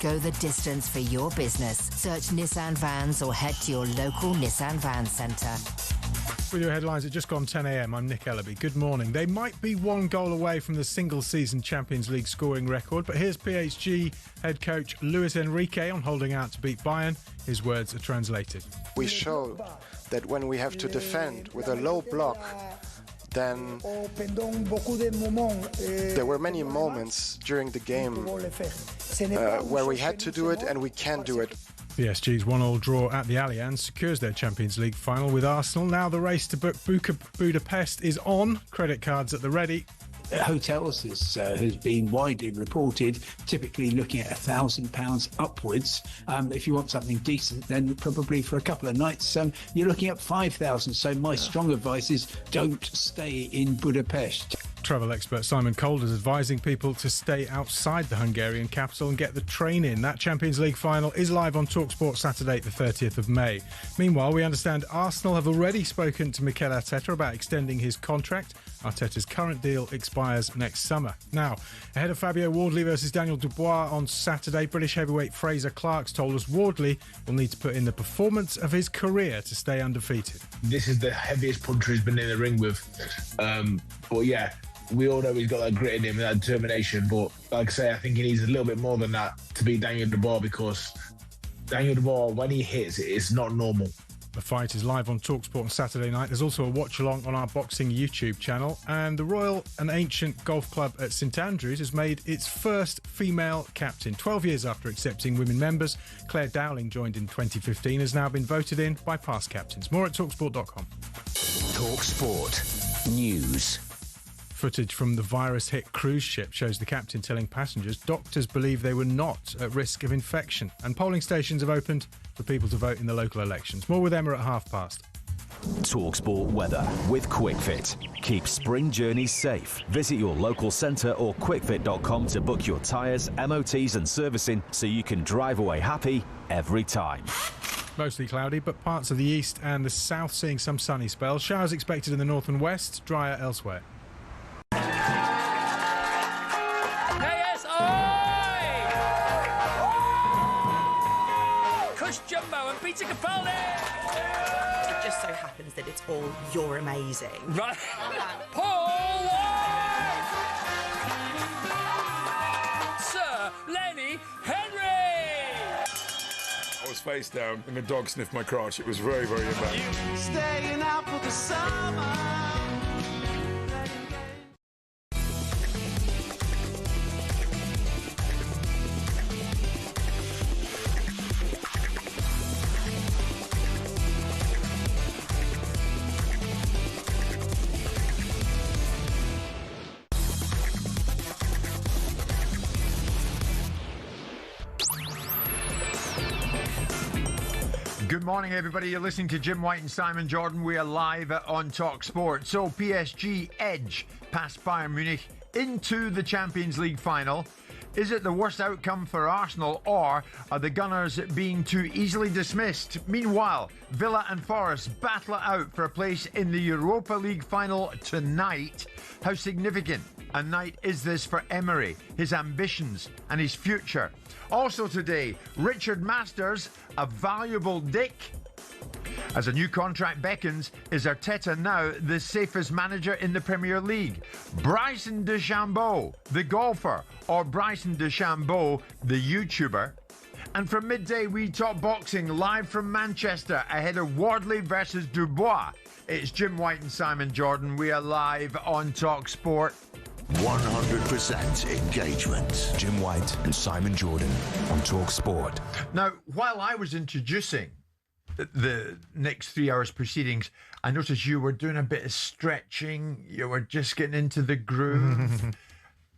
Go the distance for your business. Search Nissan Vans or head to your local Nissan Vans centre. With your headlines at just gone 10 a.m, I'm Nick Ellaby. Good morning. They might be one goal away from the single-season Champions League scoring record, but here's PSG head coach Luis Enrique on holding out to beat Bayern. His words are translated. We showed that when we have to defend with a low block, then there were many moments during the game where we had to do it and we can do it. PSG's 1-1 draw at the Allianz secures their Champions League final with Arsenal. Now the race to book Budapest is on. Credit cards at the ready. Hotels has been widely reported, typically looking at £1,000 upwards. If you want something decent, then probably for a couple of nights, you're looking at £5,000. So my strong advice is don't stay in Budapest. Travel expert Simon Calder is advising people to stay outside the Hungarian capital and get the train in. That Champions League final is live on talkSPORT Saturday, the 30th of May. Meanwhile, we understand Arsenal have already spoken to Mikel Arteta about extending his contract. Arteta's current deal expires next summer. Now, ahead of Fabio Wardley versus Daniel Dubois on Saturday, British heavyweight Fraser Clark's told us Wardley will need to put in the performance of his career to stay undefeated. This is the heaviest puncher he's been in the ring with. But yeah, we all know he's got that grit in him and that determination. But like I say, I think he needs a little bit more than that to beat Daniel Dubois, because Daniel Dubois, when he hits, it's not normal. The fight is live on talkSPORT on Saturday night. There's also a watch-along on our boxing YouTube channel. And the Royal and Ancient Golf Club at St Andrews has made its first female captain. 12 years after accepting women members, Claire Dowling joined in 2015, has now been voted in by past captains. More at talksport.com. talkSPORT News. Footage from the virus-hit cruise ship shows the captain telling passengers doctors believe they were not at risk of infection. And polling stations have opened for people to vote in the local elections. More with Emma at past. talkSPORT weather with QuickFit. Keep spring journeys safe. Visit your local centre or quickfit.com to book your tyres, MOTs and servicing so you can drive away happy every time. Mostly cloudy, but parts of the east and the south seeing some sunny spells. Showers expected in the north and west, drier elsewhere. Jumbo and Peter Capaldi! It just so happens that it's all "You're amazing." Right. Paul White! Sir Lenny Henry! I was face down and the dog sniffed my crotch. It was very, very embarrassing. Staying out for the summer. Good morning, everybody. You're listening to Jim White and Simon Jordan. We are live on talkSPORT. So PSG edge past Bayern Munich into the Champions League final. Is it the worst outcome for Arsenal, or are the Gunners being too easily dismissed? Meanwhile, Villa and Forest battle it out for a place in the Europa League final tonight. How significant a night is this for Emery, his ambitions and his future? Also today, Richard Masters, a valuable dick. As a new contract beckons, is Arteta now the safest manager in the Premier League? Bryson DeChambeau, the golfer, or Bryson DeChambeau, the YouTuber? And from midday, we talk boxing live from Manchester ahead of Wardley versus Dubois. It's Jim White and Simon Jordan. We are live on talkSPORT. 100% engagement. Jim White and Simon Jordan on talkSPORT. Now, while I was introducing the next 3 hours proceedings, I noticed you were doing a bit of stretching. You were just getting into the groove.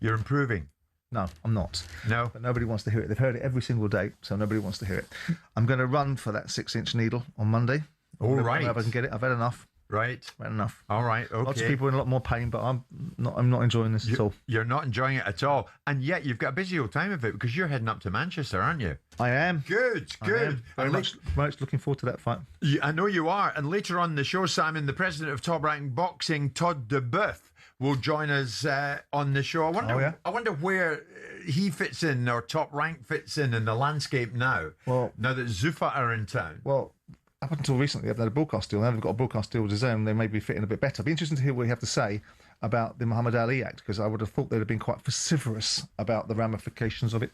You're improving. No, I'm not. No? But nobody wants to hear it. They've heard it every single day, so nobody wants to hear it. I'm going to run for that 6-inch needle on Monday. All right. If I can get it. I've had enough. Right. I've had enough. All right, okay. Lots of people in a lot more pain, but I'm not enjoying this at all. You're not enjoying it at all. And yet you've got a busy old time of it because you're heading up to Manchester, aren't you? I am. Good. Very much looking forward to that fight. I know you are. And later on in the show, Simon, the president of Top Rank Boxing, Todd DeBuff, will join us on the show. I wonder where he fits in, or Top Rank fits in the landscape now. Well, now that Zufa are in town. Well, up until recently, they've had a broadcast deal. Now they've got a broadcast deal with his own. They may be fitting a bit better. It'd be interesting to hear what you have to say about the Muhammad Ali Act, because I would have thought they'd have been quite vociferous about the ramifications of it.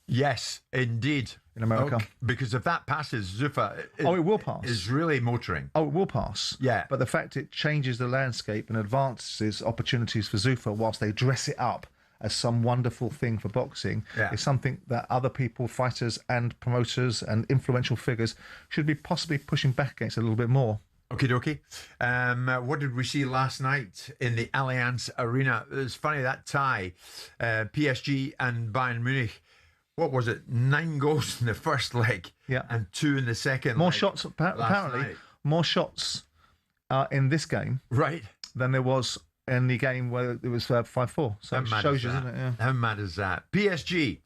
Yes, indeed. In America. Okay. Because if that passes, Zufa it will pass. Is really motoring. Oh, it will pass. Yeah. But the fact it changes the landscape and advances opportunities for Zufa whilst they dress it up as some wonderful thing for boxing is something that other people, fighters and promoters and influential figures should be possibly pushing back against a little bit more. Okie dokie. What did we see last night in the Allianz Arena? It was funny, that tie, PSG and Bayern Munich. What was it? 9 goals in the first leg, and 2 in the second. More shots, apparently, more shots in this game, right, than there was in the game where it was 5-4. So it shows you, doesn't it? Yeah. How mad is that? PSG,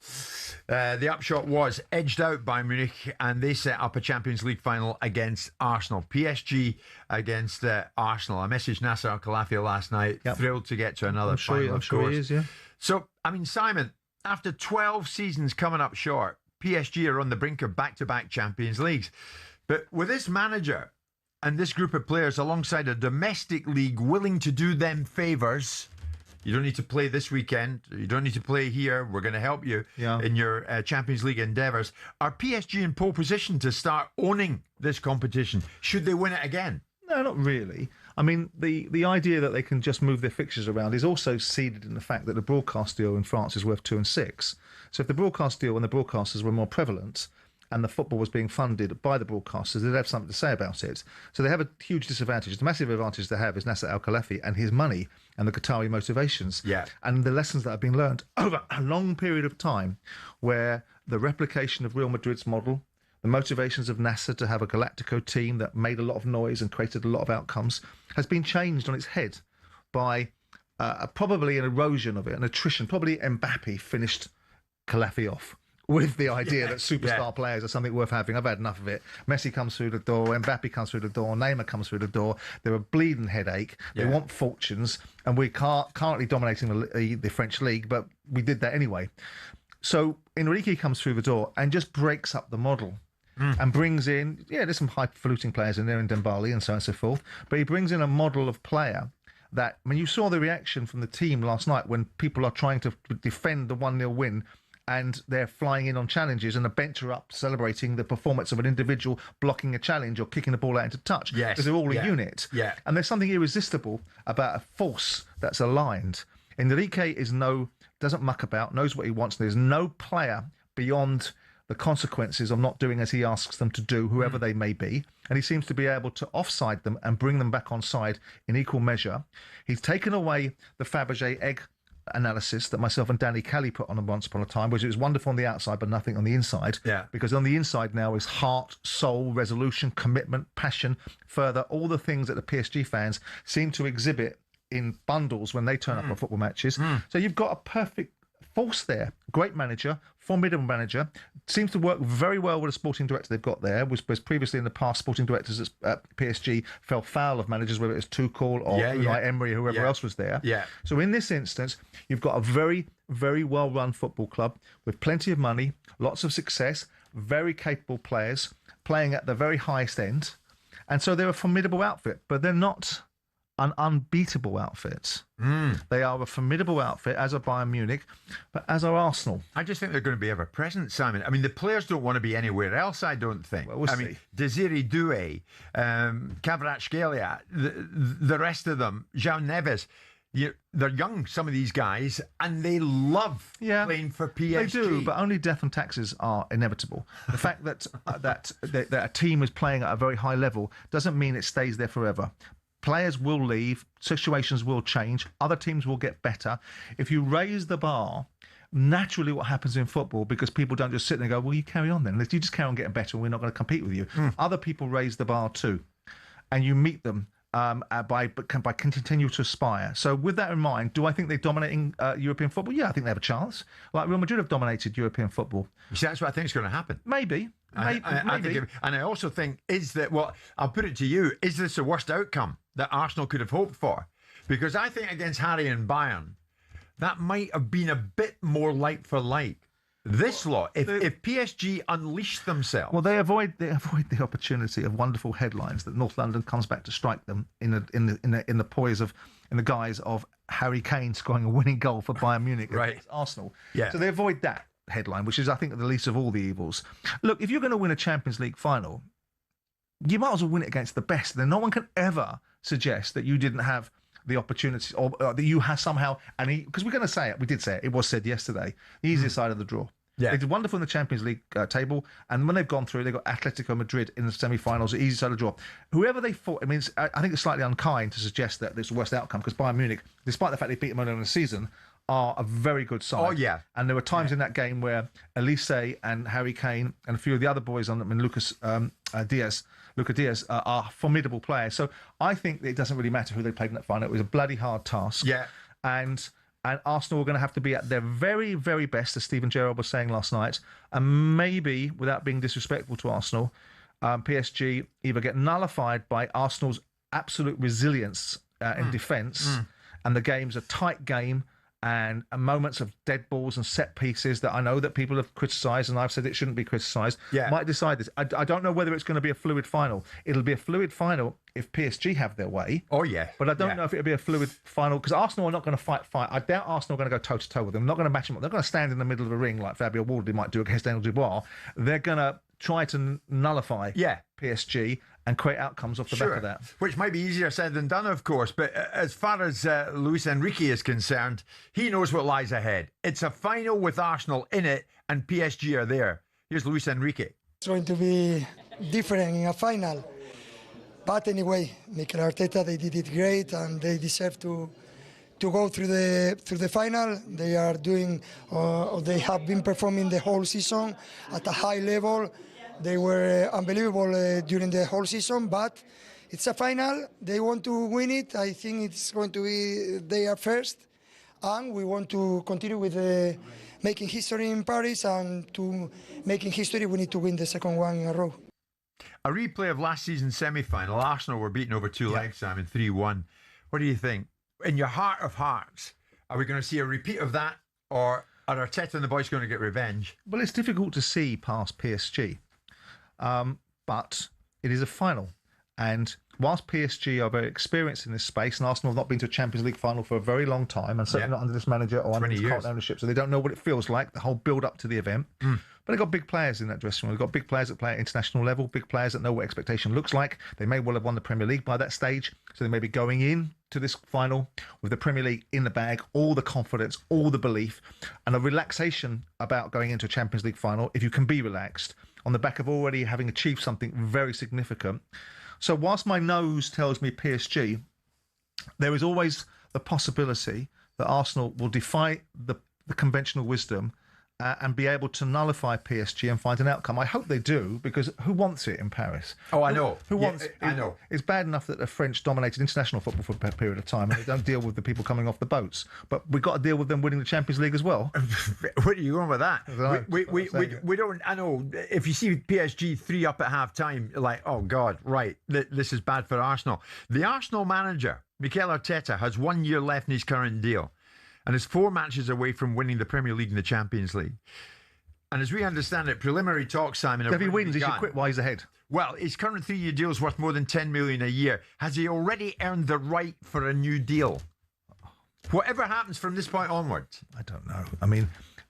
the upshot was edged out by Munich, and they set up a Champions League final against Arsenal. PSG against Arsenal. I messaged Nasser Al-Khelaifi last night, thrilled to get to another final. I'm sure he is, yeah. So, I mean, Simon, after 12 seasons coming up short, PSG are on the brink of back-to-back Champions Leagues. But with this manager and this group of players alongside a domestic league willing to do them favours, you don't need to play this weekend, you don't need to play here, we're going to help you in your Champions League endeavours. Are PSG in pole position to start owning this competition? Should they win it again? No, not really. I mean, the idea that they can just move their fixtures around is also seeded in the fact that the broadcast deal in France is worth 2 and 6. So if the broadcast deal and the broadcasters were more prevalent and the football was being funded by the broadcasters, they'd have something to say about it. So they have a huge disadvantage. The massive advantage they have is Nasser Al-Khelaifi and his money and the Qatari motivations. Yeah. And the lessons that have been learned over a long period of time, where the replication of Real Madrid's model, the motivations of Nasser to have a Galactico team that made a lot of noise and created a lot of outcomes, has been changed on its head by probably an erosion of it, an attrition. Probably Mbappe finished Khelaifi off with the idea that superstar players are something worth having. I've had enough of it. Messi comes through the door, Mbappe comes through the door, Neymar comes through the door. They're a bleeding headache. They want fortunes, and we're currently dominating the French league, but we did that anyway. So Enrique comes through the door and just breaks up the model. And brings in, there's some highfalutin players in there, in Dembele and so on and so forth, but he brings in a model of player that, I mean, you saw the reaction from the team last night when people are trying to defend the 1-0 win and they're flying in on challenges and the bench are up celebrating the performance of an individual blocking a challenge or kicking the ball out into touch. Yes. Because they're all a unit. Yeah. And there's something irresistible about a force that's aligned. Enrique doesn't muck about, knows what he wants. There's no player beyond the consequences of not doing as he asks them to do, whoever they may be. And he seems to be able to offside them and bring them back on side in equal measure. He's taken away the Fabergé egg analysis that myself and Danny Kelly put on once upon a time, which was wonderful on the outside but nothing on the inside. Yeah. Because on the inside now is heart, soul, resolution, commitment, passion, further, all the things that the PSG fans seem to exhibit in bundles when they turn up on football matches. So you've got a perfect force there. Great manager, formidable manager, seems to work very well with the sporting director they've got there, was previously in the past sporting directors at PSG fell foul of managers, whether it was Tuchel or Unai Emery or whoever else was there. Yeah. So in this instance, you've got a very, very well-run football club with plenty of money, lots of success, very capable players playing at the very highest end. And so they're a formidable outfit, but they're not an unbeatable outfit. They are a formidable outfit, as are Bayern Munich, but as are Arsenal. I just think they're going to be ever present, Simon. I mean, the players don't want to be anywhere else, I don't think. Well, we'll I see. mean, Desiree Doué, Kvaratskhelia, the rest of them, João Neves, they're young, some of these guys, and they love playing for PSG. They do, but only death and taxes are inevitable. The fact that that a team is playing at a very high level doesn't mean it stays there forever. Players will leave, situations will change, other teams will get better. If you raise the bar, naturally what happens in football, because people don't just sit there and go, well, you carry on then. If you just carry on getting better, we're not going to compete with you. Other people raise the bar too, and you meet them by continue to aspire. So with that in mind, do I think they're dominating European football? Yeah, I think they have a chance. Like Real Madrid have dominated European football. You see, that's what I think is going to happen. Maybe. I think and I also think, I'll put it to you, is this the worst outcome that Arsenal could have hoped for? Because I think against Harry and Bayern, that might have been a bit more like for like. This lot, if PSG unleash themselves, well, they avoid the opportunity of wonderful headlines that North London comes back to strike them in the guise of Harry Kane scoring a winning goal for Bayern Munich against Arsenal. Yeah. So they avoid that headline, which is, I think, the least of all the evils. Look, if you're going to win a Champions League final, you might as well win it against the best. Then no one can ever suggest that you didn't have the opportunity, or that you have somehow, because we're going to say it, we did say it was said yesterday, the easiest side of the draw. Yeah. They did wonderful in the Champions League table, and when they've gone through, they've got Atletico Madrid in the semi-finals, the easy side of the draw. Whoever they fought, I think it's slightly unkind to suggest that it's the worst outcome, because Bayern Munich, despite the fact they beat them earlier in the season, are a very good side. Oh, yeah. And there were times in that game where Elise and Harry Kane and a few of the other boys on them, and Luca Diaz are formidable players. So I think it doesn't really matter who they played in that final. It was a bloody hard task. Yeah. And Arsenal are going to have to be at their very, very best, as Stephen Gerrard was saying last night. And maybe, without being disrespectful to Arsenal, PSG either get nullified by Arsenal's absolute resilience in defence, and the game's a tight game, and moments of dead balls and set pieces that I know that people have criticised, and I've said it shouldn't be criticised, might decide this. I don't know whether it's going to be a fluid final. It'll be a fluid final if PSG have their way. Oh, yeah. But I don't know if it'll be a fluid final, because Arsenal are not going to fight. I doubt Arsenal are going to go toe-to-toe with them. They're not going to match them up. They're going to stand in the middle of a ring like Fabio Wardley might do against Daniel Dubois. They're going to try to nullify PSG and create outcomes off the back of that. Which might be easier said than done, of course. But as far as Luis Enrique is concerned, he knows what lies ahead. It's a final with Arsenal in it, and PSG are there. Here's Luis Enrique. It's going to be different in a final. But anyway, Mikel Arteta, they did it great, and they deserve to go through the final. They are doing, they have been performing the whole season at a high level. They were unbelievable during the whole season, but it's a final. They want to win it. I think it's going to be they are first, and we want to continue with making history in Paris, and to making history, we need to win the second one in a row. A replay of last season's semi-final. Arsenal were beaten over two legs, Simon, 3-1. What do you think? In your heart of hearts, are we going to see a repeat of that, or are Arteta and the boys going to get revenge? Well, it's difficult to see past PSG. But it is a final, and whilst PSG are very experienced in this space, and Arsenal have not been to a Champions League final for a very long time, and certainly not under this manager or under his current ownership, so they don't know what it feels like, the whole build-up to the event. But they've got big players in that dressing room. They've got big players that play at international level, big players that know what expectation looks like. They may well have won the Premier League by that stage, so they may be going in to this final with the Premier League in the bag, all the confidence, all the belief, and a relaxation about going into a Champions League final, if you can be relaxed, on the back of already having achieved something very significant. So whilst my nose tells me PSG, there is always the possibility that Arsenal will defy the conventional wisdom and be able to nullify PSG and find an outcome. I hope they do, because who wants it in Paris? Oh, I know. Who wants it? I know. It's bad enough that the French dominated international football for a period of time, and they don't deal with the people coming off the boats. But we've got to deal with them winning the Champions League as well. Where are you going with that? We don't. I know. If you see PSG 3-up at half time, like, oh God, right, this is bad for Arsenal. The Arsenal manager, Mikel Arteta, has 1 year left in his current deal, and is 4 matches away from winning the Premier League and the Champions League. And as we understand it, preliminary talks, Simon, if he wins, he should quit while he's ahead. Well, his current 3-year deal is worth more than $10 million a year. Has he already earned the right for a new deal? Whatever happens from this point onwards. I don't know. I mean,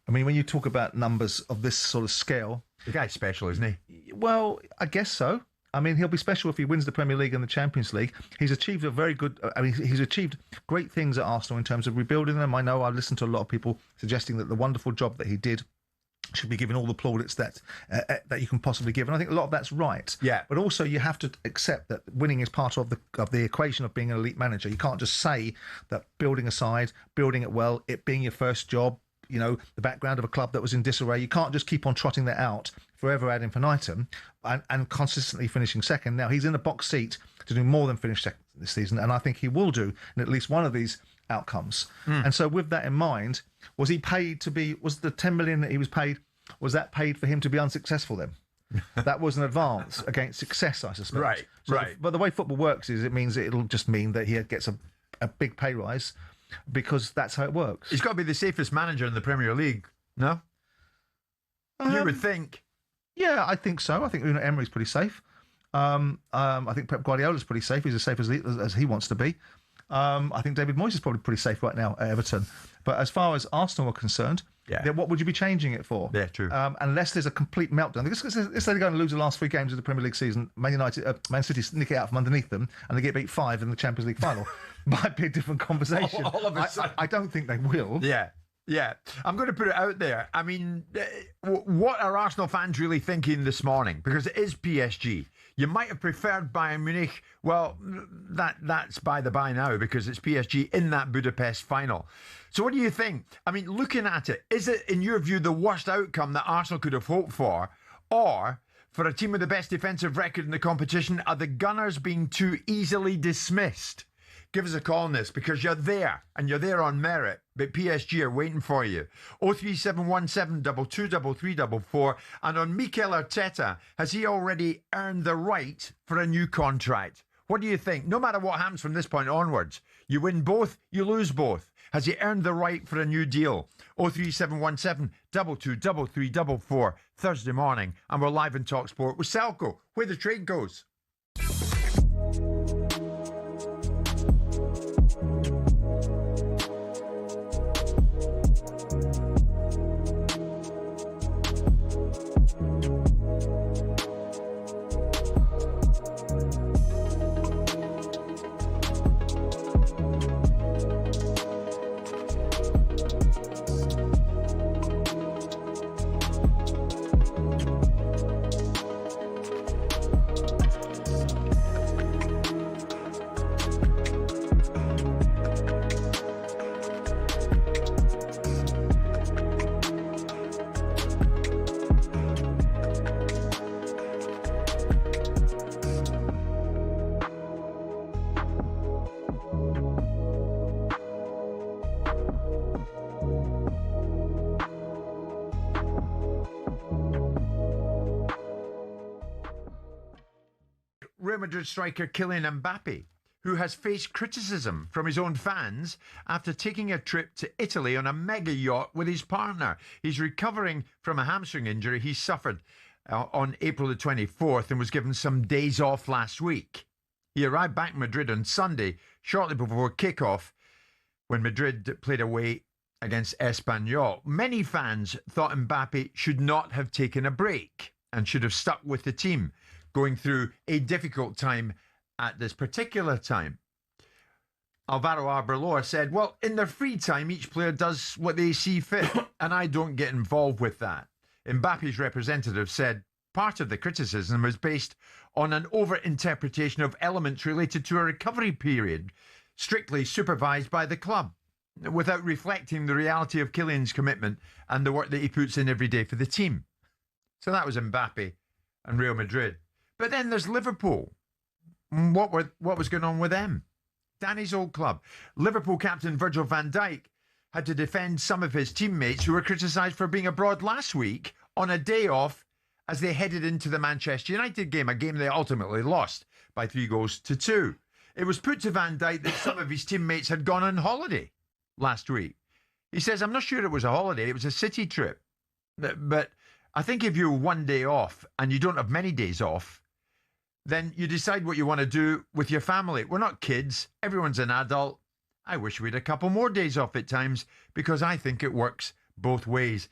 when you talk about numbers of this sort of scale, the guy's special, isn't he? Well, I guess so. I mean, he'll be special if he wins the Premier League and the Champions League. He's achieved a very good... he's achieved great things at Arsenal in terms of rebuilding them. I know I've listened to a lot of people suggesting that the wonderful job that he did should be given all the plaudits that you can possibly give. And I think a lot of that's right. Yeah. But also you have to accept that winning is part of the equation of being an elite manager. You can't just say that building a side, building it well, it being your first job, you know, the background of a club that was in disarray. You can't just keep on trotting that out forever ad infinitum and consistently finishing second. Now, he's in a box seat to do more than finish second this season, and I think he will do in at least one of these outcomes. And so with that in mind, was he paid to be... Was the 10 million that he was paid, was that paid for him to be unsuccessful then? That was an advance against success, I suspect. Right, so right. But the way football works is it means it'll just mean that he gets a big pay rise. because that's how it works. He's got to be the safest manager in the Premier League, no? You would think. Yeah, I think so. I think Unai Emery's pretty safe. I think Pep Guardiola's pretty safe. He's as safe as he wants to be. I think David Moyes is probably pretty safe right now at Everton. But as far as Arsenal are concerned, then what would you be changing it for? Yeah, true. Unless there's a complete meltdown. Let's say they're going to lose the last 3 games of the Premier League season. Man City nick it out from underneath them, and they get beat 5 in the Champions League final. Might be a different conversation. All of a sudden. I don't think they will. Yeah, I'm going to put it out there. I mean, what are Arsenal fans really thinking this morning? Because it is PSG. You might have preferred Bayern Munich. Well, that's by the by now because it's PSG in that Budapest final. So what do you think? I mean, looking at it, is it, in your view, the worst outcome that Arsenal could have hoped for? Or, for a team with the best defensive record in the competition, are the Gunners being too easily dismissed? Give us a call on this because you're there and you're there on merit, but PSG are waiting for you. 03717 223344. And on Mikel Arteta, has he already earned the right for a new contract? What do you think? No matter what happens from this point onwards, you win both, you lose both. Has he earned the right for a new deal? 03717 223344 Thursday morning, and we're live in talkSPORT with Selco, where the trade goes. Real Madrid striker Kylian Mbappe, who has faced criticism from his own fans after taking a trip to Italy on a mega yacht with his partner. He's recovering from a hamstring injury he suffered on April the 24th and was given some days off last week. He arrived back in Madrid on Sunday, shortly before kickoff, when Madrid played away against Espanyol. Many fans thought Mbappe should not have taken a break and should have stuck with the team, going through a difficult time at this particular time. Alvaro Arbeloa said, well, in their free time, each player does what they see fit, and I don't get involved with that. Mbappe's representative said part of the criticism was based on an over-interpretation of elements related to a recovery period, strictly supervised by the club, without reflecting the reality of Kylian's commitment and the work that he puts in every day for the team. So that was Mbappe and Real Madrid. But then there's Liverpool. What was going on with them? Danny's old club. Liverpool captain Virgil van Dijk had to defend some of his teammates who were criticised for being abroad last week on a day off as they headed into the Manchester United game, a game they ultimately lost by 3-2. It was put to Van Dijk that some of his teammates had gone on holiday last week. He says, I'm not sure it was a holiday, it was a city trip. But I think if you're one day off and you don't have many days off, then you decide what you want to do with your family. We're not kids. Everyone's an adult. I wish we had a couple more days off at times because I think it works both ways.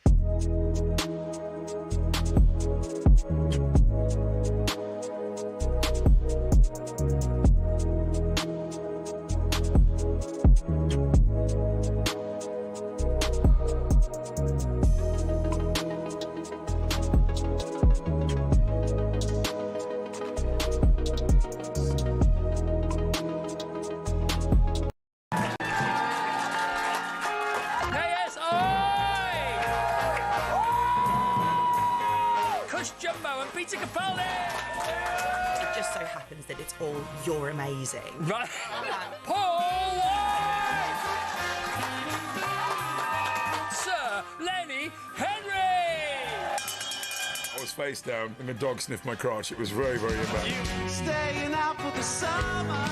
It just so happens that it's all you're amazing. Right. Paul White! Sir Lenny Henry! I was face down and the dog sniffed my crotch. It was very, very embarrassing. Staying out for the summer.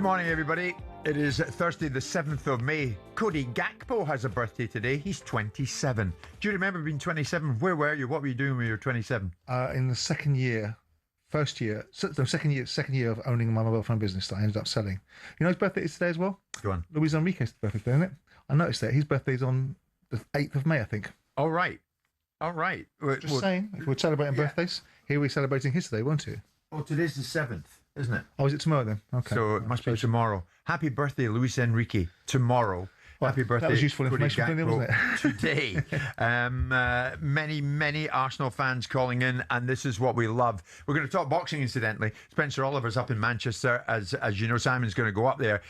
Good morning, everybody. It is Thursday, the 7th of May. Cody Gakpo has a birthday today. He's 27. Do you remember being 27? Where were you? What were you doing when you were 27? In the second year of owning my mobile phone business that I ended up selling. You know his birthday is today as well? Go on. Luis Enrique's birthday today, isn't it? I noticed that. His birthday's on the 8th of May, I think. All right. Just saying, if we're celebrating birthdays, here we're celebrating his today, won't you? Oh, today's the 7th, isn't it? Oh, is it tomorrow then? Okay. So it must be tomorrow. Happy birthday, Luis Enrique. Tomorrow. Well, happy birthday. That was useful information for Gakpo, wasn't it? Today. Many Arsenal fans calling in, and this is what we love. We're going to talk boxing, incidentally. Spencer Oliver's up in Manchester. As you know, Simon's going to go up there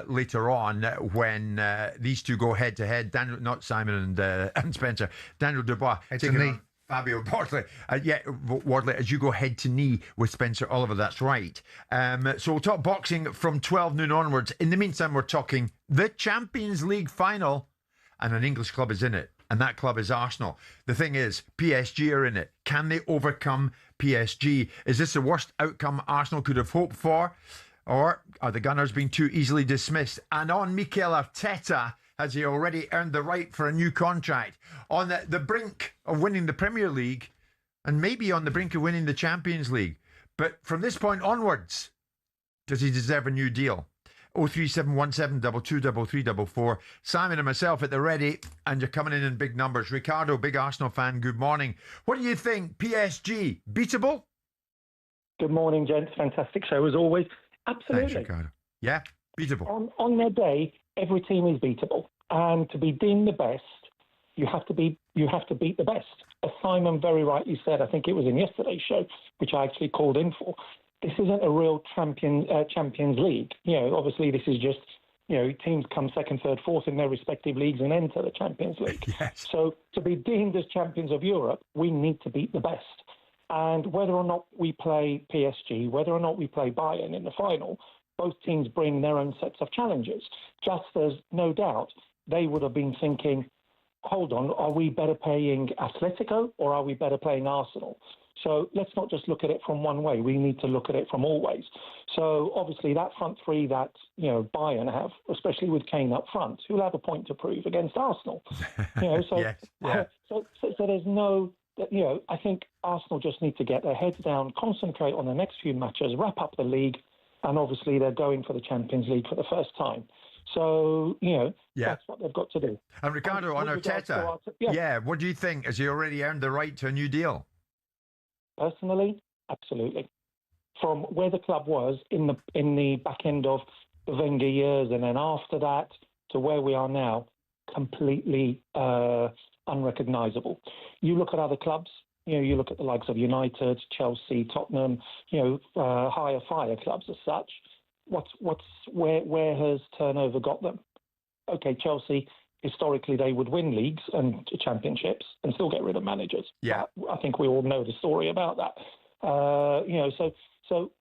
later on when these two go head to head. Not Simon and Spencer. Daniel Dubois taking on Fabio Wardley. Wardley, as you go head to knee with Spencer Oliver, that's right. So we'll talk boxing from 12 noon onwards. In the meantime, we're talking the Champions League final, and an English club is in it, and that club is Arsenal. The thing is, PSG are in it. Can they overcome PSG? Is this the worst outcome Arsenal could have hoped for? Or are the Gunners being too easily dismissed? And on Mikel Arteta, has he already earned the right for a new contract? On the brink of winning the Premier League, and maybe on the brink of winning the Champions League. But from this point onwards, does he deserve a new deal? 03717 223344. Simon and myself at the ready, and you're coming in big numbers. Ricardo, big Arsenal fan, good morning. What do you think? PSG, beatable? Good morning, gents. Fantastic show as always. Absolutely. Thanks, Ricardo. Yeah, beatable. On their day, every team is beatable, and to be deemed the best, you have to beat the best. As Simon very rightly said, I think it was in yesterday's show, which I actually called in for. This isn't a real Champions League. Obviously this is just teams come second, third, fourth in their respective leagues and enter the Champions League. Yes. So to be deemed as champions of Europe, we need to beat the best. And whether or not we play PSG, whether or not we play Bayern in the final, both teams bring their own sets of challenges. Just as, no doubt, they would have been thinking, hold on, are we better playing Atletico or are we better playing Arsenal? So let's not just look at it from one way. We need to look at it from all ways. So obviously that front three that Bayern have, especially with Kane up front, who'll have a point to prove against Arsenal. So yes. Yeah. So there's no. I think Arsenal just need to get their heads down, concentrate on the next few matches, wrap up the league, and obviously they're going for the Champions League for the first time. So, that's what they've got to do. And Ricardo, on Arteta, what do you think? Has he already earned the right to a new deal? Personally, absolutely. From where the club was in the back end of the Wenger years, and then after that to where we are now, completely unrecognisable. You look at other clubs, you look at the likes of United, Chelsea, Tottenham, higher fire clubs as such. Where has turnover got them? Okay, Chelsea, historically they would win leagues and championships and still get rid of managers. Yeah, I think we all know the story about that. So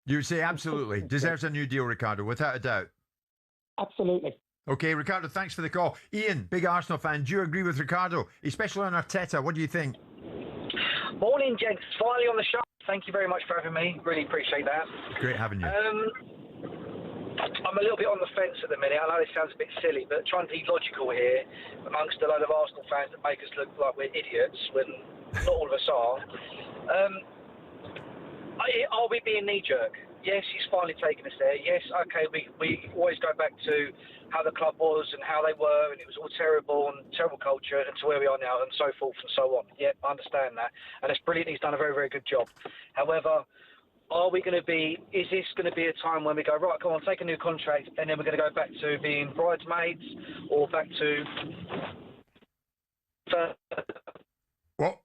you say absolutely deserves a new deal, Ricardo, without a doubt. Absolutely. Okay, Ricardo, thanks for the call. Ian, big Arsenal fan, do you agree with Ricardo, especially on Arteta? What do you think? Morning, gents. Finally on the show. Thank you very much for having me. Really appreciate that. Great having you. I'm a little bit on the fence at the minute. I know this sounds a bit silly, but trying to be logical here amongst a load of Arsenal fans that make us look like we're idiots when not all of us are. Are we being knee-jerk? Yes, he's finally taken us there. Yes, okay, we always go back to how the club was and how they were, and it was all terrible and terrible culture, and to where we are now, and so forth and so on. Yeah, I understand that. And it's brilliant. He's done a very, very good job. However, is this going to be a time when we go, right, come on, take a new contract, and then we're going to go back to being bridesmaids or back to... Well,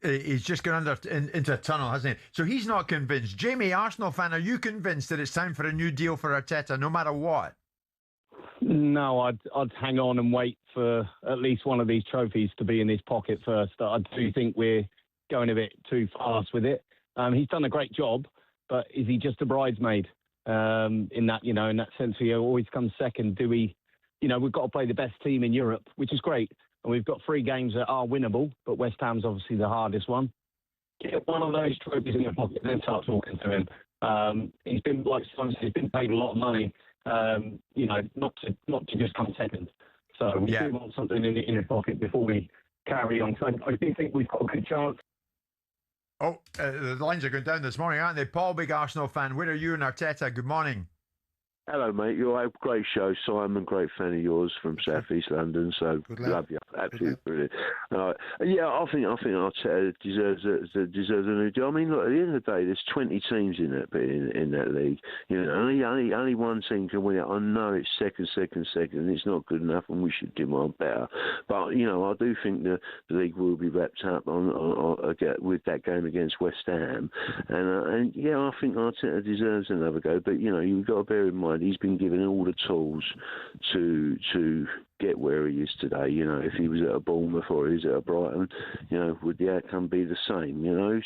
he's just gone into a tunnel, hasn't he? So he's not convinced. Jamie, Arsenal fan, are you convinced that it's time for a new deal for Arteta, no matter what? No, I'd hang on and wait for at least one of these trophies to be in his pocket first. I do think we're going a bit too fast with it. He's done a great job, but is he just a bridesmaid? In that sense, he always comes second. We've got to play the best team in Europe, which is great. And we've got 3 games that are winnable, but West Ham's obviously the hardest one. Get one of those trophies in your pocket, then start talking to him. He's been, like Simon said, he's been paid a lot of money, not to just come second. So we do want something in his pocket before we carry on. So I do think we've got a good chance. Oh, the lines are going down this morning, aren't they? Paul, big Arsenal fan. Where are you and Arteta? Good morning. Hello, mate. You're a great show. Simon, great fan of yours from South East London. So love you. Absolutely brilliant. I think Arteta deserves a new deal. I mean, look, at the end of the day, there's 20 teams in that league. Only one team can win it. I know it's second. And it's not good enough, and we should demand better. But I do think the league will be wrapped up with that game against West Ham. And I think Arteta deserves another go. But you've got to bear in mind, he's been given all the tools to get where he is today. If he was at a Bournemouth or he was at a Brighton, would the outcome be the same?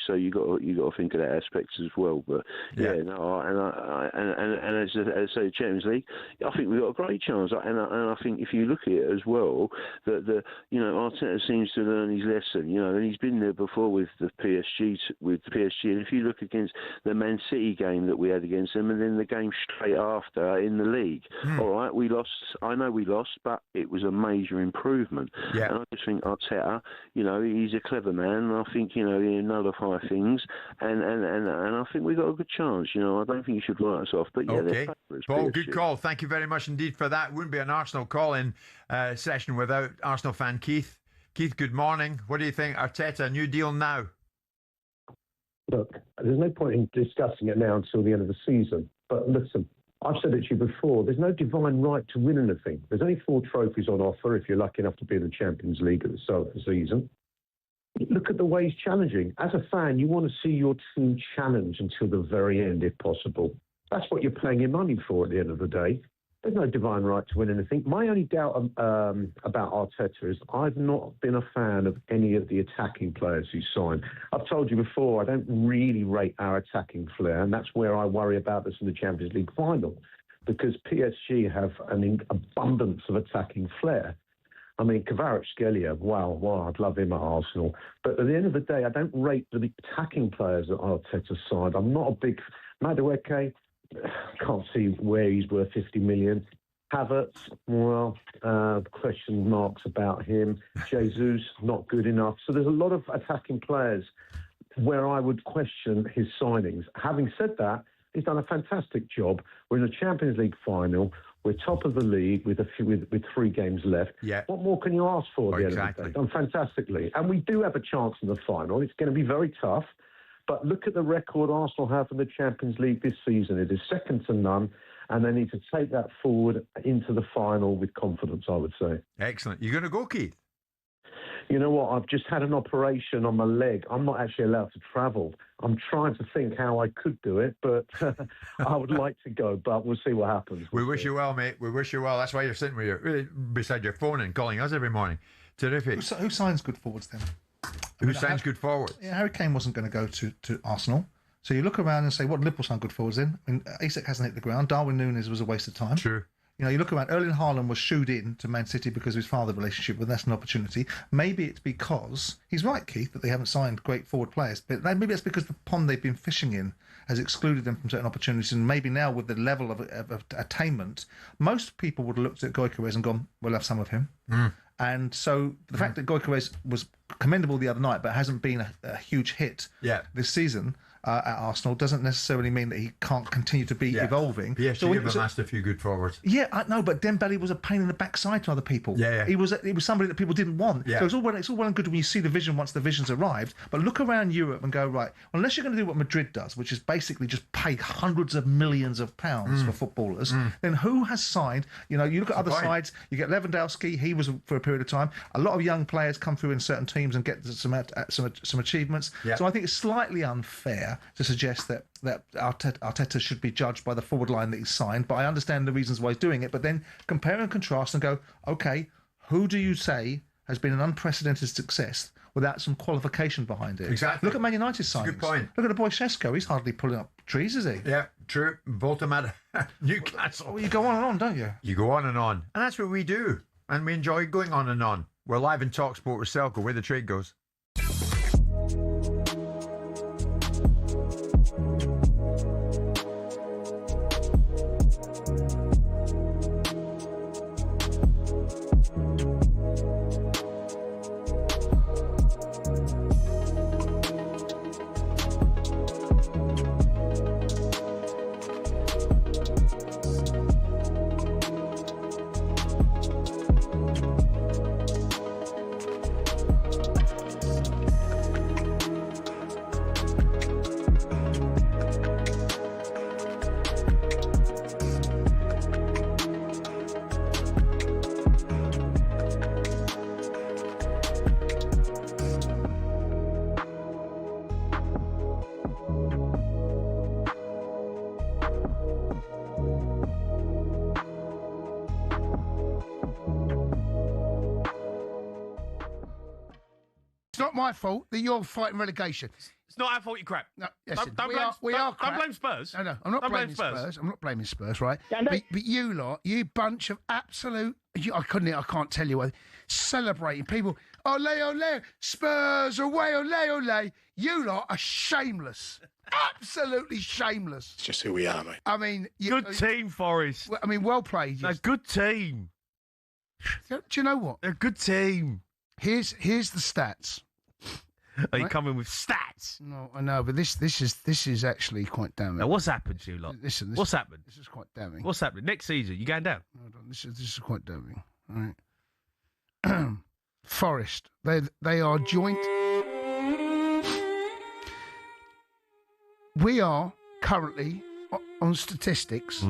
So you got to think of that aspect as well. But and as I say, Champions League, I think we've got a great chance. And I think if you look at it as well, that Arteta seems to learn his lesson. And he's been there before with the PSG. And if you look against the Man City game that we had against them, and then the game straight after in the league, all right, we lost. I know we lost, but it was a major improvement. Yeah. And I just think Arteta, he's a clever man, and I think, he'll nullify things, and I think we've got a good chance. I don't think you should write us off, but okay. Paul, good call. Thank you very much indeed for that. Wouldn't be an Arsenal call-in session without Arsenal fan Keith. Keith, good morning. What do you think? Arteta, new deal now? Look, there's no point in discussing it now until the end of the season, but listen, I've said it to you before, there's no divine right to win anything. There's only 4 trophies on offer if you're lucky enough to be in the Champions League at the start of the season. Look at the way he's challenging. As a fan, you want to see your team challenge until the very end, if possible. That's what you're paying your money for at the end of the day. There's no divine right to win anything. My only doubt about Arteta is I've not been a fan of any of the attacking players he's signed. I've told you before, I don't really rate our attacking flair, and that's where I worry about this in the Champions League final, because PSG have an abundance of attacking flair. I mean, Kvaratskhelia, wow, I'd love him at Arsenal. But at the end of the day, I don't rate the attacking players that Arteta signed. I'm not a big... Madueke, can't see where he's worth 50 million. Havertz, well, question marks about him. Jesus, not good enough. So there's a lot of attacking players where I would question his signings. Having said that, he's done a fantastic job. We're in the Champions League final. We're top of the league with 3 games left. Yeah. What more can you ask for? Exactly. Done fantastically. And we do have a chance in the final. It's going to be very tough. But look at the record Arsenal have in the Champions League this season. It is second to none, and they need to take that forward into the final with confidence, I would say. Excellent. You going to go, Keith? You know what? I've just had an operation on my leg. I'm not actually allowed to travel. I'm trying to think how I could do it, but I would like to go, but we'll see what happens. We wish you well, mate. We wish you well. That's why you're sitting beside your phone and calling us every morning. Terrific. Who signs good forwards then? Who signs good forwards? Yeah, Harry Kane wasn't going to go to Arsenal. So you look around and say, what Liverpool signed good forwards in? I mean, Isak hasn't hit the ground. Darwin Núñez was a waste of time. True. You look around, Erling Haaland was shooed in to Man City because of his father relationship, but that's an opportunity. Maybe it's because, he's right, Keith, that they haven't signed great forward players, but maybe that's because the pond they've been fishing in has excluded them from certain opportunities, and maybe now with the level of attainment, most people would have looked at Gyökeres and gone, we'll have some of him. And so the fact that Gyökeres was commendable the other night, but hasn't been a huge hit this season at Arsenal, doesn't necessarily mean that he can't continue to be evolving. PSG have amassed a few good forwards. Yeah, I know, but Dembele was a pain in the backside to other people. Yeah. He was somebody that people didn't want. So it's all well and good when you see the vision once the vision's arrived, but look around Europe and go, right, well, unless you're going to do what Madrid does, which is basically just pay hundreds of millions of pounds for footballers, then who has signed? You look at other sides, you get Lewandowski, he was for a period of time. A lot of young players come through in certain teams and get some achievements. So I think it's slightly unfair to suggest that Arteta should be judged by the forward line that he's signed, but I understand the reasons why he's doing it. But then compare and contrast and go, okay, who do you say has been an unprecedented success without some qualification behind it? Exactly. Look at Man United's signings. Good point. Look at the boy Šeško. He's hardly pulling up trees, is he? Yeah, true. Bolton Newcastle. Well, you go on and on, don't you? You go on. And that's what we do. And we enjoy going on and on. We're live in talkSPORT with Selco, where the trade goes. not my fault that you're fighting relegation. It's not our fault you crap. No, don't crap. blame Spurs. No, I'm not blaming Spurs. I'm not blaming Spurs, right? But you lot, you bunch of absolute... I can't tell you what. Celebrating people. Ole, ole, Spurs, away, ole, ole. You lot are shameless. Absolutely shameless. It's just who we are, mate. I mean... Good team, Forest. Well played. A good team. Do you know what? They're a good team. Here's the stats. Are you coming with stats? No, I know, but this is actually quite damning. Now, what's happened to you lot? Listen, what's happened? This is quite damning. What's happening? Next season, you going down? Hold on, this is quite damning. All right. Forest, they are joint. We are currently on statistics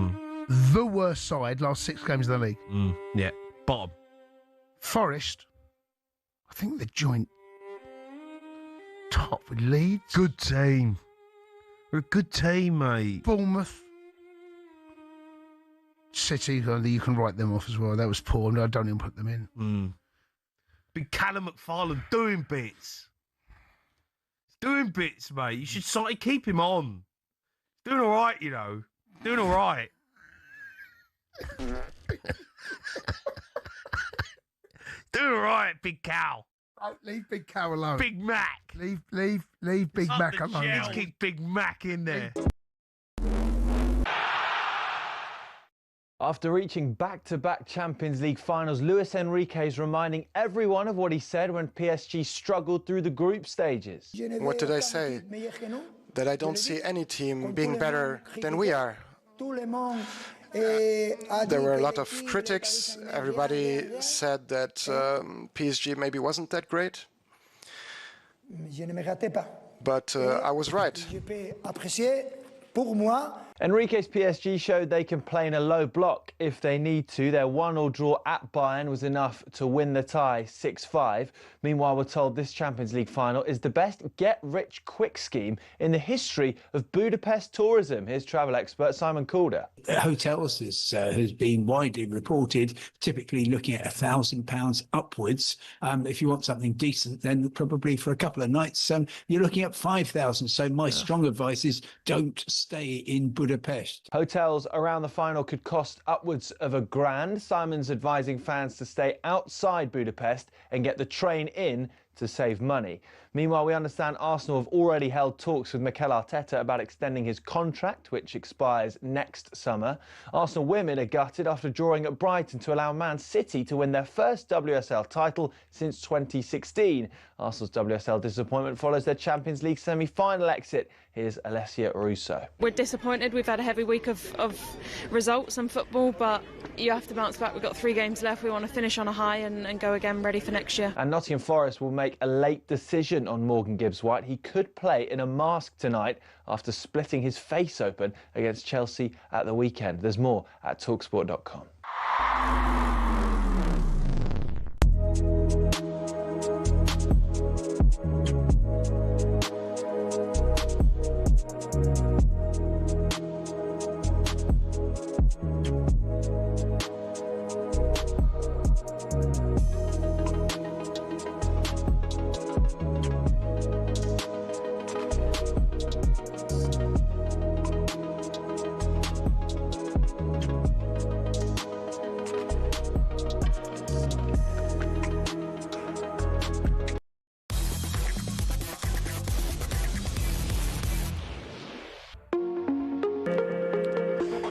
the worst side last 6 games of the league. Yeah, bottom. Forest, I think they're joint top with Leeds. Good team. We're a good team, mate. Bournemouth. City, you can write them off as well. That was poor. I don't even put them in. Big Callum McFarlane doing bits. He's doing bits, mate. You should keep him on. He's doing all right, you know. Doing all right. Doing all right, Big Cal. Leave Big Cal alone. Big Mac. Leave Big Mac alone. Let's keep Big Mac in there. After reaching back-to-back Champions League finals, Luis Enrique is reminding everyone of what he said when PSG struggled through the group stages. What did I say? That I don't see any team being better than we are. There were a lot of critics. Everybody said that PSG maybe wasn't that great. But I was right. Enrique's PSG showed they can play in a low block if they need to. Their 1-1 draw at Bayern was enough to win the tie 6-5. Meanwhile, we're told this Champions League final is the best get-rich-quick scheme in the history of Budapest tourism. Here's travel expert Simon Calder. Hotels has been widely reported, typically looking at £1,000 upwards. If you want something decent, then probably for a couple of nights, you're looking at 5,000. So my strong advice is don't stay in Budapest. Hotels around the final could cost upwards of £1,000. Simon's advising fans to stay outside Budapest and get the train in to save money. Meanwhile, we understand Arsenal have already held talks with Mikel Arteta about extending his contract, which expires next summer. Arsenal women are gutted after drawing at Brighton to allow Man City to win their first WSL title since 2016. Arsenal's WSL disappointment follows their Champions League semi-final exit. Here's Alessia Russo. We're disappointed. We've had a heavy week of results and football, but you have to bounce back. We've got 3 games left. We want to finish on a high and go again ready for next year. And Nottingham Forest will make a late decision on Morgan Gibbs-White. He could play in a mask tonight after splitting his face open against Chelsea at the weekend. There's more at talkSPORT.com.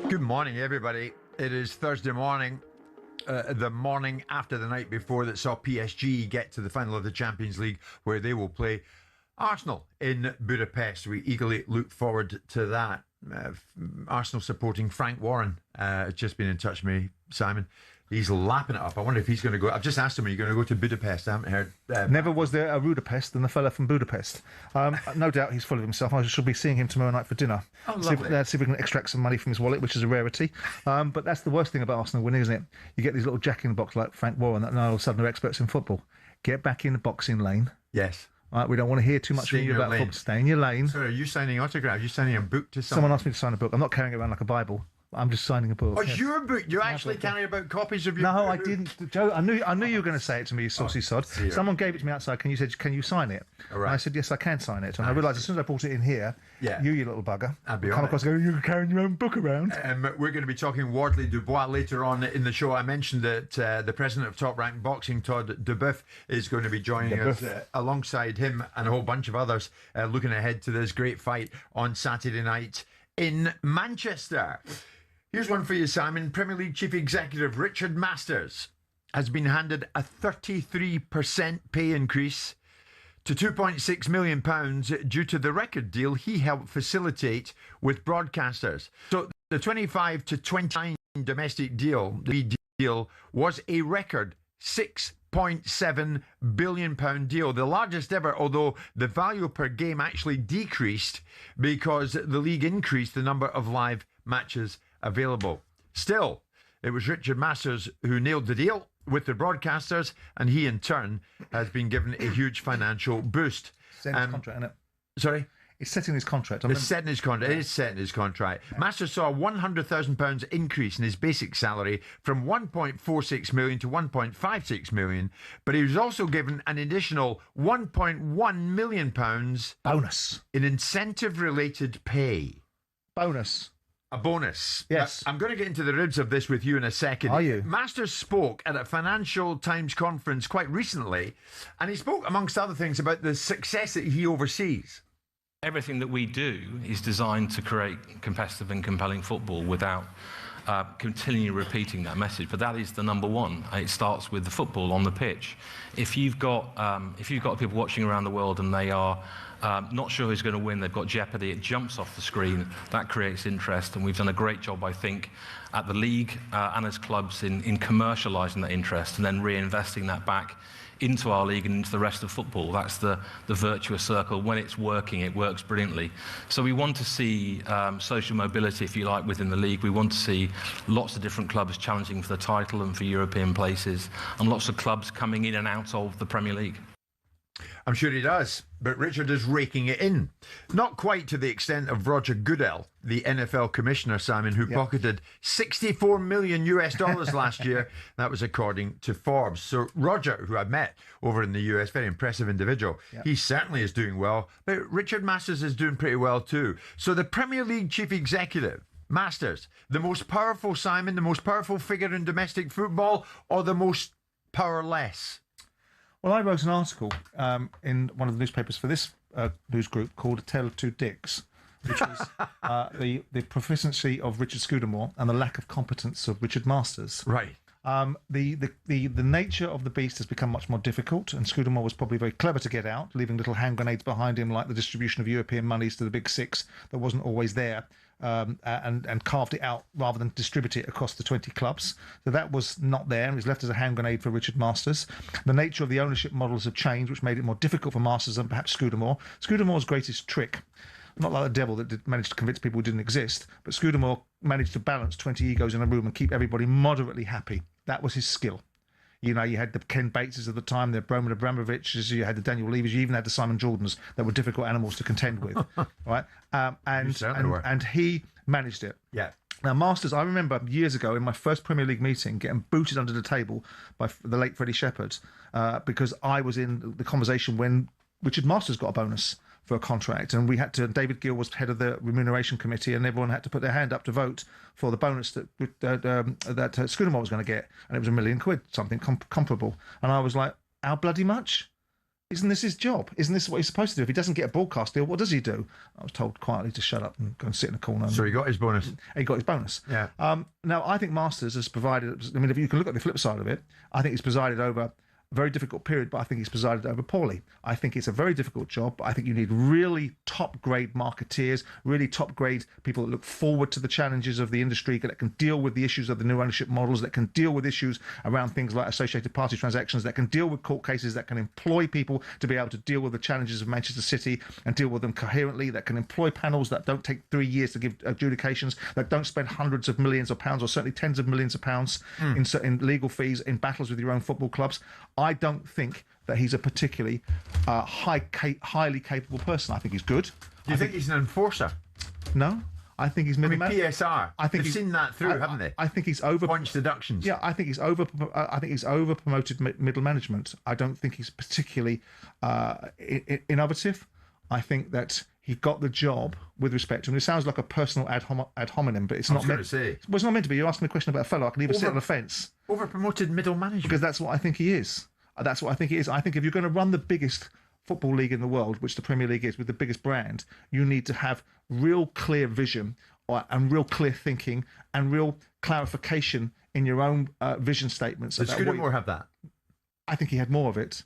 Good morning, everybody. It is Thursday morning, the morning after the night before that saw PSG get to the final of the Champions League, where they will play Arsenal in Budapest. We eagerly look forward to that. Arsenal supporting Frank Warren has just been in touch with me, Simon. He's lapping it up. I wonder if he's going to go. I've just asked him, are you going to go to Budapest? I haven't heard. Never was there a Budapest than the fella from Budapest. No doubt he's full of himself. I shall be seeing him tomorrow night for dinner. Oh, see if we can extract some money from his wallet, which is a rarity. But that's the worst thing about Arsenal winning, isn't it? You get these little jack-in-the-box like Frank Warren that now all of a sudden are experts in football. Get back in the boxing lane. Yes. Right, we don't want to hear too much from you about football. Stay in your lane. So are you signing autographs? Are you signing a book to someone? Someone asked me to sign a book. I'm not carrying it around like a Bible. I'm just signing a book. Oh, yes. your book. You actually carry about copies of your book? No, I didn't. Joe, I knew you were going to say it to me, you saucy sod. dear. Someone gave it to me outside. Can you sign it? All right. And I said, yes, I can sign it. And I realised as soon as I brought it in here, you little bugger, I'd be come across and go, you're carrying your own book around. We're going to be talking Wardley Dubois later on in the show. I mentioned that the president of Top Rank Boxing, Todd Dubuff, is going to be joining us alongside him and a whole bunch of others, looking ahead to this great fight on Saturday night in Manchester. Here's one for you, Simon. Premier League Chief Executive Richard Masters has been handed a 33% pay increase to £2.6 million due to the record deal he helped facilitate with broadcasters. So the 25 to 29 domestic deal, was a record £6.7 billion deal, the largest ever, although the value per game actually decreased because the league increased the number of live matches available. Still, it was Richard Masters who nailed the deal with the broadcasters, and he in turn has been given a huge financial boost. Setting his contract, isn't it? Sorry? It's setting his contract. It's set in his contract. It is set in his contract. Yeah. Masters saw a £100,000 increase in his basic salary from £1.46 million to £1.56 million, but he was also given an additional £1.1 million bonus in incentive-related pay. Bonus. A bonus. Yes. Now, I'm going to get into the ribs of this with you in a second. Are you? Masters spoke at a Financial Times conference quite recently, and he spoke, amongst other things, about the success that he oversees. Everything that we do is designed to create competitive and compelling football without continually repeating that message. But that is the number one. It starts with the football on the pitch. If you've got people watching around the world and they are not sure who's going to win, they've got jeopardy, it jumps off the screen, that creates interest, and we've done a great job, I think, at the league and as clubs in commercialising that interest and then reinvesting that back into our league and into the rest of football. That's the virtuous circle. When it's working, it works brilliantly. So we want to see social mobility, if you like, within the league. We want to see lots of different clubs challenging for the title and for European places, and lots of clubs coming in and out of the Premier League. I'm sure he does, but Richard is raking it in. Not quite to the extent of Roger Goodell, the NFL commissioner, Simon, who pocketed $64 million last year. That was according to Forbes. So Roger, who I met over in the US, very impressive individual, he certainly is doing well, but Richard Masters is doing pretty well too. So the Premier League chief executive, Masters, the most powerful, Simon, the most powerful figure in domestic football, or the most powerless? Well, I wrote an article in one of the newspapers for this news group called A Tale of Two Dicks, which is the proficiency of Richard Scudamore and the lack of competence of Richard Masters. Right. The nature of the beast has become much more difficult, and Scudamore was probably very clever to get out, leaving little hand grenades behind him, like the distribution of European monies to the big six that wasn't always there, and carved it out rather than distribute it across the 20 clubs. So that was not there, and it was left as a hand grenade for Richard Masters. The nature of the ownership models have changed, which made it more difficult for Masters than perhaps Scudamore. Scudamore's greatest trick, not like the devil that managed to convince people who didn't exist, but Scudamore managed to balance 20 egos in a room and keep everybody moderately happy. That was his skill. You know, you had the Ken Bateses of the time, the Roman Abramoviches, you had the Daniel Levys, you even had the Simon Jordans that were difficult animals to contend with, right? And he managed it. Yeah. Now, Masters, I remember years ago in my first Premier League meeting getting booted under the table by the late Freddie Shepherd because I was in the conversation when Richard Masters got a bonus for a contract, and David Gill was head of the remuneration committee, and everyone had to put their hand up to vote for the bonus that Scudamore was going to get, and it was £1 million, something comparable. And I was like, how bloody much? Isn't this his job? Isn't this what he's supposed to do? If he doesn't get a broadcast deal, what does he do? I was told quietly to shut up and go and sit in a corner. So he got his bonus. He got his bonus. Yeah. Now, I think Masters has provided, I mean, if you can look at the flip side of it, I think he's presided over a very difficult period, but I think he's presided over poorly. I think it's a very difficult job, but I think you need really top-grade marketeers, really top-grade people that look forward to the challenges of the industry, that can deal with the issues of the new ownership models, that can deal with issues around things like associated party transactions, that can deal with court cases, that can employ people to be able to deal with the challenges of Manchester City and deal with them coherently, that can employ panels that don't take 3 years to give adjudications, that don't spend hundreds of millions of pounds or certainly tens of millions of pounds in legal fees in battles with your own football clubs. I don't think that he's a particularly highly capable person. I think he's good. Do you think he's an enforcer? No. I think he's middle PSR. I think they've seen that through, haven't they? I think he's over points deductions. Yeah, I think he's over promoted middle management. I don't think he's particularly innovative. I think that he got the job with respect to him. It sounds like a personal ad hominem, but it's not meant to say. Well, it's not meant to be. You're asking me a question about a fellow. I can even sit on the fence. Over promoted middle management. Because that's what I think he is. That's what I think he is. I think if you're going to run the biggest football league in the world, which the Premier League is, with the biggest brand, you need to have real clear vision and real clear thinking and real clarification in your own vision statements. Does Scudamore have that? I think he had more of it.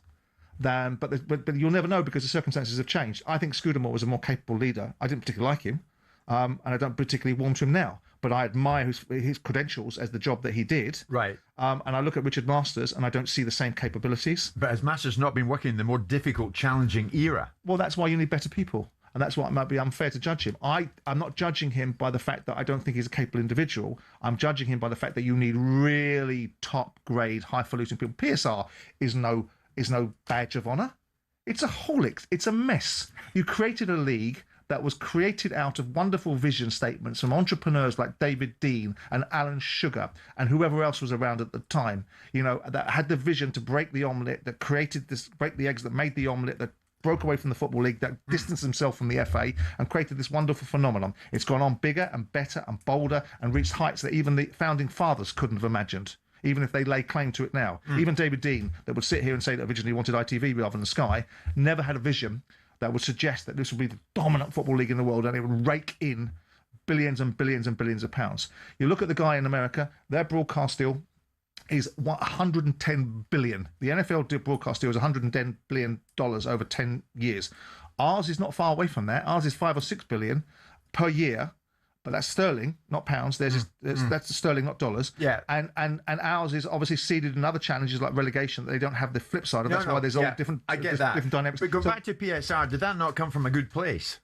But you'll never know because the circumstances have changed. I think Scudamore was a more capable leader. I didn't particularly like him, and I don't particularly warm to him now. But I admire his credentials as the job that he did. Right. And I look at Richard Masters, and I don't see the same capabilities. But has Masters not been working in the more difficult, challenging era? Well, that's why you need better people. And that's why it might be unfair to judge him. I'm not judging him by the fact that I don't think he's a capable individual. I'm judging him by the fact that you need really top-grade, highfalutin people. PSR is no badge of honour. It's a holic. It's a mess. You created a league that was created out of wonderful vision statements from entrepreneurs like David Dean and Alan Sugar and whoever else was around at the time, that had the vision to break the omelette, that created break the eggs, that made the omelette, that broke away from the Football League, that distanced himself from the FA and created this wonderful phenomenon. It's gone on bigger and better and bolder and reached heights that even the founding fathers couldn't have imagined, even if they lay claim to it now. Even David Dean, that would sit here and say that originally wanted ITV rather than Sky, never had a vision that would suggest that this would be the dominant football league in the world and it would rake in billions and billions and billions of pounds. You look at the guy in America, their broadcast deal is 110 billion. The NFL broadcast deal is 110 billion dollars over 10 years. Ours is not far away from that. Ours is 5 or 6 billion per year. But that's sterling, not pounds. That's sterling, not dollars. Yeah. And ours is obviously seeded in other challenges like relegation that they don't have the flip side of. That's why there's all different. I get that. Different dynamics. But go back to PSR. Did that not come from a good place?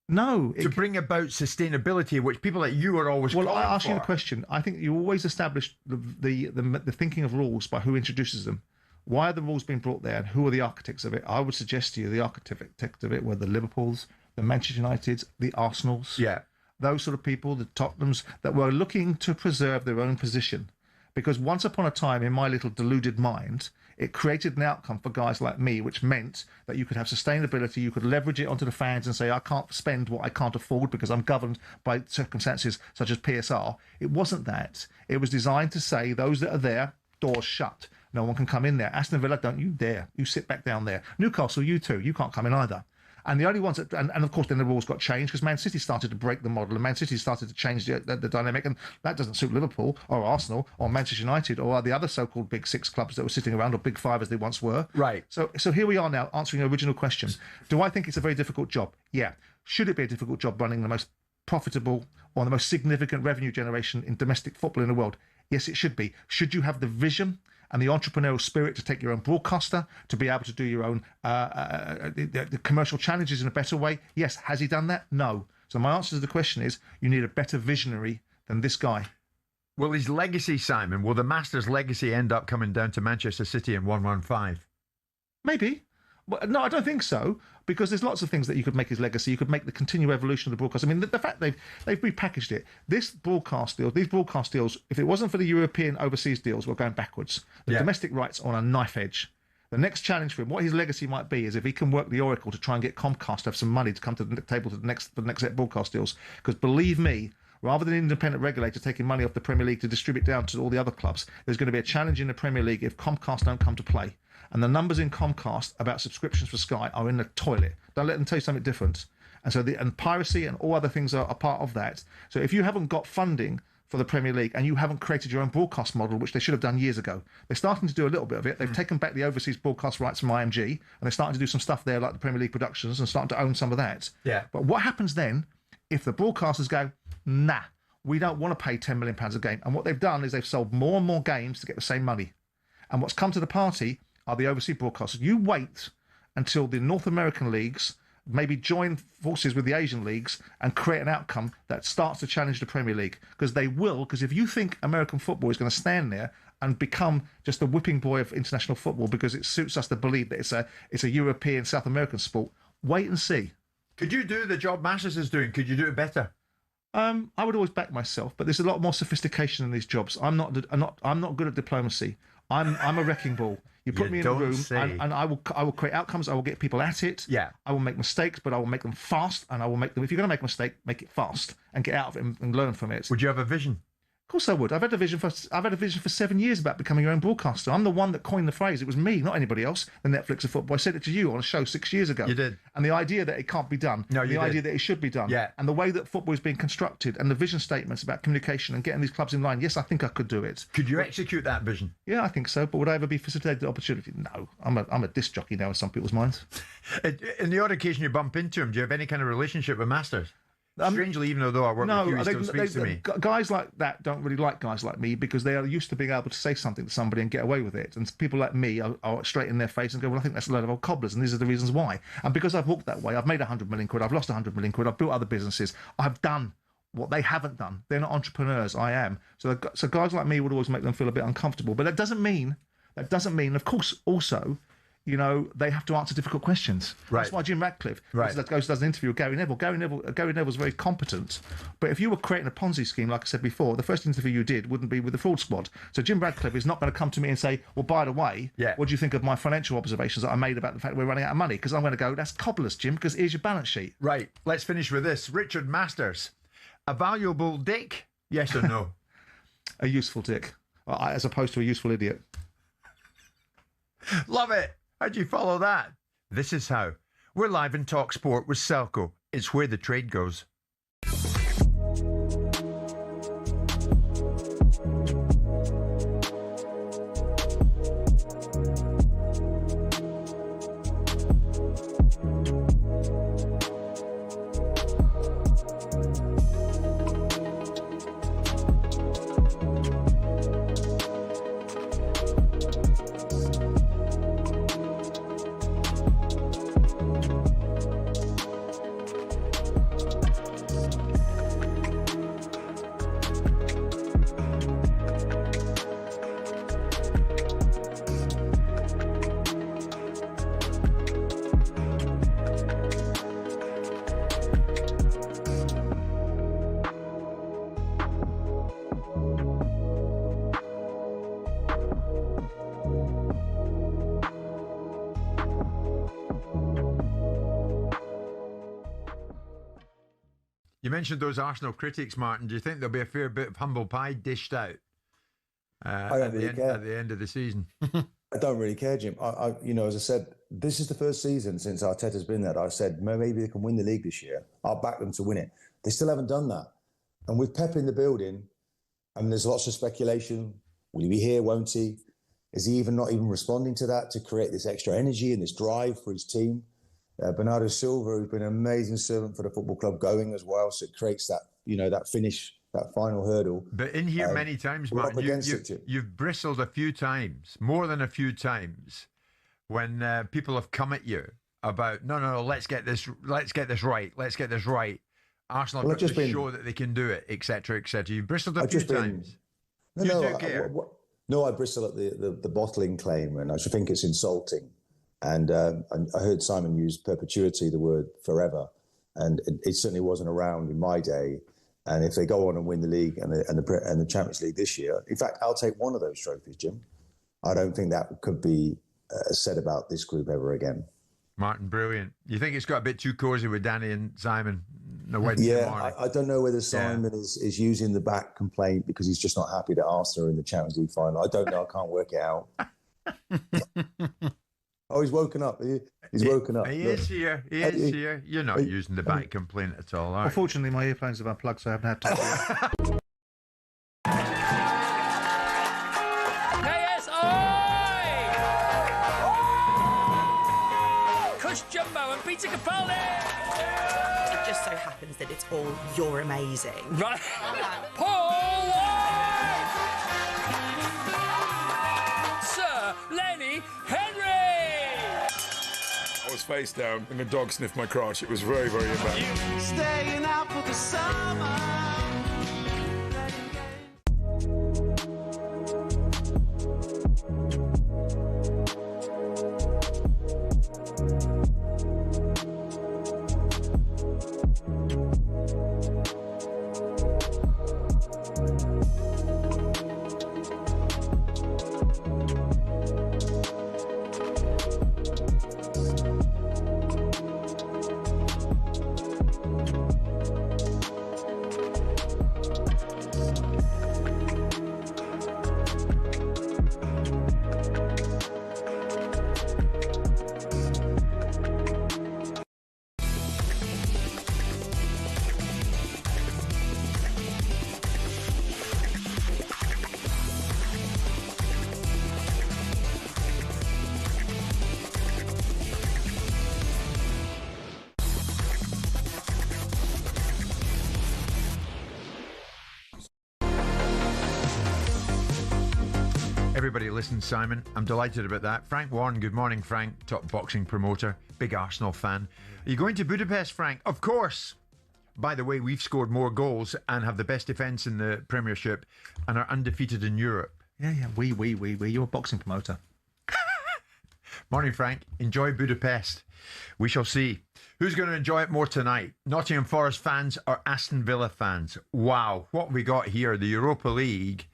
No. To bring about sustainability, which people like you are always. Well, I ask you the question. I think you always establish the thinking of rules by who introduces them. Why are the rules being brought there, and who are the architects of it? I would suggest to you the architects of it were the Liverpools, the Manchester Uniteds, the Arsenals. Yeah. Those sort of people, the Tottenhams, that were looking to preserve their own position. Because once upon a time, in my little deluded mind, it created an outcome for guys like me, which meant that you could have sustainability, you could leverage it onto the fans and say, I can't spend what I can't afford because I'm governed by circumstances such as PSR. It wasn't that. It was designed to say, those that are there, doors shut. No one can come in there. Aston Villa, don't you dare. You sit back down there. Newcastle, you too. You can't come in either. And the only ones that, and of course, then the rules got changed because Man City started to break the model and Man City started to change the dynamic. And that doesn't suit Liverpool or Arsenal or Manchester United or the other so-called big six clubs that were sitting around, or big five as they once were. Right. So here we are now answering your original question. Do I think it's a very difficult job? Yeah. Should it be a difficult job running the most profitable or the most significant revenue generation in domestic football in the world? Yes, it should be. Should you have the vision and the entrepreneurial spirit to take your own broadcaster, to be able to do your own the commercial challenges in a better way? Yes. Has he done that? No. So my answer to the question is, you need a better visionary than this guy. Will his legacy, Simon, will the Masters' legacy end up coming down to Manchester City in 115? Maybe. But no, I don't think so, because there's lots of things that you could make his legacy. You could make the continued evolution of the broadcast. I mean, the fact they've repackaged it. These broadcast deals, if it wasn't for the European overseas deals, we're going backwards. The domestic rights are on a knife edge. The next challenge for him, what his legacy might be, is if he can work the Oracle to try and get Comcast to have some money to come to the table to the next set broadcast deals. Because believe me, rather than an independent regulator taking money off the Premier League to distribute down to all the other clubs, there's going to be a challenge in the Premier League if Comcast don't come to play. And the numbers in Comcast about subscriptions for Sky are in the toilet. Don't let them tell you something different. And so and piracy and all other things are part of that. So if you haven't got funding for the Premier League and you haven't created your own broadcast model, which they should have done years ago, they're starting to do a little bit of it. They've taken back the overseas broadcast rights from IMG, and they're starting to do some stuff there like the Premier League Productions and starting to own some of that. Yeah. But what happens then if the broadcasters go, nah, we don't want to pay £10 million a game? And what they've done is they've sold more and more games to get the same money. And what's come to the party are the overseas broadcasters. You wait until the North American leagues maybe join forces with the Asian leagues and create an outcome that starts to challenge the Premier League. Because they will, because if you think American football is going to stand there and become just the whipping boy of international football because it suits us to believe that it's a European, South American sport, wait and see. Could you do the job Masters is doing? Could you do it better? I would always back myself, but there's a lot more sophistication in these jobs. I'm not good at diplomacy. I'm a wrecking ball. You put me in a room, and I will create outcomes. I will get people at it. Yeah. I will make mistakes, but I will make them fast, and I will make them. If you're going to make a mistake, make it fast and get out of it and learn from it. Would you have a vision? Of course I would. I've had a vision for 7 years about becoming your own broadcaster. I'm the one that coined the phrase. It was me, not anybody else. The Netflix of football. I said it to you on a show 6 years ago. You did. And the idea that it can't be done. No, the idea that it should be done. Yeah. And the way that football is being constructed and the vision statements about communication and getting these clubs in line. Yes, I think I could do it. Could you execute that vision? Yeah, I think so. But would I ever be facilitated the opportunity? No. I'm a disc jockey now in some people's minds. In the odd occasion you bump into him, do you have any kind of relationship with Masters? Strangely, even though I work with you, he still speaks to me. Guys like that don't really like guys like me because they are used to being able to say something to somebody and get away with it. And people like me are straight in their face and go, well, I think that's a load of old cobblers, and these are the reasons why. And because I've walked that way, I've made 100 million quid, I've lost 100 million quid, I've built other businesses, I've done what they haven't done. They're not entrepreneurs, I am. So guys like me would always make them feel a bit uncomfortable. But that doesn't mean, of course, also, you know, they have to answer difficult questions. Right. That's why Jim Ratcliffe does an interview with Gary Neville. Gary Neville's very competent, but if you were creating a Ponzi scheme, like I said before, the first interview you did wouldn't be with the fraud squad. So Jim Ratcliffe is not going to come to me and say, well, by the way, what do you think of my financial observations that I made about the fact we're running out of money? Because I'm going to go, that's cobblers, Jim, because here's your balance sheet. Right. Let's finish with this. Richard Masters, a valuable dick, yes or no? A useful dick, as opposed to a useful idiot. Love it. How'd you follow that? This is how. We're live in talkSPORT with Selco. It's where the trade goes. You mentioned those Arsenal critics, Martin. Do you think there'll be a fair bit of humble pie dished out at the end of the season? I don't really care, Jim. As I said, this is the first season since Arteta's been there. I said maybe they can win the league this year. I'll back them to win it. They still haven't done that. And with Pep in the building, there's lots of speculation. Will he be here? Won't he? Is he not even responding to that to create this extra energy and this drive for his team? Bernardo Silva, who's been an amazing servant for the football club, going as well, so it creates that, that finish, that final hurdle. But in here many times, Martin, you've bristled a few times, more than a few times, when people have come at you about no, let's get this right. Arsenal have got to show that they can do it, etc., etc. You've bristled a few times. No, I bristle at the bottling claim, and I should think it's insulting. And I heard Simon use perpetuity, the word forever, and it certainly wasn't around in my day. And if they go on and win the league and the Champions League this year, in fact, I'll take one of those trophies, Jim. I don't think that could be said about this group ever again. Martin, brilliant. You think it's got a bit too cosy with Danny and Simon? I don't know whether Simon is using the back complaint because he's just not happy that Arsenal are in the Champions League final. I don't know. I can't work it out. Oh, he's woken up. He's woken up. He is here. He is here. You're not using the back complaint at all, are you? Unfortunately, my earphones have unplugged, so I haven't had time. Kush Jumbo and Peter Capaldi! It just so happens that it's all you're amazing. Right. Paul White! Sir Lenny Henry! I was face down and the dog sniffed my crotch. It was very, very embarrassing. Staying out for the summer. Everybody listen, Simon. I'm delighted about that. Frank Warren, good morning, Frank. Top boxing promoter, big Arsenal fan. Are you going to Budapest, Frank? Of course. By the way, we've scored more goals and have the best defence in the Premiership and are undefeated in Europe. Yeah. We. You're a boxing promoter. Morning, Frank. Enjoy Budapest. We shall see. Who's going to enjoy it more tonight? Nottingham Forest fans or Aston Villa fans? Wow, what we got here, the Europa League.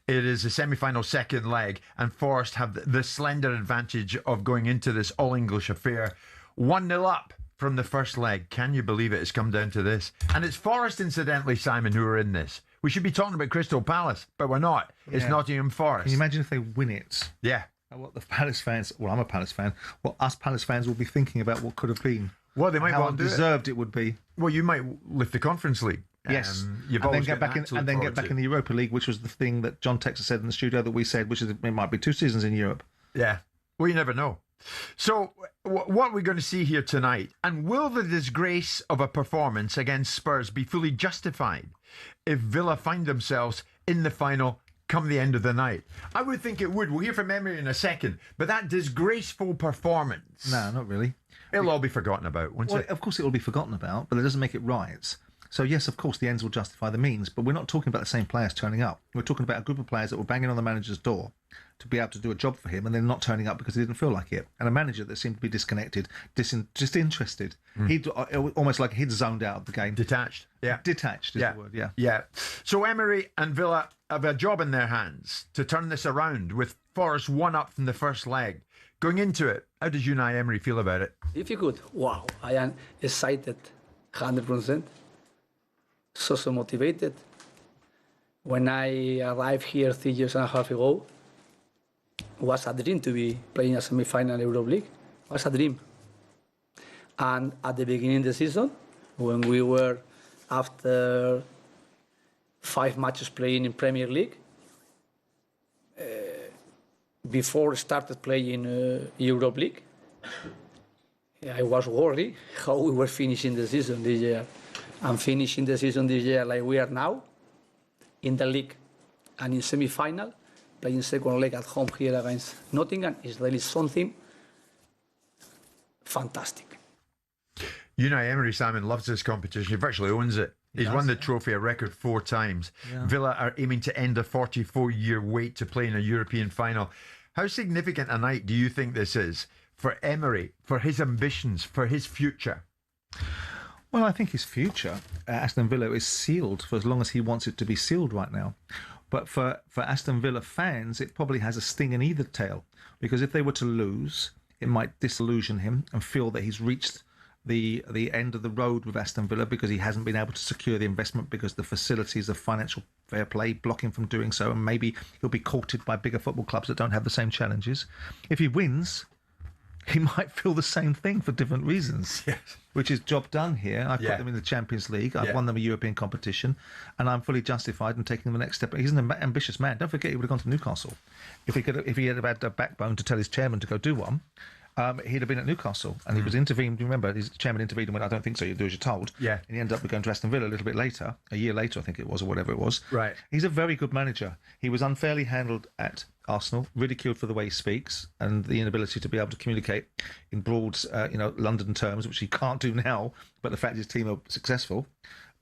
It is a semi-final second leg, and Forest have the slender advantage of going into this all-English affair 1-0 up from the first leg. Can you believe it? It's come down to this. And it's Forest, incidentally, Simon, who are in this. We should be talking about Crystal Palace, but we're not. It's Nottingham Forest. Can you imagine if they win it? Yeah. What the Palace fans, well, I'm a Palace fan, what us Palace fans will be thinking about what could have been. Well, they might how well do deserved it would be. Well, you might lift the Conference League. Yes, you've and then always get back in, and then get back in the Europa League, which was the thing that John Texas said in the studio that we said, which is it might be 2 seasons in Europe. Yeah, well, you never know. So, what are we going to see here tonight? And will the disgrace of a performance against Spurs be fully justified if Villa find themselves in the final come the end of the night? I would think it would. We'll hear from Emery in a second. But that disgraceful performance... No, not really. It'll all be forgotten about, won't it? Of course it will be forgotten about, but it doesn't make it right. So, yes, of course, the ends will justify the means, but we're not talking about the same players turning up. We're talking about a group of players that were banging on the manager's door to be able to do a job for him and then not turning up because they didn't feel like it. And a manager that seemed to be disconnected, disinterested. He'd almost like he'd zoned out of the game. Detached. Yeah. Detached is the word, yeah. Yeah. So Emery and Villa have a job in their hands to turn this around with Forest 1 up from the first leg. Going into it, how does Unai Emery feel about it? Difficult. Wow. I am excited 100%. So motivated. When I arrived here 3 years and a half ago, it was a dream to be playing a semi-final Europe League. It was a dream. And at the beginning of the season, when we were after 5 matches playing in Premier League, before started playing Europe League, I was worried how we were finishing the season this year. And finishing the season this year like we are now, in the league and in semi-final, playing second leg at home here against Nottingham is really something fantastic. Unai Emery, Simon, loves this competition. He virtually owns it. He's won the trophy a record 4 times. Yeah. Villa are aiming to end a 44-year wait to play in a European final. How significant a night do you think this is for Emery, for his ambitions, for his future? Well, I think his future, Aston Villa, is sealed for as long as he wants it to be sealed right now. But for Aston Villa fans, it probably has a sting in either tail. Because if they were to lose, it might disillusion him and feel that he's reached the end of the road with Aston Villa because he hasn't been able to secure the investment because the facilities of financial fair play block him from doing so. And maybe he'll be courted by bigger football clubs that don't have the same challenges. If he wins, he might feel the same thing for different reasons. Yes. Which is job done here. I've put them in the Champions League. I've won them a European competition, and I'm fully justified in taking them the next step. He's an ambitious man. Don't forget, he would have gone to Newcastle if he had had a backbone to tell his chairman to go do one. He'd have been at Newcastle, and he was intervened. Remember, his chairman intervened and went, "I don't think so. You do as you're told." Yeah. And he ended up going to Aston Villa a little bit later, a year later, I think it was, or whatever it was. Right. He's a very good manager. He was unfairly handled at Arsenal, ridiculed for the way he speaks and the inability to be able to communicate in broad, London terms, which he can't do now. But the fact his team are successful,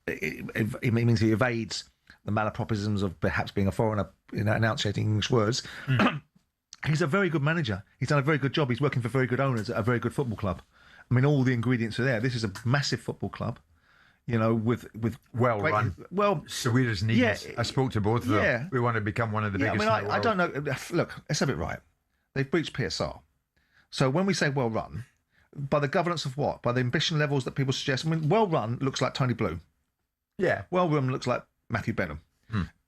it means he evades the malapropisms of perhaps being a foreigner, enunciating English words. He's a very good manager. He's done a very good job. He's working for very good owners at a very good football club. I mean, all the ingredients are there. This is a massive football club, with well great, run. Well, Sweetest needs. Yeah, I spoke to both of them. Yeah. We want to become one of the biggest. I mean, in the world. I don't know. Look, let's have it right. They've breached PSR. So when we say well run, by the governance of what? By the ambition levels that people suggest. I mean, well run looks like Tony Blue. Yeah. Well run looks like Matthew Benham.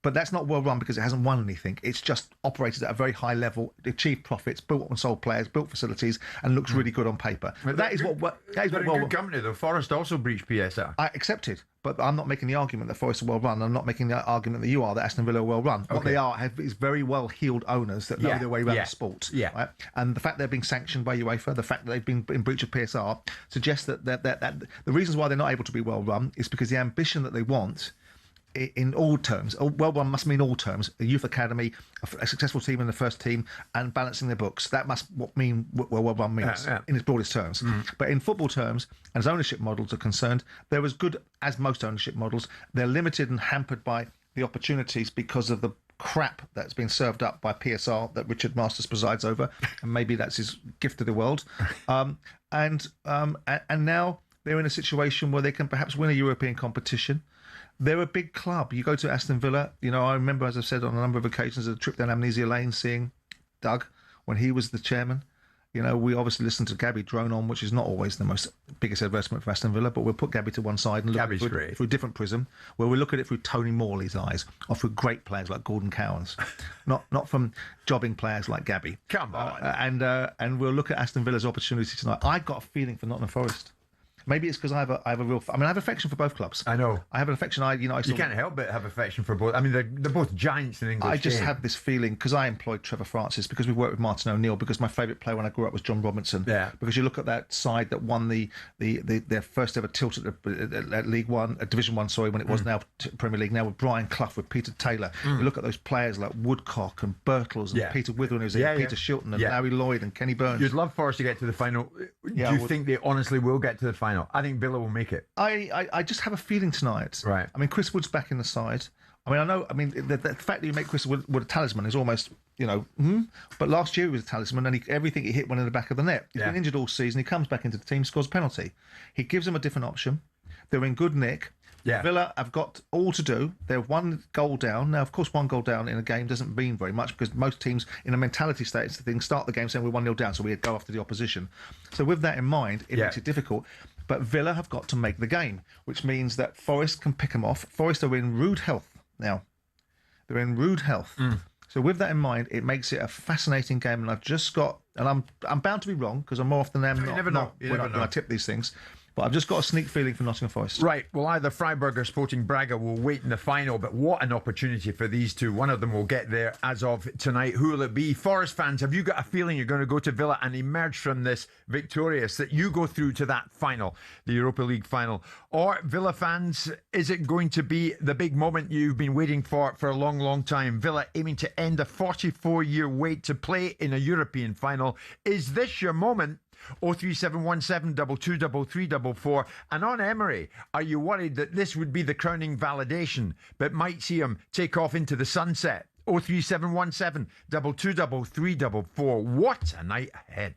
But that's not well run because it hasn't won anything. It's just operated at a very high level, achieved profits, built and sold players, built facilities, and looks really good on paper. But that is what good company, though. Forest also breached PSR. I accept it, but I'm not making the argument that Forest are well run. I'm not making the argument that you are, that Aston Villa are well run. Okay. What they are is very well heeled owners that know their way around the sport. Yeah. Right? And the fact they're being sanctioned by UEFA, the fact that they've been in breach of PSR, suggests that the reasons why they're not able to be well run is because the ambition that they want in all terms. Well one must mean all terms. A youth academy, a successful team in the first team, and balancing their books. That must mean well one means in its broadest terms. But in football terms, as ownership models are concerned, they're as good as most ownership models. They're limited and hampered by the opportunities because of the crap that's been served up by PSR that Richard Masters presides over, and maybe that's his gift to the world. And now they're in a situation where they can perhaps win a European competition. They're a big club. You go to Aston Villa, I remember, as I've said on a number of occasions, a trip down Amnesia Lane, seeing Doug when he was the chairman. We obviously listened to Gabby drone on, which is not always the biggest advertisement for Aston Villa, but we'll put Gabby to one side and look at it through a different prism, where we look at it through Tony Morley's eyes, or through great players like Gordon Cowan's, not from jobbing players like Gabby. Come on. And we'll look at Aston Villa's opportunity tonight. I got a feeling for Nottingham Forest. Maybe it's because I have I have affection for both clubs. I know. I have an affection. You can't help but have affection for both. I mean, they're both giants in English. I just have this feeling, because I employed Trevor Francis, because we worked with Martin O'Neill, because my favourite player when I grew up was John Robinson. Yeah. Because you look at that side that won their first ever tilt at League One, Division One, when it was now Premier League, now with Brian Clough, with Peter Taylor. You look at those players like Woodcock and Birtles and Peter Withering, who's Peter Shilton and Larry Lloyd and Kenny Burns. You'd love Forest to get to the final. Do you think they honestly will get to the final? I think Villa will make it. I just have a feeling tonight. Right. I mean, Chris Wood's back in the side. The fact that you make Chris Wood a talisman is almost, But last year he was a talisman, and everything he hit went in the back of the net. He's been injured all season. He comes back into the team, scores a penalty. He gives them a different option. They're in good nick. Yeah. Villa have got all to do. They're 1 goal down. Now, of course, 1 goal down in a game doesn't mean very much, because most teams, in a mentality state, start the game saying we're 1-0 down, so we go after the opposition. So with that in mind, it makes it difficult. But Villa have got to make the game, which means that Forest can pick them off. Forest are in rude health now. They're in rude health. So with that in mind, it makes it a fascinating game. And I've just got, and I'm bound to be wrong, because I'm more often than You never know. when I tip these things. But I've just got a sneak feeling for Nottingham Forest. Right. Well, either Freiburg or Sporting Braga will wait in the final, but what an opportunity for these two. One of them will get there as of tonight. Who will it be? Forest fans, have you got a feeling you're going to go to Villa and emerge from this victorious, that you go through to that final, the Europa League final? Or Villa fans, is it going to be the big moment you've been waiting for a long, long time? Villa aiming to end a 44-year wait to play in a European final. Is this your moment? 03717 223344. And on Emery, are you worried that this would be the crowning validation but might see him take off into the sunset? 03717 223344. What a night ahead.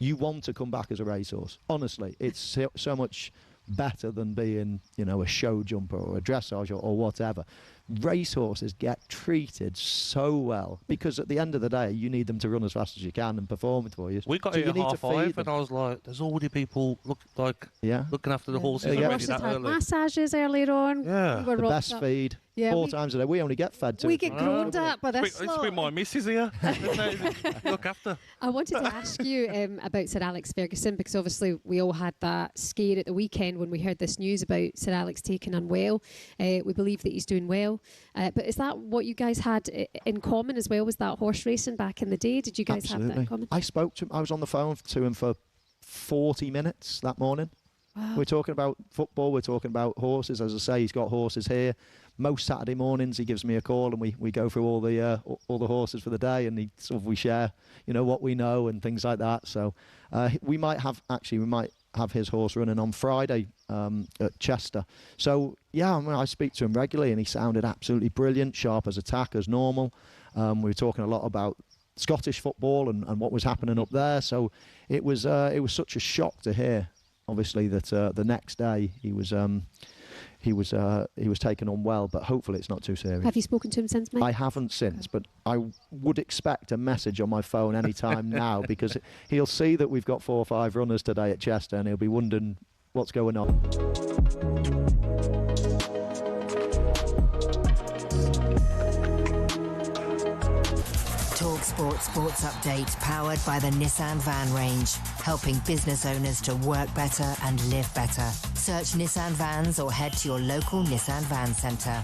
You want to come back as a racehorse. Honestly, it's so much better than being, a show jumper or a dressage or whatever. Racehorses get treated so well, because at the end of the day, you need them to run as fast as you can and perform it for you. We got here at 5:30, and I was like, "There's already people looking after the horses already that early." Massages earlier on. Yeah, the best feed. Yeah, 4 times a day. We only get fed 2. We get groaned at by this It's been my missus here. Look after. I wanted to ask you about Sir Alex Ferguson, because obviously we all had that scare at the weekend when we heard this news about Sir Alex taking unwell. We believe that he's doing well. But is that what you guys had in common as well? Was that horse racing back in the day? Did you guys have that in common? I spoke to him. I was on the phone to him for 40 minutes that morning. Wow. We're talking about football. We're talking about horses. As I say, he's got horses here. most Saturday mornings he gives me a call and we go through all the horses for the day, and we share, what we know and things like that. So we might have his horse running on Friday at Chester. So yeah, I speak to him regularly, and he sounded absolutely brilliant, sharp as a tack as normal. We were talking a lot about Scottish football and what was happening up there. So it was such a shock to hear, obviously, that the next day he was taken on well, but hopefully it's not too serious. Have you spoken to him since, mate? I haven't since, but I would expect a message on my phone any time now, because he'll see that we've got 4 or 5 runners today at Chester, and he'll be wondering what's going on. talkSPORT Sports Update, powered by the Nissan Van range, helping business owners to work better and live better. Search Nissan Vans or head to your local Nissan Van centre.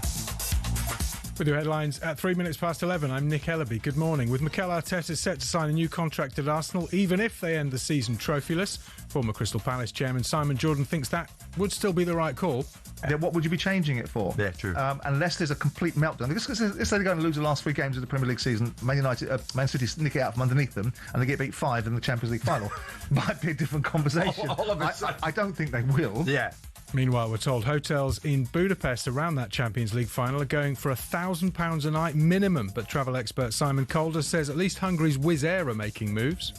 With your headlines at 3 minutes past 11, I'm Nick Ellaby. Good morning. With Mikel Arteta set to sign a new contract at Arsenal, even if they end the season trophyless, former Crystal Palace chairman Simon Jordan thinks that would still be the right call. Yeah, what would you be changing it for? Yeah, true. Unless there's a complete meltdown. Let's say they're going to lose the last 3 games of the Premier League season. Man City nick it out from underneath them, and they get beat 5 in the Champions League final. Might be a different conversation. I don't think they will. Yeah. Meanwhile, we're told hotels in Budapest around that Champions League final are going for £1,000 a night minimum. But travel expert Simon Calder says at least Hungary's Wizz Air are making moves.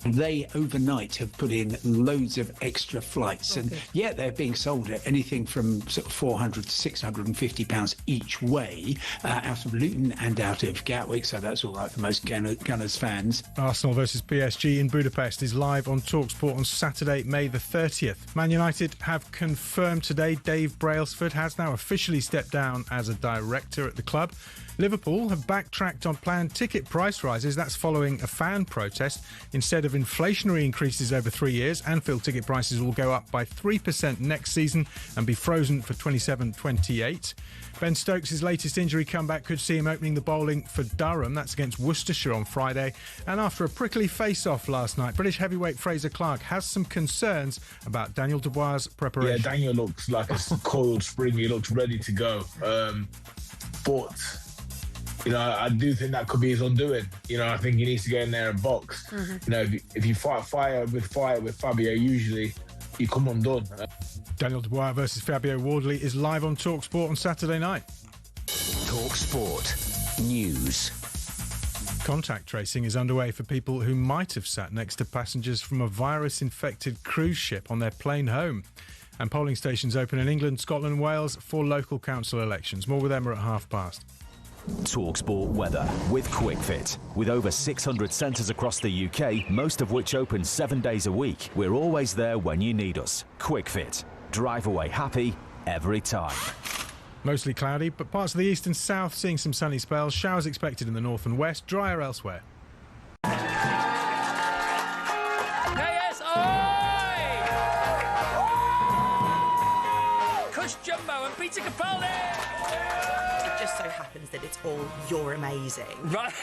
They overnight have put in loads of extra flights, and they're being sold at anything from sort of £400 to £650 each way out of Luton and out of Gatwick, so that's all right for most Gunners fans. Arsenal versus PSG in Budapest is live on talkSPORT on Saturday, May the 30th. Man United have confirmed today Dave Brailsford has now officially stepped down as a director at the club. Liverpool have backtracked on planned ticket price rises. That's following a fan protest. Instead of inflationary increases over 3 years, Anfield ticket prices will go up by 3% next season and be frozen for 27-28. Ben Stokes' latest injury comeback could see him opening the bowling for Durham. That's against Worcestershire on Friday. And after a prickly face-off last night, British heavyweight Fraser Clark has some concerns about Daniel Dubois' preparation. Yeah, Daniel looks like a coiled spring. He looks ready to go. But I do think that could be his undoing. I think he needs to get in there and box. Mm-hmm. If you fight fire with Fabio, usually you come undone. Daniel Dubois versus Fabio Wardley is live on talkSPORT on Saturday night. talkSPORT News. Contact tracing is underway for people who might have sat next to passengers from a virus-infected cruise ship on their plane home. And polling stations open in England, Scotland and Wales for local council elections. More with Emma at past. talkSPORT weather with QuickFit. With over 600 centres across the UK, most of which open 7 days a week, we're always there when you need us. QuickFit. Drive away happy every time. Mostly cloudy, but parts of the east and south seeing some sunny spells. Showers expected in the north and west, drier elsewhere. Kush Jumbo and Peter Capaldi! It just so happens that it's all you're amazing. Right.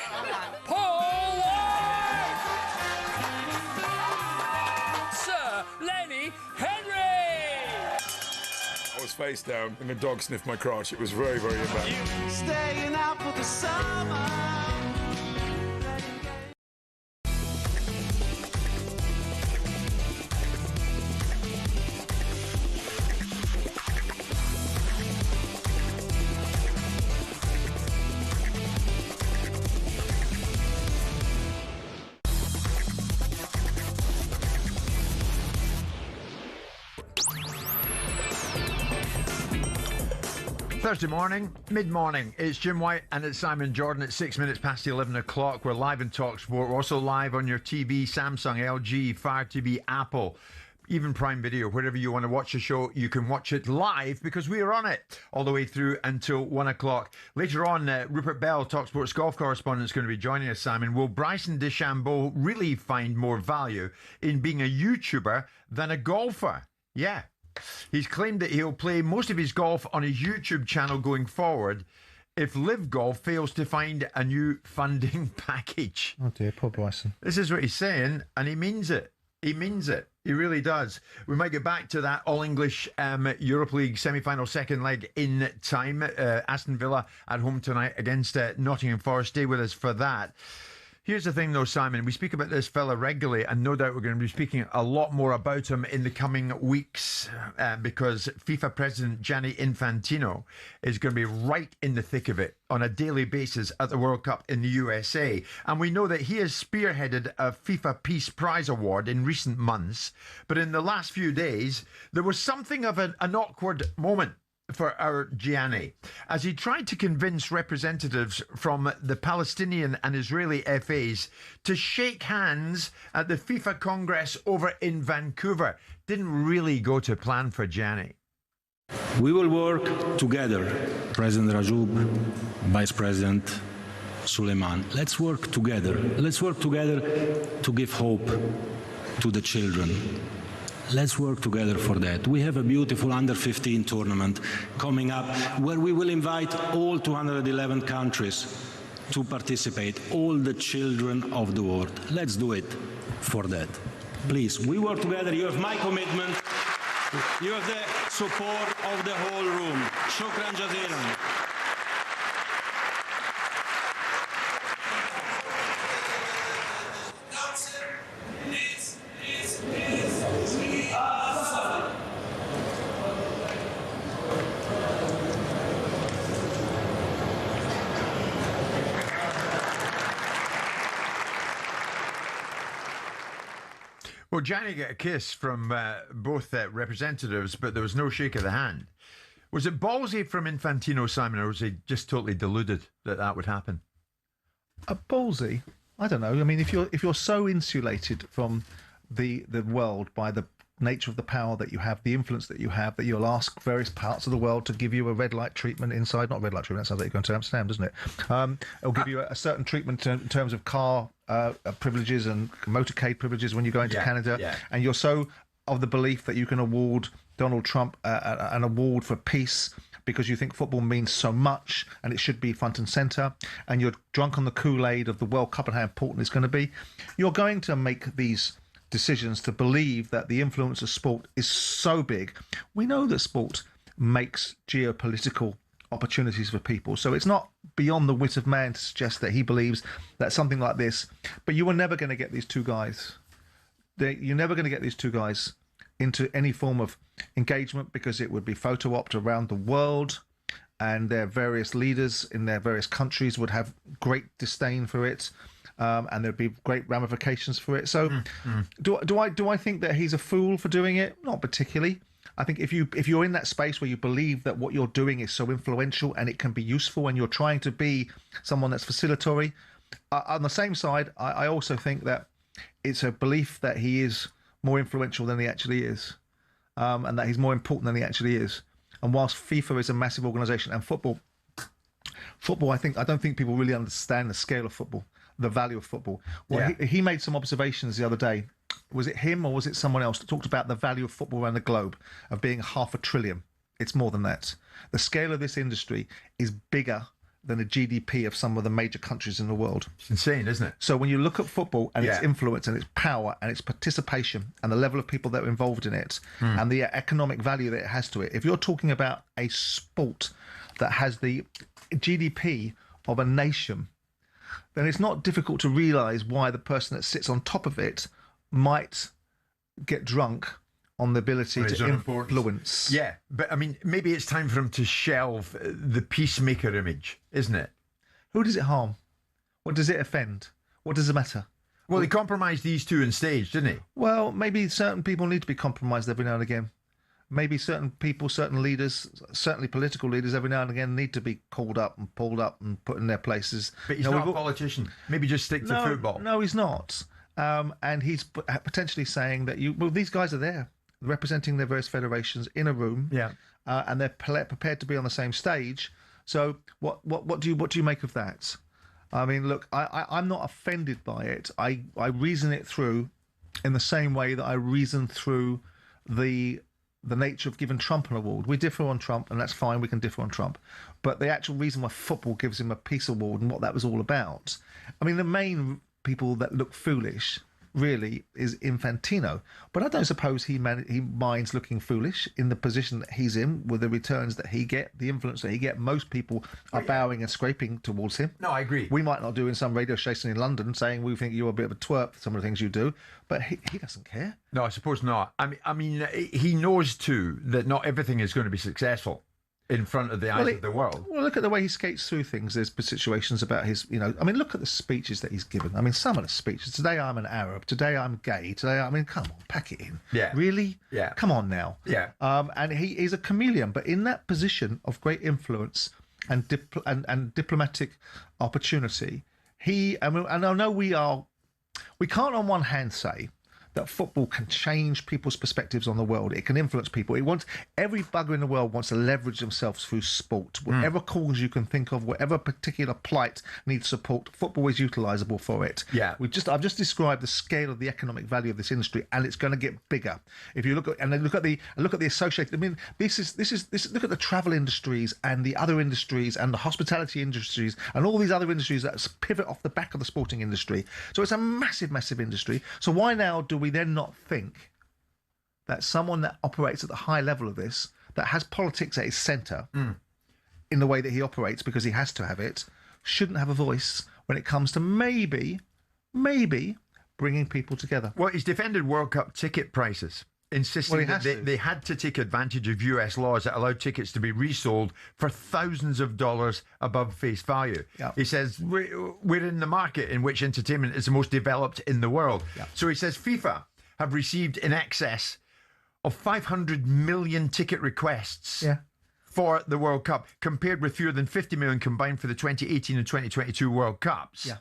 Paul White! Sir Lenny Henry! I was face down and the dog sniffed my crotch. It was very, very embarrassing. Staying out for the summer. Thursday morning, mid-morning, it's Jim White and it's Simon Jordan at 6 minutes past 11 o'clock. We're live in talkSPORT. We're also live on your TV, Samsung, LG, Fire TV, Apple, even Prime Video. Wherever you want to watch the show, you can watch it live because we are on it all the way through until 1 o'clock. Later on, Rupert Bell, talkSPORT's golf correspondent, is going to be joining us, Simon. Will Bryson DeChambeau really find more value in being a YouTuber than a golfer? Yeah. He's claimed that he'll play most of his golf on his YouTube channel going forward if Live Golf fails to find a new funding package. Oh dear, poor Bryson. This is what he's saying, and he means it. He means it. He really does. We might get back to that All-English Europa League semi-final second leg in time. Aston Villa at home tonight against Nottingham Forest. Stay with us for that. Here's the thing, though, Simon. We speak about this fella regularly, and no doubt we're going to be speaking a lot more about him in the coming weeks because FIFA President Gianni Infantino is going to be right in the thick of it on a daily basis at the World Cup in the USA. And we know that he has spearheaded a FIFA Peace Prize Award in recent months. But in the last few days, there was something of an awkward moment for our Gianni, as he tried to convince representatives from the Palestinian and Israeli FAs to shake hands at the FIFA Congress over in Vancouver. Didn't really go to plan for Gianni. We will work together, President Rajoub, Vice President Suleiman. Let's work together. Let's work together to give hope to the children. Let's work together for that. We have a beautiful under-15 tournament coming up where we will invite all 211 countries to participate, all the children of the world. Let's do it for that. Please, we work together. You have my commitment. You have the support of the whole room. Shukran jazilan. Well, Gianni got a kiss from both representatives, but there was no shake of the hand. Was it ballsy from Infantino, Simon, or was he just totally deluded that that would happen? Ballsy? I don't know. I mean, if you're so insulated from the world by the nature of the power that you have, the influence that you have, that you'll ask various parts of the world to give you a red light treatment inside. Not red light treatment, that sounds like you're going to Amsterdam, doesn't it? It'll give you a certain treatment in terms of car privileges and motorcade privileges when you go into Canada. And you're so of the belief that you can award Donald Trump an award for peace because you think football means so much and it should be front and centre, and you're drunk on the Kool-Aid of the World Cup and how important it's going to be, you're going to make these decisions to believe that the influence of sport is so big. We know that sport makes geopolitical opportunities for people, so it's not beyond the wit of man to suggest that he believes that something like this. But you were never going to get these two guys. You're never going to get these two guys into any form of engagement because it would be photo-opped around the world, and their various leaders in their various countries would have great disdain for it. And there'd be great ramifications for it. So, do I think that he's a fool for doing it? Not particularly. I think if you're in that space where you believe that what you're doing is so influential and it can be useful, and you're trying to be someone that's facilitatory, on the same side, I also think that it's a belief that he is more influential than he actually is, and that he's more important than he actually is. And whilst FIFA is a massive organisation, and football, I don't think people really understand the scale of football. The value of football. Well, he made some observations the other day. Was it him or was it someone else that talked about the value of football around the globe of being $500 billion? It's more than that. The scale of this industry is bigger than the GDP of some of the major countries in the world. It's insane, isn't it? So when you look at football and its influence and its power and its participation and the level of people that are involved in it and the economic value that it has to it, if you're talking about a sport that has the GDP of a nation, then it's not difficult to realise why the person that sits on top of it might get drunk on the ability to influence. Yeah, but I mean, maybe it's time for him to shelve the peacemaker image, isn't it? Who does it harm? What does it offend? What does it matter? Well, he compromised these two on stage, didn't he? Well, maybe certain people need to be compromised every now and again. Maybe certain people, certain leaders, certainly political leaders, every now and again need to be called up and pulled up and put in their places. But he's not a politician. Maybe just stick to football. No, he's not. And he's potentially saying that these guys are there representing their various federations in a room, and they're prepared to be on the same stage. So what do you make of that? I mean, look, I'm not offended by it. I reason it through in the same way that I reason through the nature of giving Trump an award. We differ on Trump, and that's fine. We can differ on Trump. But the actual reason why football gives him a peace award and what that was all about, I mean, the main people that look foolish really is Infantino. But I don't suppose he minds looking foolish in the position that he's in, with the returns that he get, the influence that he get. Most people are bowing and scraping towards him. No, I agree. We might not do in some radio station in London saying we think you're a bit of a twerp for some of the things you do, but he doesn't care. No, I suppose not. I mean, he knows too that not everything is going to be successful in front of the eyes of the world. Well, look at the way he skates through things. There's situations about his, I mean, look at the speeches that he's given. I mean, some of the speeches. Today I'm an Arab. Today I'm gay. Today, I mean, come on, pack it in. Yeah. Really? Yeah. Come on now. Yeah. And he's a chameleon, but in that position of great influence and diplomatic opportunity, and I know we can't on one hand say that football can change people's perspectives on the world. It can influence people. Every bugger in the world wants to leverage themselves through sport. Whatever cause you can think of, whatever particular plight needs support, football is utilisable for it. Yeah. I've just described the scale of the economic value of this industry, and it's going to get bigger. If you look at the associated. I mean, this is look at the travel industries and the other industries and the hospitality industries and all these other industries that pivot off the back of the sporting industry. So it's a massive, massive industry. So why now do we then not think that someone that operates at the high level of this, that has politics at its centre in the way that he operates because he has to have it, shouldn't have a voice when it comes to maybe bringing people together? Well, he's defended World Cup ticket prices, insisting that they had to take advantage of US laws that allowed tickets to be resold for thousands of dollars above face value. Yeah. He says, we're in the market in which entertainment is the most developed in the world. Yeah. So he says FIFA have received in excess of 500 million ticket requests for the World Cup, compared with fewer than 50 million combined for the 2018 and 2022 World Cups. Yeah.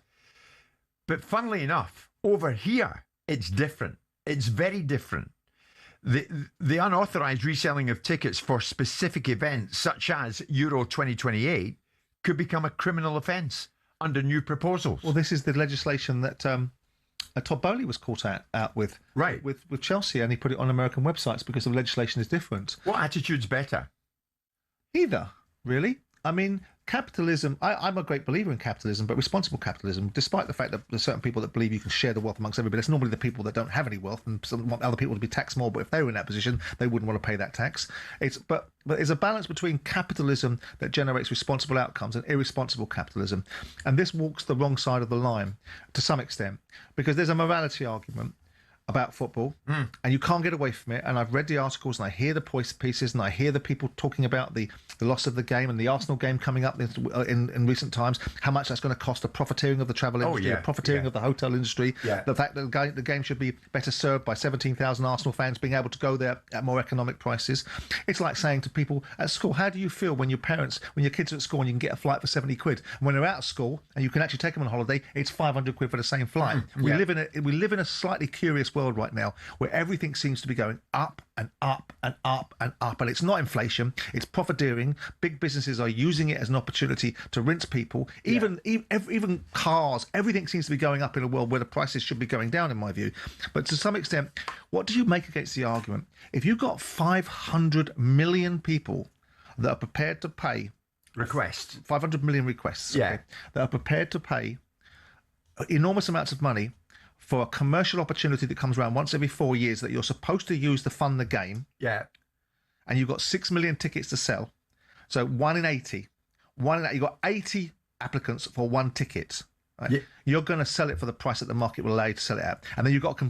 But funnily enough, over here, it's different. It's very different. The unauthorised reselling of tickets for specific events, such as Euro 2028, could become a criminal offence under new proposals. Well, this is the legislation that Todd Bowley was caught out with, right, with Chelsea, and he put it on American websites because the legislation is different. What attitude's better? Either, really. I mean, capitalism, I'm a great believer in capitalism, but responsible capitalism, despite the fact that there's certain people that believe you can share the wealth amongst everybody. It's normally the people that don't have any wealth and want other people to be taxed more, but if they were in that position, they wouldn't want to pay that tax. But there's a balance between capitalism that generates responsible outcomes and irresponsible capitalism. And this walks the wrong side of the line to some extent, because there's a morality argument about football, and you can't get away from it. And I've read the articles, and I hear the pieces, and I hear the people talking about the loss of the game and the Arsenal game coming up in recent times, how much that's going to cost, the profiteering of the travel industry, the profiteering of the hotel industry, the fact that the game should be better served by 17,000 Arsenal fans being able to go there at more economic prices. It's like saying to people at school, how do you feel when your kids are at school and you can get a flight for 70 quid, and when they're out of school and you can actually take them on holiday, it's 500 quid for the same flight? We live in a slightly curious world right now where everything seems to be going up and up and up and up, and it's not inflation, it's profiteering. Big businesses are using it as an opportunity to rinse people. Even cars, everything seems to be going up in a world where the prices should be going down, in my view. But to some extent, what do you make against the argument? If you've got 500 million people that are prepared to pay 500 million requests, that are prepared to pay enormous amounts of money for a commercial opportunity that comes around once every 4 years that you're supposed to use to fund the game. Yeah. And you've got 6 million tickets to sell. So 1 in 80. You've got 80 applicants for one ticket. Right? Yeah. You're going to sell it for the price that the market will allow you to sell it at, and then you've got to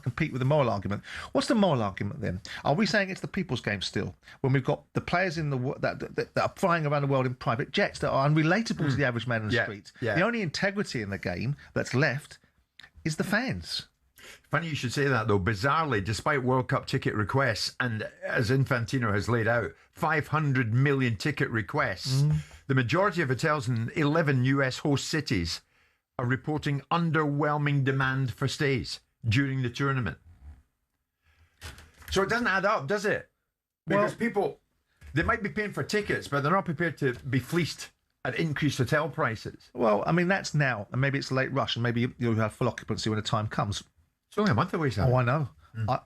compete with the moral argument. What's the moral argument then? Are we saying it's the people's game still, when we've got the players in that are flying around the world in private jets that are unrelatable to the average man in the street? Yeah. The only integrity in the game that's left is the fans. Funny you should say that, though. Bizarrely, despite World Cup ticket requests, and as Infantino has laid out, 500 million ticket requests, the majority of hotels in 11 US host cities are reporting underwhelming demand for stays during the tournament. So it doesn't add up, does it? Because people, they might be paying for tickets, but they're not prepared to be fleeced at increased hotel prices. Well, I mean, that's now, and maybe it's a late rush, and maybe you'll have full occupancy when the time comes. It's only a month away, Sam. Oh, I know.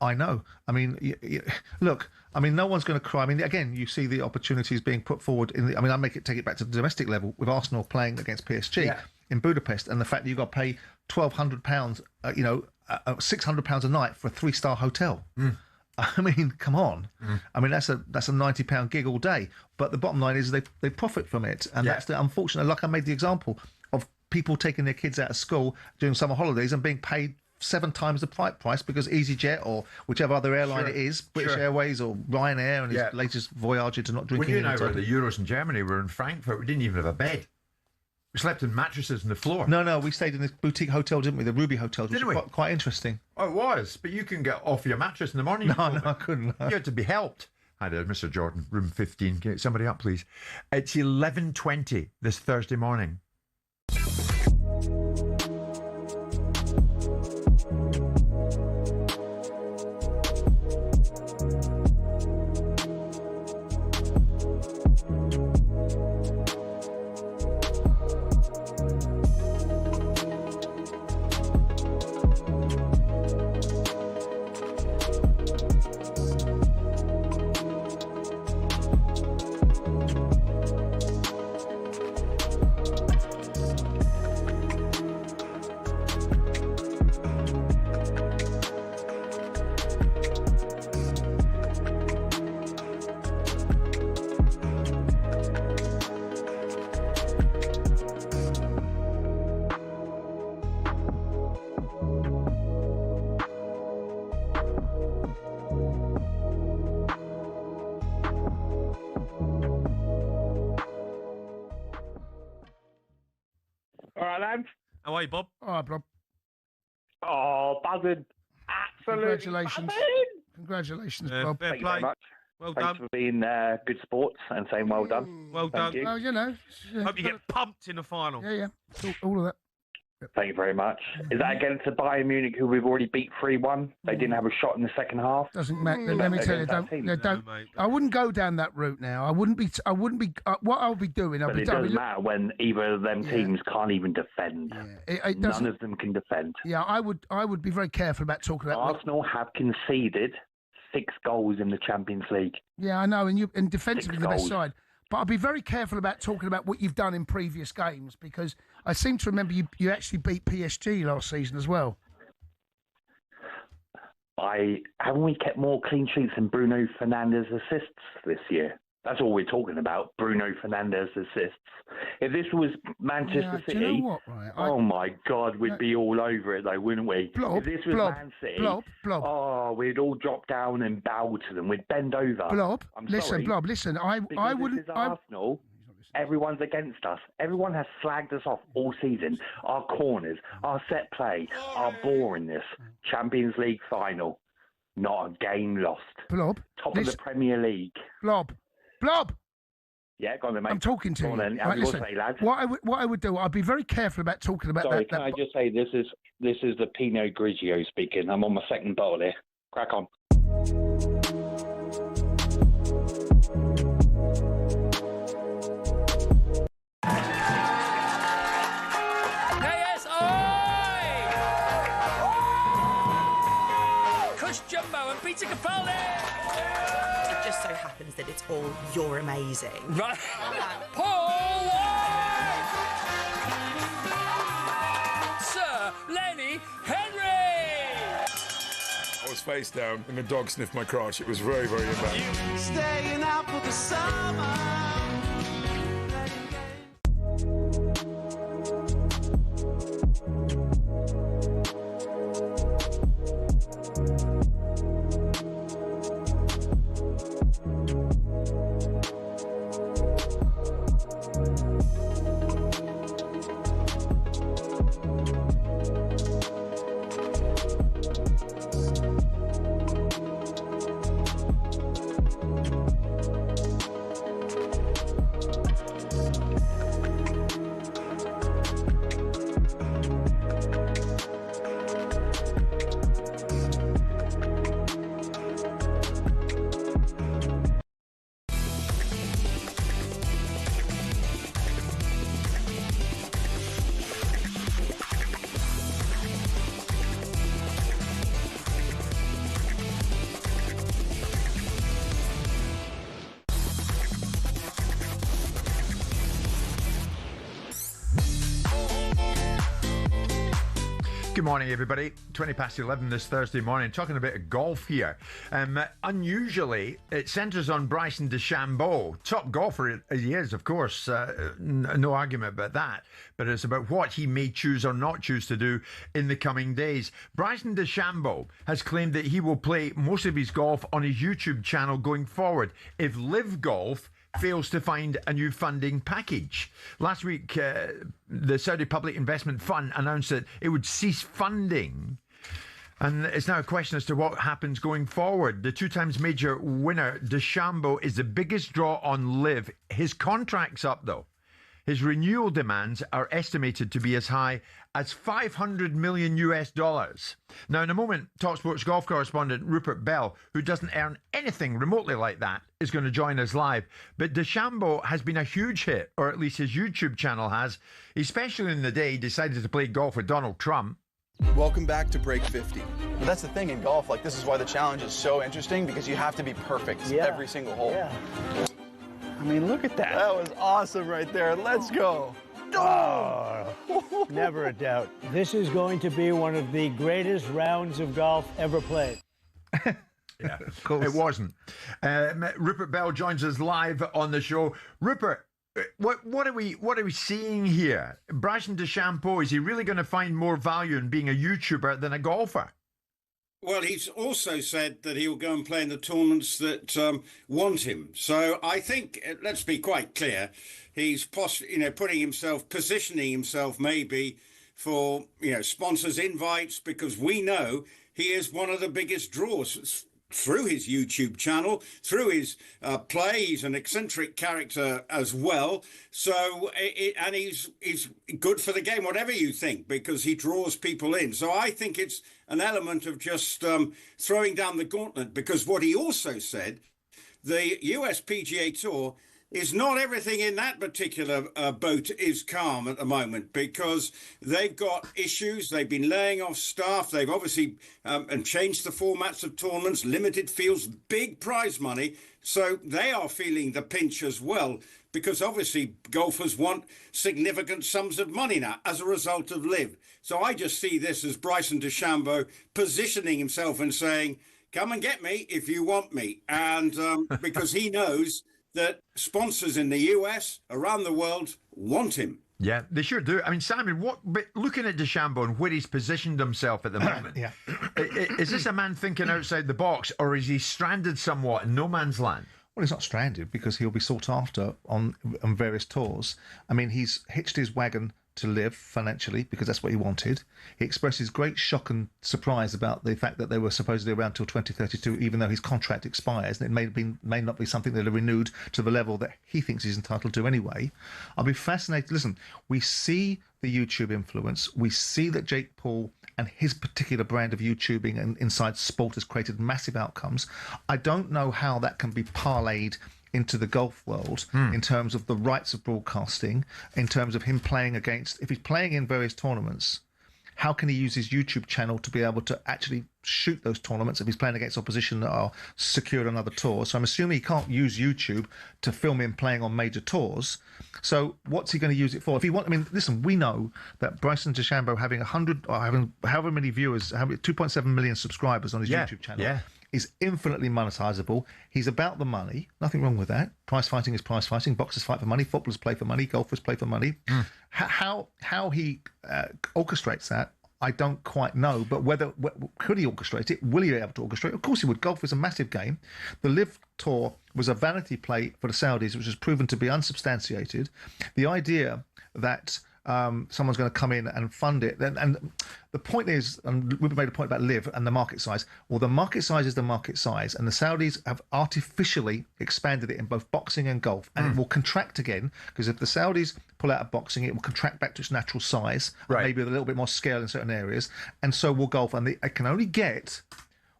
I know. I mean, look, I mean, no one's going to cry. I mean, again, you see the opportunities being put forward. I mean, take it back to the domestic level with Arsenal playing against PSG in Budapest, and the fact that you've got to pay £1,200, £600 a night for a 3-star hotel. I mean, come on. I mean, that's a £90 gig all day. But the bottom line is they profit from it, and that's the unfortunate. Like I made the example of people taking their kids out of school during summer holidays and being paid 7 times the price because EasyJet or whichever other airline it is, British Airways or Ryanair, and his latest voyage into not drinking. When you and I were at the Euros in Germany, we were in Frankfurt. We didn't even have a bed. We slept in mattresses on the floor. No, we stayed in this boutique hotel, didn't we? The Ruby Hotel, which was quite interesting. Oh, it was. But you can get off your mattress in the morning. No, I couldn't. You had to be helped. Hi there, Mr. Jordan, room 15. Get somebody up, please. It's 11:20 this Thursday morning. How are you, Bob? All right, Bob. Oh, buzzing. Absolutely. Congratulations. Congratulations, Bob. Thank you very much. Well Thanks done. for being good sports and saying well done. Well Thank done. you. Well, you know. Hope you get pumped in the final. Yeah. All of that. Thank you very much. Is that against the Bayern Munich, who we've already beat 3-1? They didn't have a shot in the second half. Doesn't matter. Let me tell you, don't. I wouldn't go down that route now. I wouldn't be. What I'll be doing. But it doesn't matter when either of them teams can't even defend. None of them can defend. Yeah, I would be very careful about talking about. Arsenal have conceded 6 goals in the Champions League. Yeah, I know, and defensively the best side. But I'll be very careful about talking about what you've done in previous games, because I seem to remember you actually beat PSG last season as well. Haven't we kept more clean sheets than Bruno Fernandes assists this year? That's all we're talking about, Bruno Fernandes assists. If this was Manchester City, do you know what, right? Oh my God, we'd be all over it though, wouldn't we? If this was Man City, oh, we'd all drop down and bow to them. We'd bend over. Listen, I wouldn't. This is Arsenal. Everyone's against us. Everyone has slagged us off all season. Our corners, our set play, our boringness. Champions League final, not a game lost. Top of the Premier League. Blob. Yeah, go on then, mate. I'm talking to you. you. Right, listen, say, lads. What I would do, I'd be very careful about talking about Sorry, that. Can I just say this is the Pinot Grigio speaking. I'm on my second bottle here. Crack on. Jumbo and Peter Capaldi. It just so happens that it's all you're amazing. Right. Paul White. Sir Lenny Henry. I was face down and the dog sniffed my crotch. It was very, very embarrassing. Staying out for the summer. Good morning, everybody. 20 past 11 this Thursday morning. Talking a bit of golf here. Unusually, it centres on Bryson DeChambeau. Top golfer he is, of course. No argument about that. But it's about what he may choose or not choose to do in the coming days. Bryson DeChambeau has claimed that he will play most of his golf on his YouTube channel going forward if Live Golf fails to find a new funding package. Last week, the Saudi Public Investment Fund announced that it would cease funding. And it's now a question as to what happens going forward. The 2 times major winner, DeChambeau, is the biggest draw on Live. His contract's up, though. His renewal demands are estimated to be as high as $500 million US. Now, in a moment, talkSPORT's golf correspondent Rupert Bell, who doesn't earn anything remotely like that, is going to join us live. But DeChambeau has been a huge hit, or at least his YouTube channel has, especially in the day he decided to play golf with Donald Trump. Welcome back to Break 50. But that's the thing in golf, like this is why the challenge is so interesting, because you have to be perfect every single hole. Yeah. I mean, look at that. That was awesome right there. Let's go. Oh, never a doubt. This is going to be one of the greatest rounds of golf ever played. Yeah, of course. It wasn't. Rupert Bell joins us live on the show. Rupert, what are we seeing here? Bryson DeChambeau, is he really going to find more value in being a YouTuber than a golfer? Well, he's also said that he'll go and play in the tournaments that want him. So I think, let's be quite clear, he's positioning himself maybe for sponsors' invites, because we know he is one of the biggest draws through his YouTube channel, through his play. He's an eccentric character as well. So, and he's good for the game, whatever you think, because he draws people in. So I think it's an element of just throwing down the gauntlet, because what he also said, the US PGA Tour is not everything in that particular boat is calm at the moment, because they've got issues. They've been laying off staff. They've obviously and changed the formats of tournaments, limited fields, big prize money. So they are feeling the pinch as well, because obviously golfers want significant sums of money now as a result of Live. So I just see this as Bryson DeChambeau positioning himself and saying, come and get me if you want me. And because he knows that sponsors in the US, around the world, want him. Yeah, they sure do. I mean, Simon, but looking at DeChambeau and where he's positioned himself at the moment, is this a man thinking outside the box, or is he stranded somewhat in no man's land? Well, he's not stranded, because he'll be sought after on various tours. I mean, he's hitched his wagon to Live financially, because that's what he wanted. He expressed his great shock and surprise about the fact that they were supposedly around till 2032, even though his contract expires, and it may not be something that are renewed to the level that he thinks he's entitled to anyway. I'll be fascinated. Listen, we see the YouTube influence. We see that Jake Paul and his particular brand of YouTubing and Inside Sport has created massive outcomes. I don't know how that can be parlayed into the golf world in terms of the rights of broadcasting, in terms of him playing against, if he's playing in various tournaments, how can he use his YouTube channel to be able to actually shoot those tournaments if he's playing against opposition that are secured on other tours? So I'm assuming he can't use YouTube to film him playing on major tours. So what's he going to use it for? If he I mean, listen, we know that Bryson DeChambeau having 100 or having however many viewers, 2.7 million subscribers on his YouTube channel, is infinitely monetizable. He's about the money. Nothing wrong with that. Prize fighting is prize fighting. Boxers fight for money. Footballers play for money. Golfers play for money. How he orchestrates that, I don't quite know. But could he orchestrate it? Will he be able to orchestrate it? Of course he would. Golf is a massive game. The Live Tour was a vanity play for the Saudis, which has proven to be unsubstantiated. The idea that someone's going to come in and fund it. And the point is, and we've made a point about Live and the market size. Well, the market size is the market size, and the Saudis have artificially expanded it in both boxing and golf, and it will contract again, because if the Saudis pull out of boxing, it will contract back to its natural size, maybe with a little bit more scale in certain areas, and so will golf. And they can only get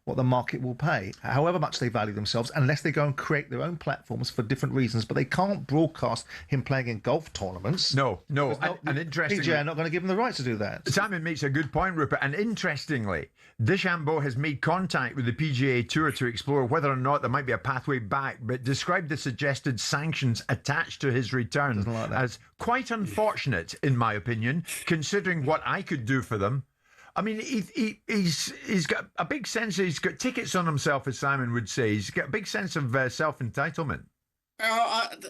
what the market will pay, however much they value themselves, unless they go and create their own platforms for different reasons. But they can't broadcast him playing in golf tournaments. No. And interestingly, PGA are not going to give him the right to do that. Simon makes a good point, Rupert. And interestingly, DeChambeau has made contact with the PGA Tour to explore whether or not there might be a pathway back, but described the suggested sanctions attached to his return as quite unfortunate, in my opinion, considering what I could do for them. I mean, he's got a big sense. He's got tickets on himself, as Simon would say. He's got a big sense of self-entitlement.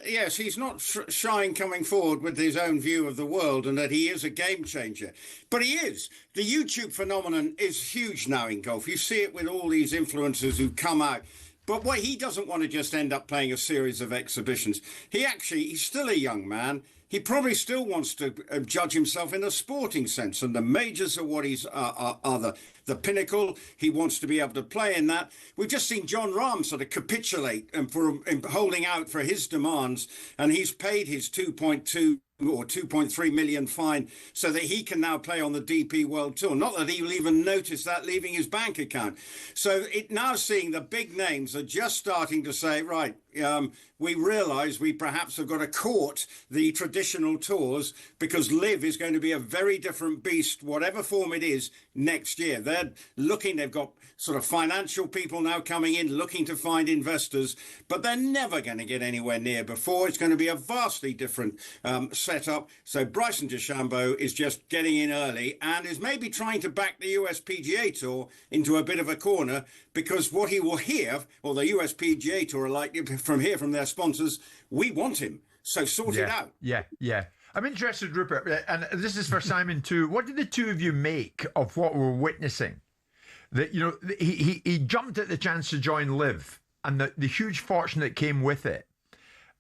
Yes, he's not shy in coming forward with his own view of the world and that he is a game changer. But he is. The YouTube phenomenon is huge now in golf. You see it with all these influencers who come out. But what he doesn't want to just end up playing a series of exhibitions. He's still a young man. He probably still wants to judge himself in a sporting sense, and the majors are what are the pinnacle. He wants to be able to play in that. We've just seen John Rahm sort of capitulate and for holding out for his demands, and he's paid his 2.2 or 2.3 million fine so that he can now play on the DP World Tour. Not that he will even notice that leaving his bank account. So now seeing the big names are just starting to say, right, we realise we perhaps have got to court the traditional tours because LIV is going to be a very different beast, whatever form it is, next year. They've got sort of financial people now coming in, looking to find investors, but they're never going to get anywhere near before. It's going to be a vastly different setup. So Bryson DeChambeau is just getting in early and is maybe trying to back the US PGA Tour into a bit of a corner, because what he will hear, or the US PGA Tour are like, from their sponsors, we want him, so sort it out. Yeah. I'm interested, Rupert, and this is for Simon too. What did the two of you make of what we're witnessing? That, you know, he jumped at the chance to join LIV and the huge fortune that came with it.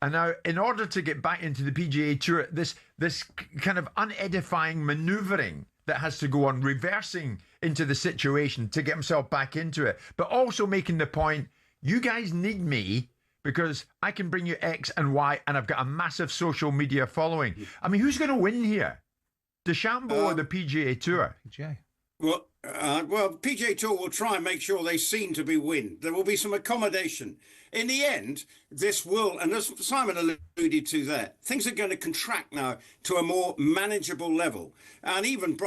And now, in order to get back into the PGA Tour, this kind of unedifying manoeuvring that has to go on, reversing into the situation to get himself back into it, but also making the point, you guys need me because I can bring you X and Y, and I've got a massive social media following. I mean, who's going to win here? DeChambeau or the PGA Tour? PGA. Well, PGA Tour will try and make sure they seem to be win. There will be some accommodation. In the end, this will, and as Simon alluded to there, things are going to contract now to a more manageable level. And even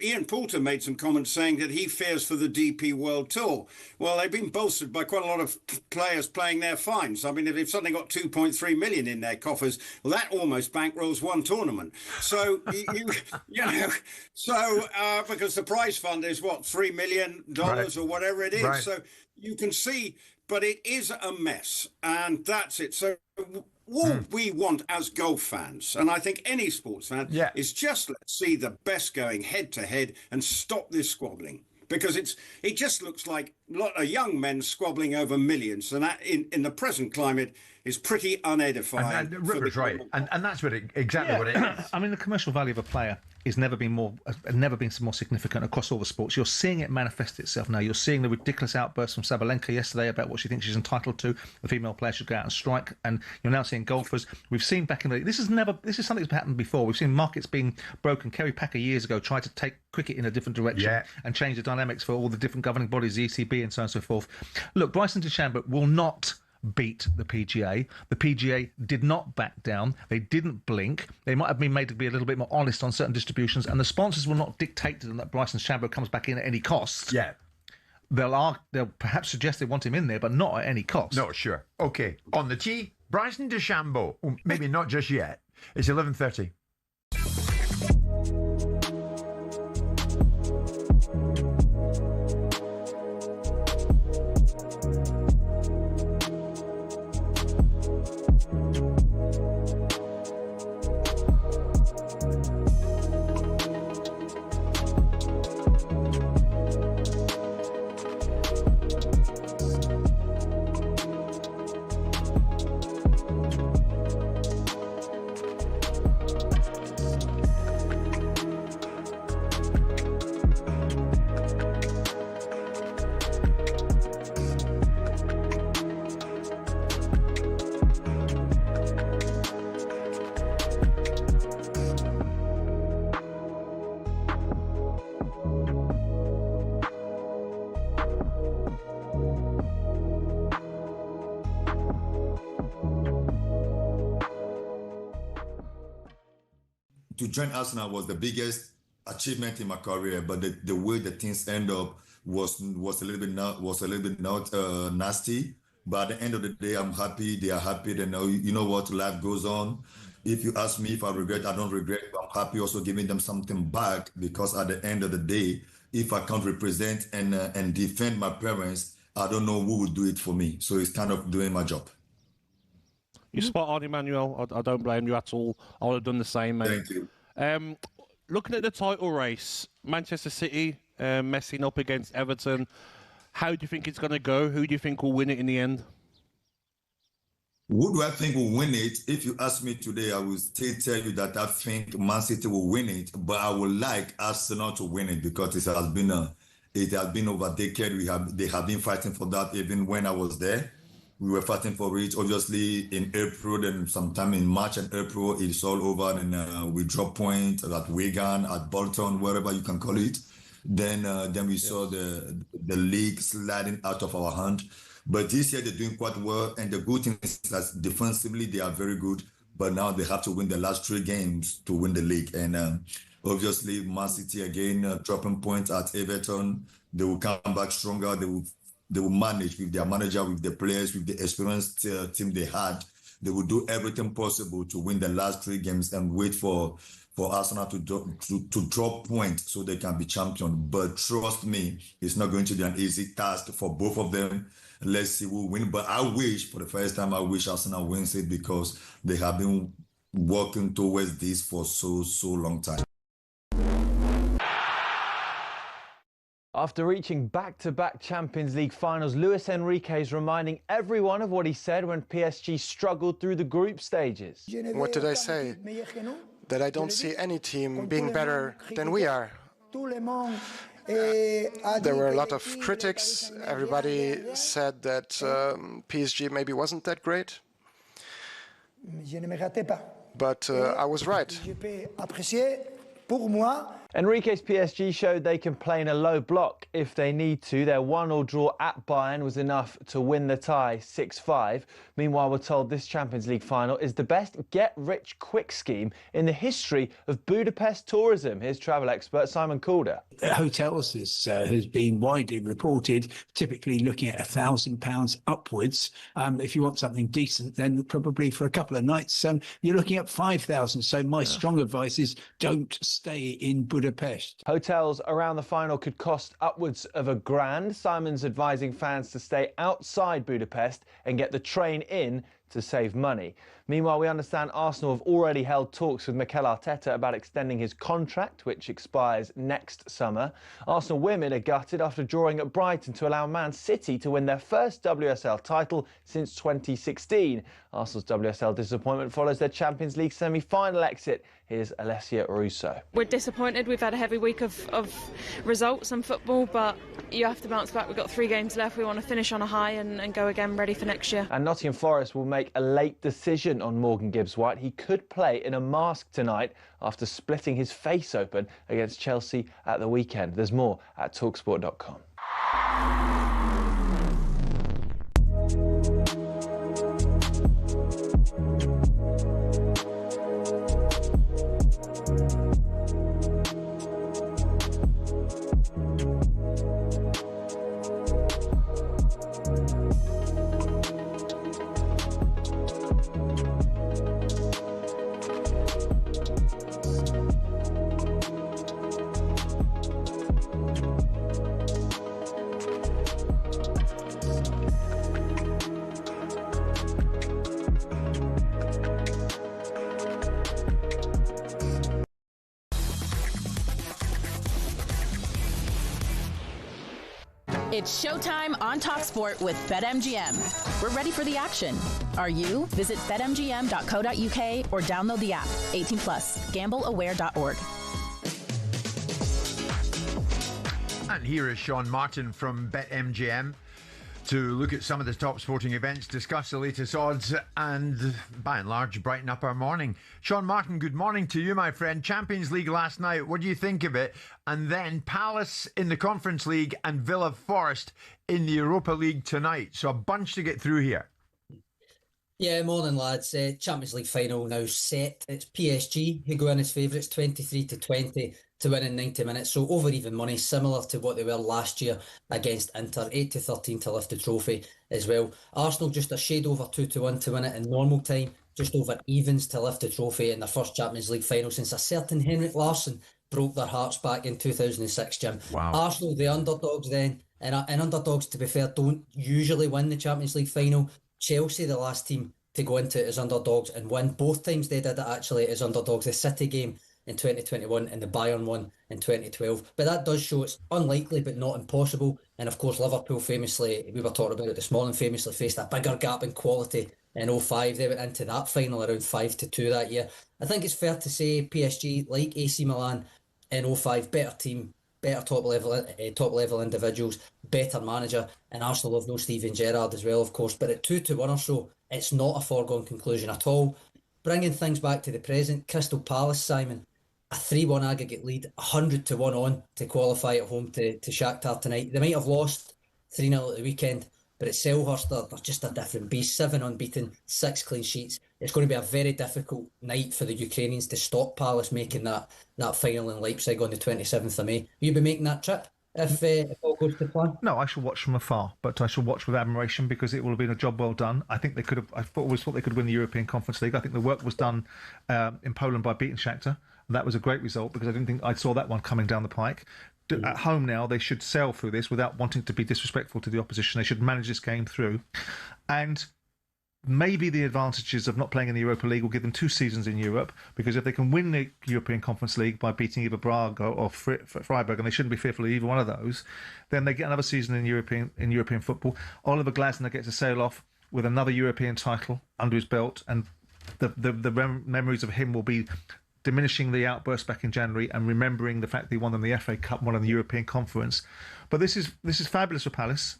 Ian Poulter made some comments saying that he fears for the DP World Tour. Well, they've been bolstered by quite a lot of players playing their fines. I mean, if they've suddenly got 2.3 million in their coffers, well, that almost bankrolls one tournament. So, because the prize fund is what, $3 million or whatever it is. Right. So you can see, but it is a mess, and that's it. So what we want as golf fans, and I think any sports fan, is just let's see the best going head to head and stop this squabbling, because it just looks like a lot of young men squabbling over millions, and that in the present climate is pretty unedifying. And Ruppert's right, and that's what exactly what it is. I mean, the commercial value of a player has never been more significant across all the sports. You're seeing it manifest itself now. You're seeing the ridiculous outburst from Sabalenka yesterday about what she thinks she's entitled to. The female player should go out and strike, and you're now seeing golfers. We've seen back in the this is something that's happened before. We've seen markets being broken. Kerry Packer years ago tried to take cricket in a different direction and change the dynamics for all the different governing bodies, the ECB and so on and so forth. Look, Bryson DeChambeau will not beat the PGA. The PGA did not back down. They didn't blink. They might have been made to be a little bit more honest on certain distributions, and the sponsors will not dictate to them that Bryson DeChambeau comes back in at any cost. Yeah. They'll perhaps suggest they want him in there, but not at any cost. No, sure. Okay. On the tee, Bryson DeChambeau. Maybe not just yet. It's 11:30. To join Arsenal was the biggest achievement in my career, but the way the things end up was a little bit not nasty. But at the end of the day, I'm happy. They are happy. They know, you know what, life goes on. If you ask me if I regret, I don't regret. I'm happy also giving them something back, because at the end of the day, if I can't represent and defend my parents, I don't know who would do it for me. So it's kind of doing my job. You're spot on, Emmanuel. I don't blame you at all. I would have done the same, mate. Thank you. Looking at the title race, Manchester City messing up against Everton. How do you think it's going to go? Who do you think will win it in the end? Who do I think will win it? If you ask me today, I will still tell you that I think Man City will win it, but I would like Arsenal to win it, because it has been over a decade. They have been fighting for that. Even when I was there, we were fighting for it. Obviously, in April, then sometime in March and April, it's all over, and we drop points at Wigan, at Bolton, wherever you can call it. Then we saw the league sliding out of our hand. But this year they're doing quite well, and the good thing is that defensively they are very good. But now they have to win the last 3 games to win the league. And obviously, Man City again dropping points at Everton. They will come back stronger. They will manage with their manager, with the players, with the experienced team they had. They will do everything possible to win the last 3 games and wait for Arsenal to drop points so they can be champion. But trust me, it's not going to be an easy task for both of them. Let's see who win. But I wish, for the first time, I wish Arsenal wins it, because they have been working towards this for so long time. After reaching back-to-back Champions League finals, Luis Enrique is reminding everyone of what he said when PSG struggled through the group stages. What did I say? That I don't see any team being better than we are. There were a lot of critics. Everybody said that PSG maybe wasn't that great. But I was right. Enrique's PSG showed they can play in a low block if they need to. Their 1-1 draw at Bayern was enough to win the tie 6-5. Meanwhile, we're told this Champions League final is the best get-rich-quick scheme in the history of Budapest tourism. Here's travel expert Simon Calder. Hotels has been widely reported, typically looking at £1,000 upwards. If you want something decent, then probably for a couple of nights, you're looking at £5,000. So my strong advice is don't stay in Budapest. Hotels around the final could cost upwards of £1,000. Simon's advising fans to stay outside Budapest and get the train in to save money. Meanwhile, we understand Arsenal have already held talks with Mikel Arteta about extending his contract, which expires next summer. Arsenal women are gutted after drawing at Brighton to allow Man City to win their first WSL title since 2016. Arsenal's WSL disappointment follows their Champions League semi-final exit. Here's Alessia Russo. We're disappointed. We've had a heavy week of results and football, but you have to bounce back. We've got 3 games left. We want to finish on a high and go again, ready for next year. And Nottingham Forest will make a late decision on Morgan Gibbs-White. He could play in a mask tonight after splitting his face open against Chelsea at the weekend. There's more at talksport.com. It's showtime on talkSPORT with BetMGM. We're ready for the action. Are you? Visit betmgm.co.uk or download the app. 18 plus. Gambleaware.org. And here is Sean Martin from BetMGM to look at some of the top sporting events, discuss the latest odds, and by and large brighten up our morning. Sean Martin, good morning to you, my friend. Champions League last night, what do you think of it? And then Palace in the Conference League and Villa Forest in the Europa League tonight. So a bunch to get through here. Yeah, morning lads. Champions League final now set. It's PSG who go in as favourites, 23-20 to win in 90 minutes. So over even money, similar to what they were last year against Inter, 8-13 to lift the trophy as well. Arsenal just a shade over 2-1 to win it in normal time. just over evens to lift the trophy in their first Champions League final since a certain Henrik Larsson broke their hearts back in 2006, Jim. Wow. Arsenal, the underdogs then, and underdogs, to be fair, don't usually win the Champions League final. Chelsea, the last team to go into it as underdogs and win. Both times they did it actually as underdogs. The City game in 2021 and the Bayern one in 2012. But that does show it's unlikely but not impossible. And of course, Liverpool famously, we were talking about it this morning, famously faced a bigger gap in quality in 05. They went into that final around 5-2 that year. I think it's fair to say PSG, like AC Milan in 05, better team, better top level individuals, better manager, and Arsenal have no Steven Gerrard as well, of course. But at 2-1 or so, it's not a foregone conclusion at all. Bringing things back to the present, Crystal Palace, Simon, a 3-1 aggregate lead, 100-1 on to qualify at home to Shakhtar tonight. They might have lost 3-0 at the weekend, but at Selhurst, they're just a different beast. 7 unbeaten, 6 clean sheets. It's going to be a very difficult night for the Ukrainians to stop Palace making that final in Leipzig on the 27th of May. Will you be making that trip if all goes to plan? No, I shall watch from afar, but I shall watch with admiration because it will have been a job well done. I think they could have. Always thought they could win the European Conference League. I think the work was done in Poland by beating Shakhtar. That was a great result because I didn't think I saw that one coming down the pike. At home now, they should sail through this without wanting to be disrespectful to the opposition. They should manage this game through. And maybe the advantages of not playing in the Europa League will give them 2 seasons in Europe, because if they can win the European Conference League by beating either Braga or Freiburg, and they shouldn't be fearful of either one of those, then they get another season in European football. Oliver Glasner gets to sail off with another European title under his belt, and the memories of him will be diminishing the outburst back in January and remembering the fact that he won them the FA Cup, won in the European Conference. But this is fabulous for Palace.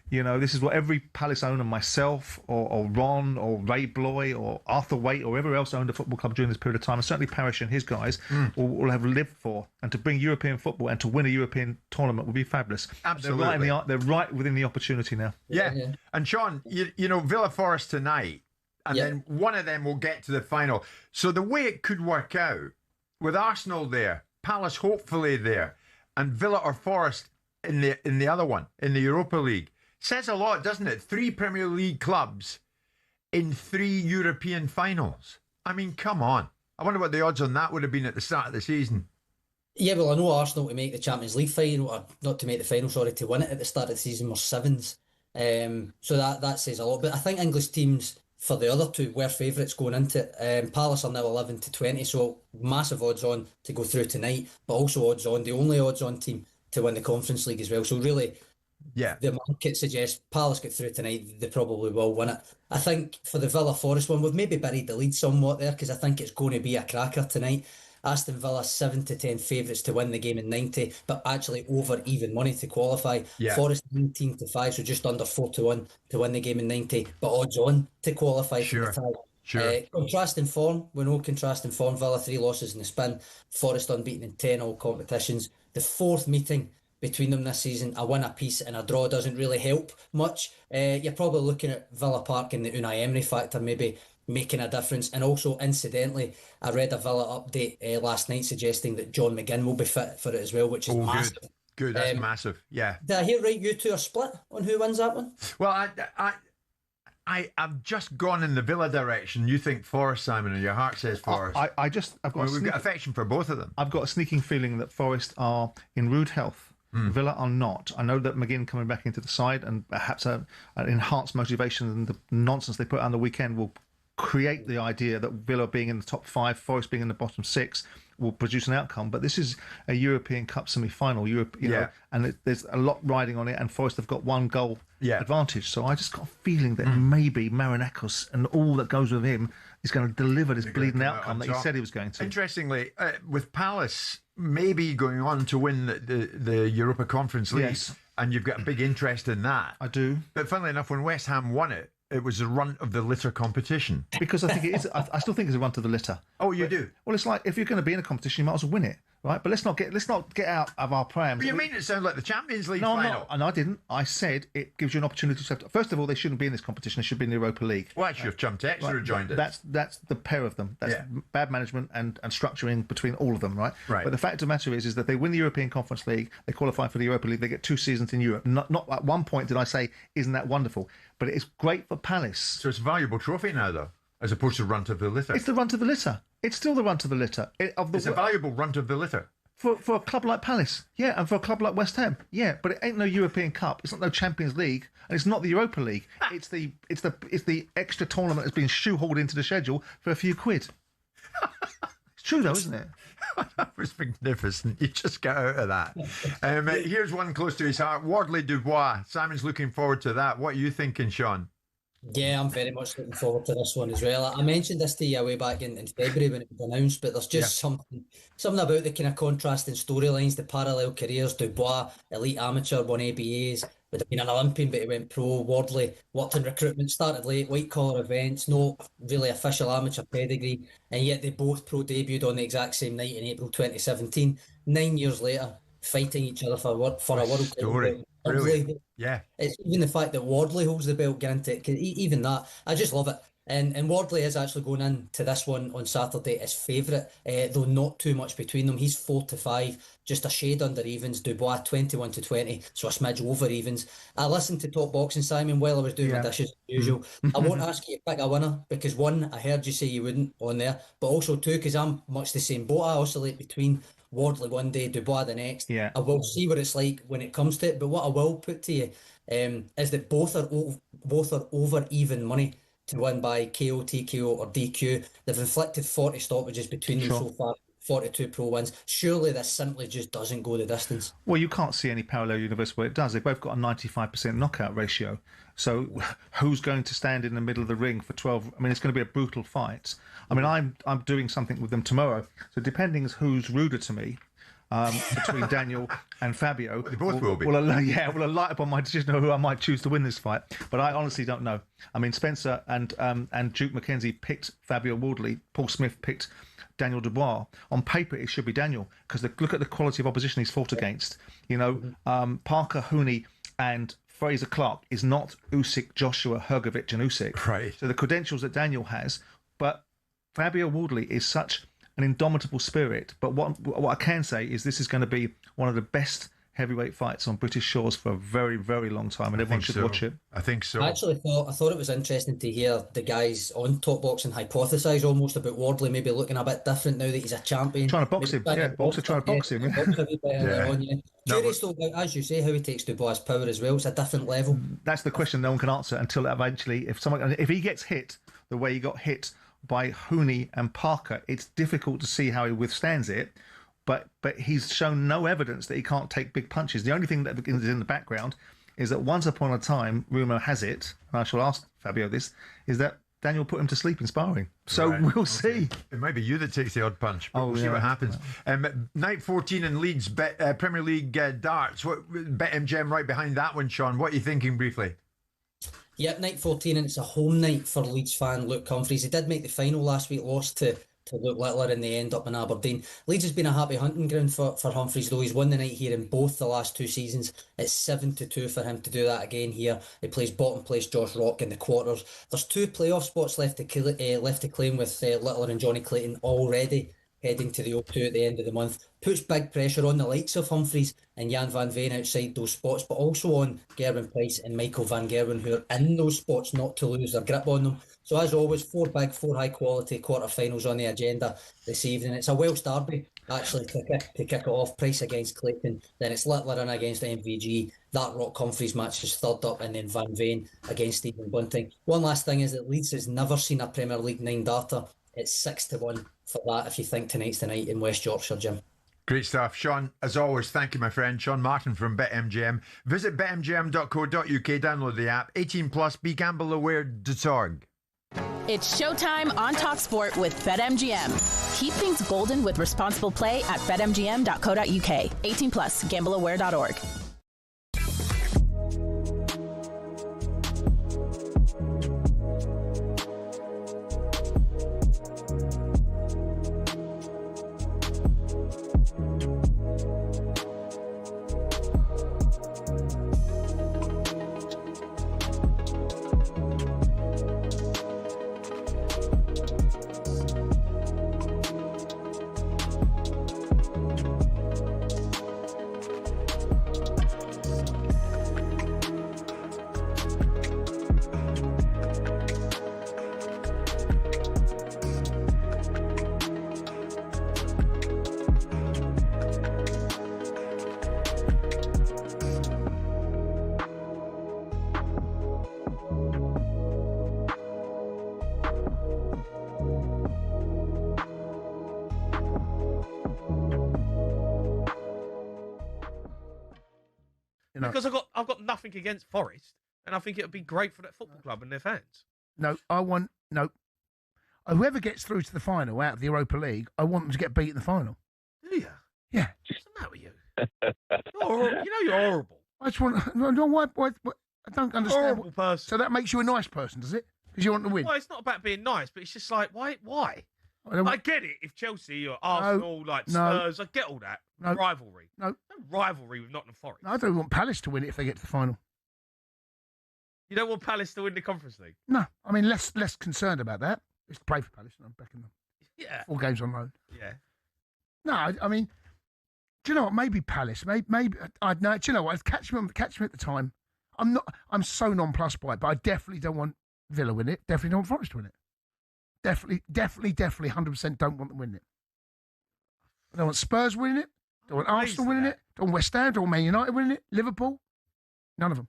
You know, this is what every Palace owner, myself or Ron or Ray Bloy or Arthur Waite or whoever else owned a football club during this period of time, and certainly Parish and his guys will have lived for. And to bring European football and to win a European tournament would be fabulous. Absolutely. They're right within the opportunity now. Yeah. And Sean, you know, Villa Forest tonight, and then one of them will get to the final. So the way it could work out, with Arsenal there, Palace hopefully there, and Villa or Forest in the other one, in the Europa League, says a lot, doesn't it? 3 Premier League clubs in 3 European finals. I mean, come on. I wonder what the odds on that would have been at the start of the season. Yeah, well, I know Arsenal to make the Champions League final, or not to make the final, sorry, to win it at the start of the season were 7s. So that says a lot. But I think English teams for the other 2 were favourites going into it. Palace are now 11-20, so massive odds on to go through tonight, but also odds on, the only odds on team to win the Conference League as well. So really, the market suggests Palace get through tonight, they probably will win it. I think for the Villa Forest one, we've maybe buried the lead somewhat there, because I think it's going to be a cracker tonight. Aston Villa 7-10 favourites to win the game in 90, but actually over even money to qualify. Forest 19-5, so just under 4-1 to win the game in 90, but odds on to qualify for the tie. Contrasting form, we know contrasting form. Villa 3 losses in the spin, Forest unbeaten in 10 all competitions. The 4th meeting between them this season, a win apiece and a draw doesn't really help much. You're probably looking at Villa Park and the Unai Emery factor maybe making a difference. And also, incidentally, I read a Villa update last night suggesting that John McGinn will be fit for it as well, which is massive. Good, that's massive, yeah. Did I hear right, you 2 are split on who wins that one? Well, I've just gone in the Villa direction. You think Forest, Simon, and your heart says Forest. We've got affection for both of them. I've got a sneaking feeling that Forest are in rude health. Villa are not. I know that McGinn coming back into the side and perhaps an enhanced motivation and the nonsense they put on the weekend will create the idea that Villa being in the top 5, Forest being in the bottom 6 will produce an outcome. But this is a European Cup semi-final, you know, and there's a lot riding on it, and Forest have got 1 goal advantage. So I just got a feeling that maybe Marinakos and all that goes with him is going to deliver this bleeding outcome that he said he was going to. Interestingly, with Palace maybe going on to win the Europa Conference League, and you've got a big interest in that. I do. But funnily enough, when West Ham won it, it was a run of the litter competition. Because I think it is. I still think it's a run to the litter. Oh, you do? Well, it's like if you're going to be in a competition, you might as well win it, right? But let's not get out of our prams. But you mean it sounds like the Champions League final? No, and I didn't. I said it gives you an opportunity to. First of all, they shouldn't be in this competition. They should be in the Europa League. Well, actually, if Chum Textor had joined it. That's the pair of them. That's bad management and structuring between all of them, right? Right. But the fact of the matter is that they win the European Conference League, they qualify for the Europa League, they get 2 seasons in Europe. Not at one point did I say, isn't that wonderful? But it is great for Palace. So it's a valuable trophy now, though. As opposed to runt of the litter. It's the runt of the litter. It's still the runt of the litter. It's a valuable runt of the litter. For a club like Palace, yeah, and for a club like West Ham, yeah, but it ain't no European Cup. It's not no Champions League, and it's not the Europa League. It's the extra tournament that's been shoehorned into the schedule for a few quid. It's true though, isn't it? That was magnificent. You just get out of that. Here's one close to his heart. Wardley Dubois. Simon's looking forward to that. What are you thinking, Sean? Yeah, I'm very much looking forward to this one as well. I mentioned this to you way back in February when it was announced, but there's just something about the kind of contrasting storylines, the parallel careers. Dubois, elite amateur, won ABAs, would have been an Olympian, but he went pro. Wardley worked in recruitment, started late, white-collar events, no really official amateur pedigree, and yet they both pro debuted on the exact same night in April 2017. 9 years later, fighting each other for a world story. Brilliant. Yeah. It's even the fact that Wardley holds the belt, granted, even that, I just love it. And Wardley is actually going into this one on Saturday as favourite, though not too much between them. He's 4-5, just a shade under evens. Dubois 21-20, so a smidge over evens. I listened to Top Boxing, Simon, while I was doing my dishes as usual. I won't ask you to pick a winner because one, I heard you say you wouldn't on there, but also two, because I'm much the same boat. I oscillate between Wardley one day, Dubois the next. Yeah. I will see what it's like when it comes to it, but what I will put to you is that both are over even money to win by KO, TKO or DQ. They've inflicted 40 stoppages between them so far, 42 pro wins. Surely this simply just doesn't go the distance. Well, you can't see any parallel universe where it does. They've both got a 95% knockout ratio. So who's going to stand in the middle of the ring for 12? I mean, it's going to be a brutal fight. I mean, I'm doing something with them tomorrow. So depending who's ruder to me, between Daniel and Fabio, they both will be. Will light up on my decision of who I might choose to win this fight. But I honestly don't know. I mean, Spencer and Duke McKenzie picked Fabio Wardley. Paul Smith picked Daniel Dubois. On paper, it should be Daniel because look at the quality of opposition he's fought against. You know, Parker, Hooney, and Fraser Clark is not Usyk, Joshua, Hrgovic, and Usyk. Right. So the credentials that Daniel has, but Fabio Wardley is such an indomitable spirit. But what I can say is this is going to be one of the best heavyweight fights on British shores for a very, very long time, and everyone should watch it. I think so. I actually thought it was interesting to hear the guys on Top Boxing hypothesise almost about Wardley maybe looking a bit different now that he's a champion. Trying to box him, yeah. Also trying to box him. Curious though, as you say, how he takes Dubois' power as well. It's a different level. That's the question no one can answer until eventually, if he gets hit the way he got hit by Hooney and Parker, it's difficult to see how he withstands it. But he's shown no evidence that he can't take big punches. The only thing that is in the background is that once upon a time, rumour has it, and I shall ask Fabio this, is that Daniel put him to sleep in sparring. So we'll see. It might be you that takes the odd punch, but we'll see what happens. Night 14 in Leeds, Premier League darts. BetMGM right behind that one, Sean. What are you thinking briefly? Yep, night 14, and it's a home night for Leeds fan Luke Humphries. He did make the final last week, lost to Luke Littler in the end up in Aberdeen. Leeds has been a happy hunting ground for Humphries, though. He's won the night here in both the last two seasons. It's 7-2 for him to do that again here. He plays bottom place Josh Rock in the quarters. There's 2 playoff spots left to claim with Littler and Johnny Clayton already heading to the O2 at the end of the month. Puts big pressure on the likes of Humphries and Jan van Veen outside those spots, but also on Gerwin Price and Michael van Gerwen, who are in those spots not to lose their grip on them. So as always, 4 high quality quarterfinals on the agenda this evening. It's a Welsh derby actually to kick it off. Price against Clayton, then it's Littler in against MVG. That Rock Humphries match is third up, and then Van Veen against Stephen Bunting. One last thing is that Leeds has never seen a Premier League 9 darter. It's 6-1 for that if you think tonight's the night in West Yorkshire, Jim. Great stuff. Sean, as always, thank you, my friend. Sean Martin from BetMGM. Visit betmgm.co.uk, download the app. 18 plus, begambleaware.org. It's showtime on talkSPORT with BetMGM. Keep things golden with responsible play at betmgm.co.uk. 18 plus, gambleaware.org. because I've got nothing against Forest, and I think it would be great for that football club and their fans. No, whoever gets through to the final out of the Europa League, I want them to get beat in the final. Do you? Yeah. What's the matter with you? You're horrible. I just want. No, why, I don't understand. Horrible person. So that makes you a nice person, does it? Because you want to win. Well, it's not about being nice, but it's just like, why? I get it. If Chelsea or Arsenal, Spurs, I get all that. Rivalry. No rivalry with Nottingham Forest. No, I don't want Palace to win it if they get to the final. You don't want Palace to win the Conference League? No, I mean less concerned about that. It's to play for Palace, and I'm backing them. Yeah. 4 games on loan. Yeah. No, I mean, do you know what? Maybe Palace. Maybe I know. Do you know what? Catch me at the time. I'm so nonplussed by it, but I definitely don't want Villa win it. Definitely don't want Forest to win it. Definitely, 100% don't want them winning it. I don't want Spurs winning it. Don't want Arsenal winning it. Don't want West Ham. Don't want Man United winning it. Liverpool. None of them.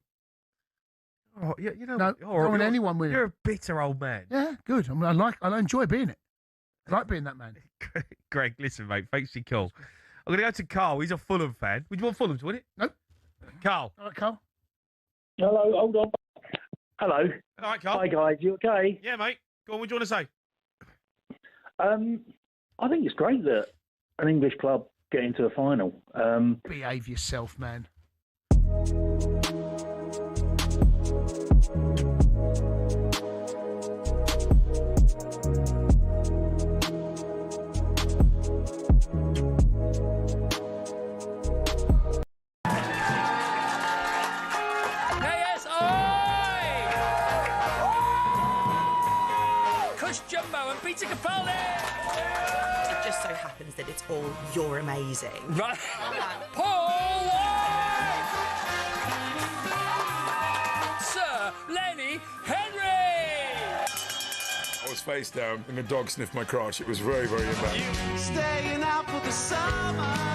Oh, yeah, you know, no, don't want anyone winning. You're a bitter old man. Yeah, good. I mean, I enjoy being it. I like being that man. Greg, listen, mate. Thanks for your call. I'm going to go to Carl. He's a Fulham fan. Would you want Fulham to win it? Nope. Carl. All right, Carl. Hello, hold on. Hello. All right, Carl. Hi, guys. You okay? Yeah, mate. Go on. What do you want to say? I think it's great that an English club get into a final. Behave yourself, man. Jumbo and Peter Capaldi! It just so happens that it's all you're amazing. Right. Paul White! Sir Lenny Henry! I was face down and the dog sniffed my crotch. It was very, very embarrassing. Staying out for the summer.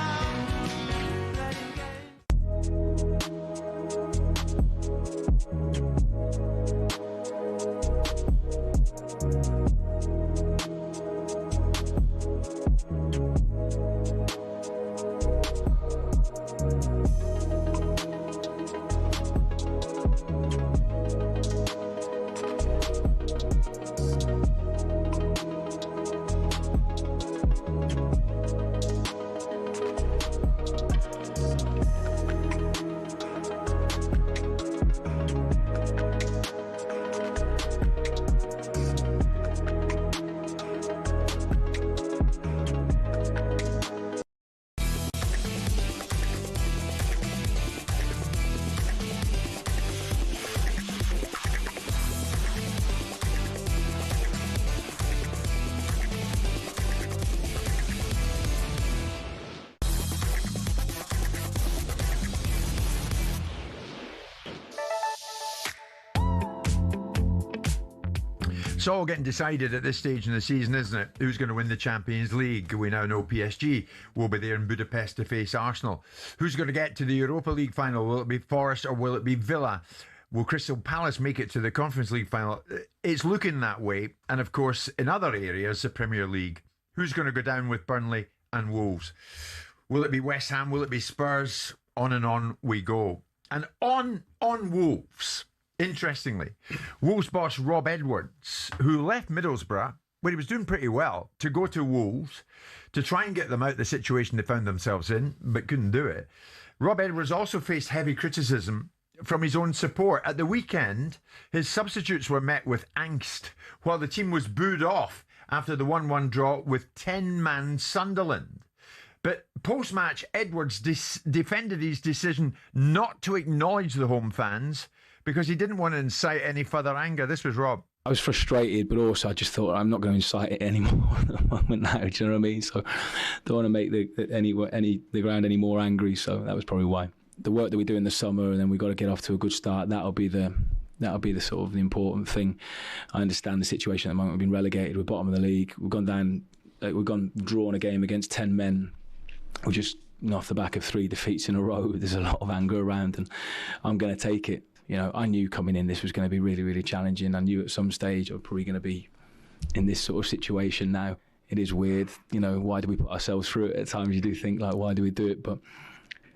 It's all getting decided at this stage in the season, isn't it? Who's going to win the Champions League? We now know PSG will be there in Budapest to face Arsenal. Who's going to get to the Europa League final? Will it be Forest or will it be Villa? Will Crystal Palace make it to the Conference League final? It's looking that way. And of course, in other areas, the Premier League. Who's going to go down with Burnley and Wolves? Will it be West Ham? Will it be Spurs? On and on we go. And on Wolves, interestingly, Wolves boss Rob Edwards, who left Middlesbrough, where he was doing pretty well, to go to Wolves to try and get them out of the situation they found themselves in, but couldn't do it. Rob Edwards also faced heavy criticism from his own support. At the weekend, his substitutes were met with angst, while the team was booed off after the 1-1 draw with 10-man Sunderland. But post-match, Edwards defended his decision not to acknowledge the home fans because he didn't want to incite any further anger. This was Rob. I was frustrated, but also I just thought I'm not going to incite it anymore at the moment now. Do you know what I mean? So don't want to make the ground any more angry. So that was probably why. The work that we do in the summer, and then we've got to get off to a good start. That'll be the sort of the important thing. I understand the situation at the moment. We've been relegated. We're bottom of the league. We've gone drawn a game against 10 men. We're just off the back of 3 defeats in a row. There's a lot of anger around, and I'm going to take it. You know, I knew coming in this was going to be really, really challenging. I knew at some stage I was probably going to be in this sort of situation now. It is weird, you know, why do we put ourselves through it? At times you do think, like, why do we do it? But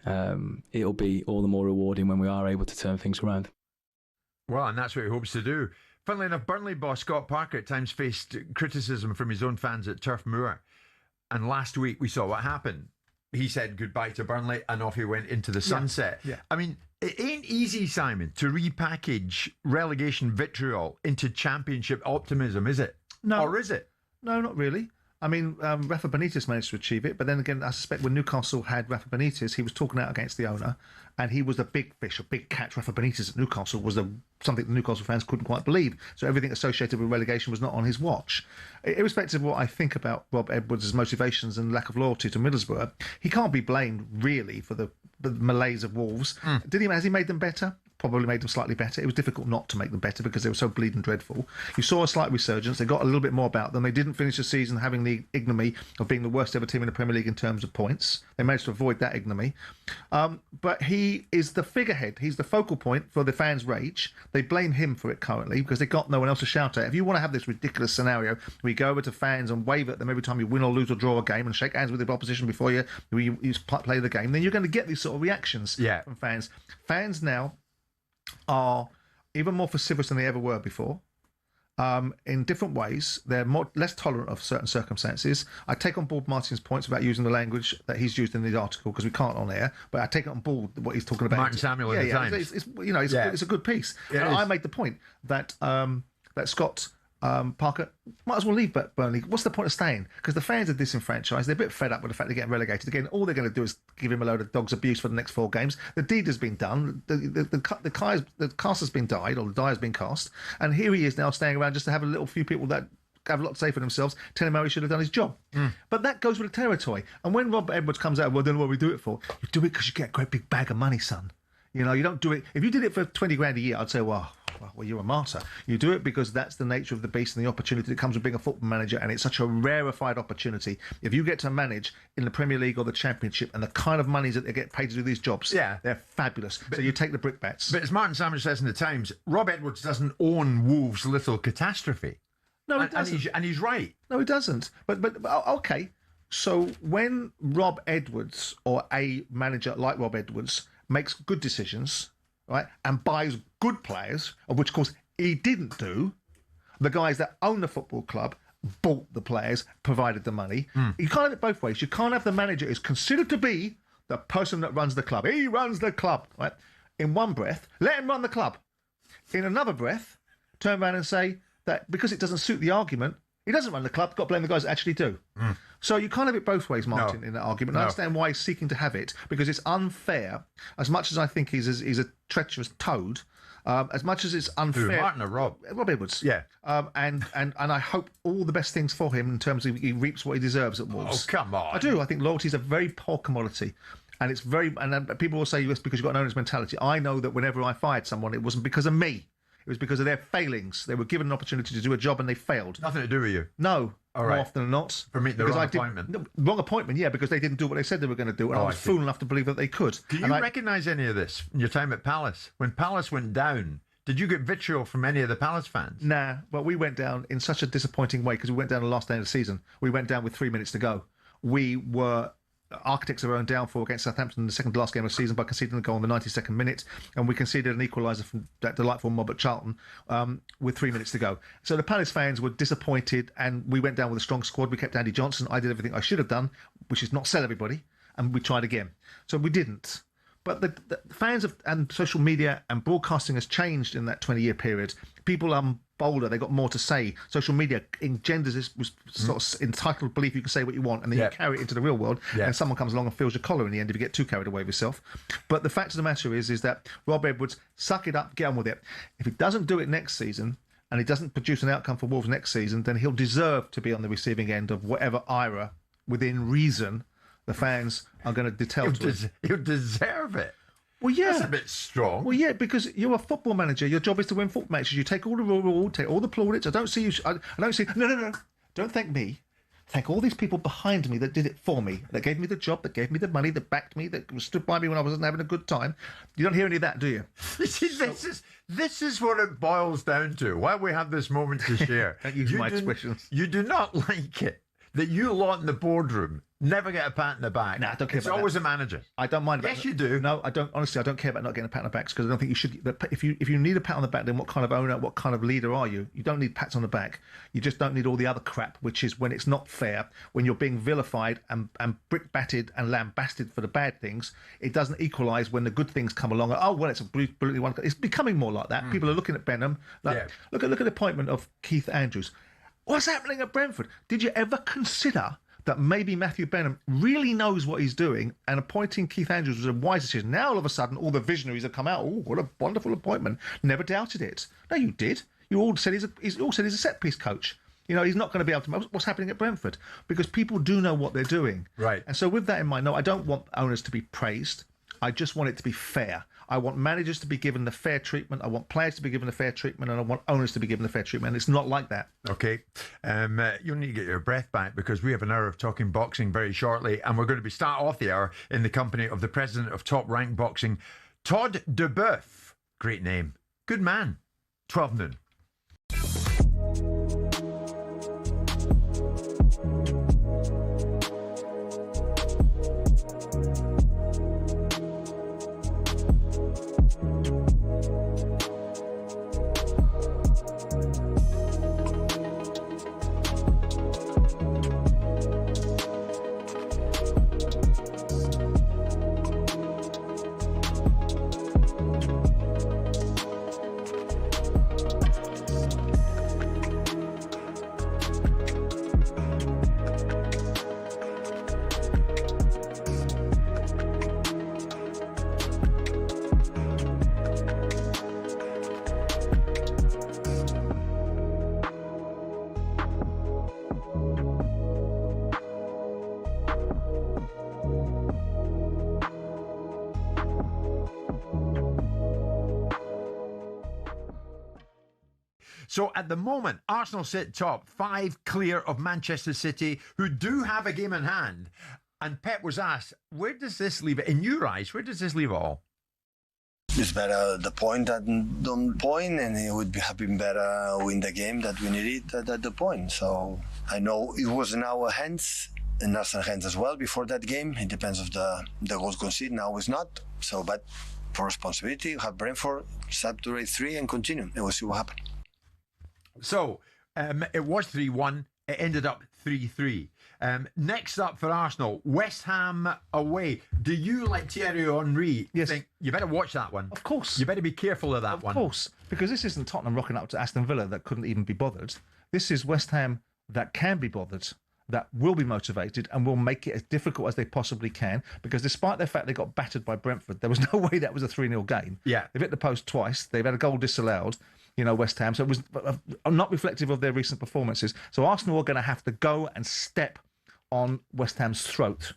it'll be all the more rewarding when we are able to turn things around. Well, and that's what he hopes to do. Funnily enough, Burnley boss Scott Parker at times faced criticism from his own fans at Turf Moor. And last week we saw what happened. He said goodbye to Burnley and off he went into the sunset. Yeah. I mean, it ain't easy, Simon, to repackage relegation vitriol into championship optimism, is it? No. Or is it? No, not really. I mean, Rafa Benitez managed to achieve it, but then again, I suspect when Newcastle had Rafa Benitez, he was talking out against the owner, and he was a big fish, a big catch. Rafa Benitez at Newcastle was something the Newcastle fans couldn't quite believe. So everything associated with relegation was not on his watch. Irrespective of what I think about Rob Edwards' motivations and lack of loyalty to Middlesbrough, he can't be blamed really for the malaise of Wolves. Has he made them better? Probably made them slightly better. It was difficult not to make them better because they were so bleeding dreadful. You saw a slight resurgence. They got a little bit more about them. They didn't finish the season having the ignominy of being the worst ever team in the Premier League in terms of points. They managed to avoid that ignominy. But he is the figurehead. He's the focal point for the fans' rage. They blame him for it currently because they got no one else to shout at. If you want to have this ridiculous scenario where you go over to fans and wave at them every time you win or lose or draw a game and shake hands with the opposition before you play the game, then you're going to get these sort of reactions from fans. Fans now are even more vociferous than they ever were before. In different ways, they're less tolerant of certain circumstances. I take on board Martin's points about using the language that he's used in the article because we can't on air, but I take it on board what he's talking about. Martin Samuel in the Times. It's a good piece. I made the point that that Scott Parker might as well leave Burnley. What's the point of staying? Because the fans are disenfranchised. They're a bit fed up with the fact they're getting relegated. Again, all they're going to do is give him a load of dog's abuse for the next 4 games. The deed has been done. The cast has been dyed, or the die has been cast. And here he is now staying around just to have a little few people that have a lot to say for themselves, tell him how he should have done his job. But that goes with the territory. And when Rob Edwards comes out, well, then what we do it for? You do it because you get a great big bag of money, son. You know, you don't do it. If you did it for 20 grand a year, I'd say, well, you're a martyr. You do it because that's the nature of the beast and the opportunity that comes with being a football manager, and it's such a rarefied opportunity. If you get to manage in the Premier League or the Championship and the kind of monies that they get paid to do these jobs, they're fabulous. So you take the brickbats. But as Martin Samuel says in the Times, Rob Edwards doesn't own Wolves' little catastrophe. No, he doesn't. And he's right. No, he doesn't. But okay. So when Rob Edwards or a manager like Rob Edwards makes good decisions, right, and buys good players, of which, of course, he didn't do. The guys that own the football club bought the players, provided the money. You can't have it both ways. You can't have the manager who's considered to be the person that runs the club. He runs the club, right? In one breath, let him run the club. In another breath, turn around and say that because it doesn't suit the argument, he doesn't run the club, got to blame the guys that actually do. So you can't have it both ways, Martin, in that argument. I understand why he's seeking to have it, because it's unfair. As much as I think he's a treacherous toad, as much as it's unfair... Who, Martin or Rob? Rob Edwards. Yeah. And I hope all the best things for him in terms of he reaps what he deserves at Wolves. Oh, come on. I do. I think loyalty is a very poor commodity. And it's very... And people will say, yes, because you've got an owner's mentality. I know that whenever I fired someone, it wasn't because of me. It was because of their failings. They were given an opportunity to do a job and they failed. Nothing to do with you. No. All more right. often than not. For me, the wrong appointment. Wrong appointment, yeah, because they didn't do what they said they were going to do. And I was fool enough to believe that they could. Do you recognise any of this in your time at Palace? When Palace went down, did you get vitriol from any of the Palace fans? Nah, but we went down in such a disappointing way because we went down the last day of the season. We went down with 3 minutes to go. We were architects of our own downfall against Southampton in the second to last game of the season by conceding a goal in the 92nd minute, and we conceded an equaliser from that delightful mob at Charlton with 3 minutes to go. So the Palace fans were disappointed, and we went down with a strong squad. We kept Andy Johnson. I did everything I should have done, which is not sell everybody, and we tried again. So we didn't. But the fans and social media and broadcasting has changed in that 20-year period. People are bolder. They got more to say. Social media engenders this sort of entitled belief you can say what you want, and then you carry it into the real world, and someone comes along and fills your collar in the end if you get too carried away with yourself. But the fact of the matter is that Rob Edwards, suck it up, get on with it. If he doesn't do it next season, and he doesn't produce an outcome for Wolves next season, then he'll deserve to be on the receiving end of whatever ire, within reason, the fans are going to tell to him. He'll deserve it. Well, yeah. That's a bit strong. Well, yeah, because you're a football manager. Your job is to win football matches. You take all the reward, take all the plaudits. I don't see you... I don't see... No. Don't thank me. Thank all these people behind me that did it for me, that gave me the job, that gave me the money, that backed me, that stood by me when I wasn't having a good time. You don't hear any of that, do you? This is what it boils down to. Why we have this moment to share. Don't use my expressions. You do not like it that you lot in the boardroom never get a pat in the back. No, I don't care It's about always that. a manager. I don't mind. Yes, you do. No, I don't. Honestly, I don't care about not getting a pat on the back because I don't think you should. If you need a pat on the back, then what kind of owner, what kind of leader are you? You don't need pats on the back. You just don't need all the other crap, which is when it's not fair, when you're being vilified and brick-batted and lambasted for the bad things. It doesn't equalise when the good things come along. Oh well, it's a brilliantly one. It's becoming more like that. People are looking at Benham. Like, look at the appointment of Keith Andrews. What's happening at Brentford? Did you ever consider that maybe Matthew Benham really knows what he's doing, and appointing Keith Andrews was a wise decision? Now all of a sudden all the visionaries have come out. Oh, what a wonderful appointment. Never doubted it. No, you did. You all said he's a set-piece coach. You know, he's not going to be able to... What's happening at Brentford? Because people do know what they're doing. Right. And so with that in mind, no, I don't want owners to be praised. I just want it to be fair. I want managers to be given the fair treatment. I want players to be given the fair treatment, and I want owners to be given the fair treatment. And it's not like that. Okay. You'll need to get your breath back because we have an hour of talking boxing very shortly, and we're going to start off the hour in the company of the president of Top Rank Boxing, Todd DeBoeuf. Great name. Good man. 12 noon. So at the moment, Arsenal sit top, 5 clear of Manchester City, who do have a game in hand. And Pep was asked, where does this leave it? In your eyes, where does this leave it all? It's better the point than don't point, and it would have been better win the game that we needed at the point. So I know it was in our hands, in Arsenal's hands as well before that game. It depends of the goals conceded. Now it's not. So, but for responsibility, you have Brentford, saturate 3 and continue. And we'll see what happens. So it was 3-1. It ended up 3-3. Next up for Arsenal, West Ham away. Do you, like Thierry Henry, think you better watch that one? Of course. You better be careful of that one. Of course, because this isn't Tottenham rocking up to Aston Villa that couldn't even be bothered. This is West Ham that can be bothered, that will be motivated and will make it as difficult as they possibly can, because despite the fact they got battered by Brentford, there was no way that was a 3-0 game. Yeah. They've hit the post twice. They've had a goal disallowed. West Ham. So it was not reflective of their recent performances. So Arsenal are going to have to go and step on West Ham's throat.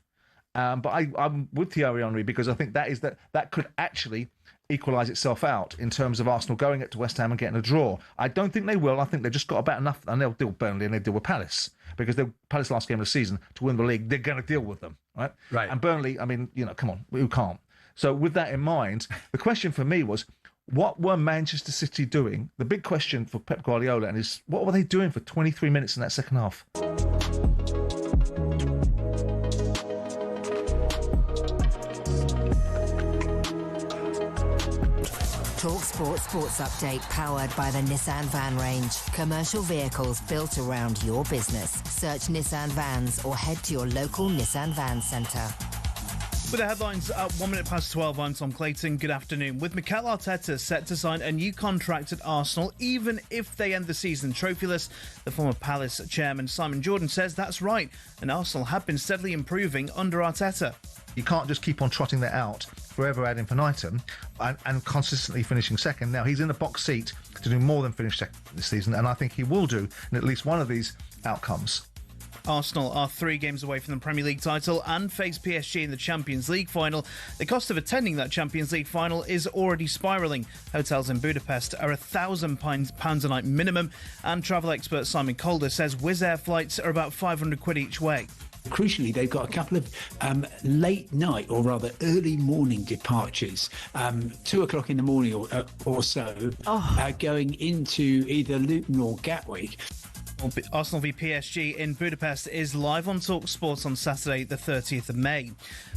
But I'm with Thierry Henry because I think that could actually equalise itself out in terms of Arsenal going to West Ham and getting a draw. I don't think they will. I think they've just got about enough, and they'll deal with Burnley and they'll deal with Palace, because they're Palace last game of the season to win the league. They're going to deal with them, right? Right. And Burnley, I mean, come on, who can't? So with that in mind, the question for me was, what were Manchester City doing? The big question for Pep Guardiola is, what were they doing for 23 minutes in that second half? talkSPORT Sports Update, powered by the Nissan Van range. Commercial vehicles built around your business. Search Nissan Vans or head to your local Nissan Van centre. With the headlines at 1 minute past 12, I'm Tom Clayton. Good afternoon. With Mikel Arteta set to sign a new contract at Arsenal, even if they end the season trophyless, the former Palace chairman Simon Jordan says that's right, and Arsenal have been steadily improving under Arteta. You can't just keep on trotting that out forever ad infinitum and consistently finishing second. Now, he's in the box seat to do more than finish second this season, and I think he will do in at least one of these outcomes. Arsenal are 3 games away from the Premier League title and face PSG in the Champions League final. The cost of attending that Champions League final is already spiralling. Hotels in Budapest are £1,000 a night minimum, and travel expert Simon Calder says Wizz Air flights are about £500 each way. Crucially, they've got a couple of late night, or rather early morning departures, 2 o'clock in the morning or so, going into either Luton or Gatwick. Arsenal v PSG in Budapest is live on talkSPORT on Saturday, the 30th of May.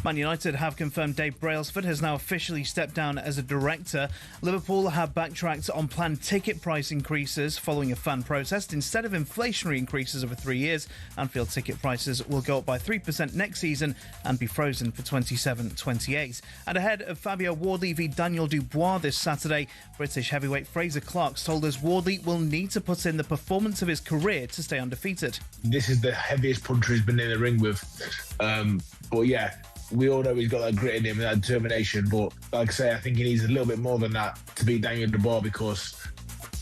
Man United have confirmed Dave Brailsford has now officially stepped down as a director. Liverpool have backtracked on planned ticket price increases following a fan protest. Instead of inflationary increases over 3 years, Anfield ticket prices will go up by 3% next season and be frozen for 27-28. And ahead of Fabio Wardley v Daniel Dubois this Saturday, British heavyweight Fraser Clark's told us Wardley will need to put in the performance of his career to stay undefeated. This is the heaviest puncher he's been in the ring with. But yeah, we all know he's got that grit in him and that determination. But like I say, I think he needs a little bit more than that to beat Daniel Dubois, because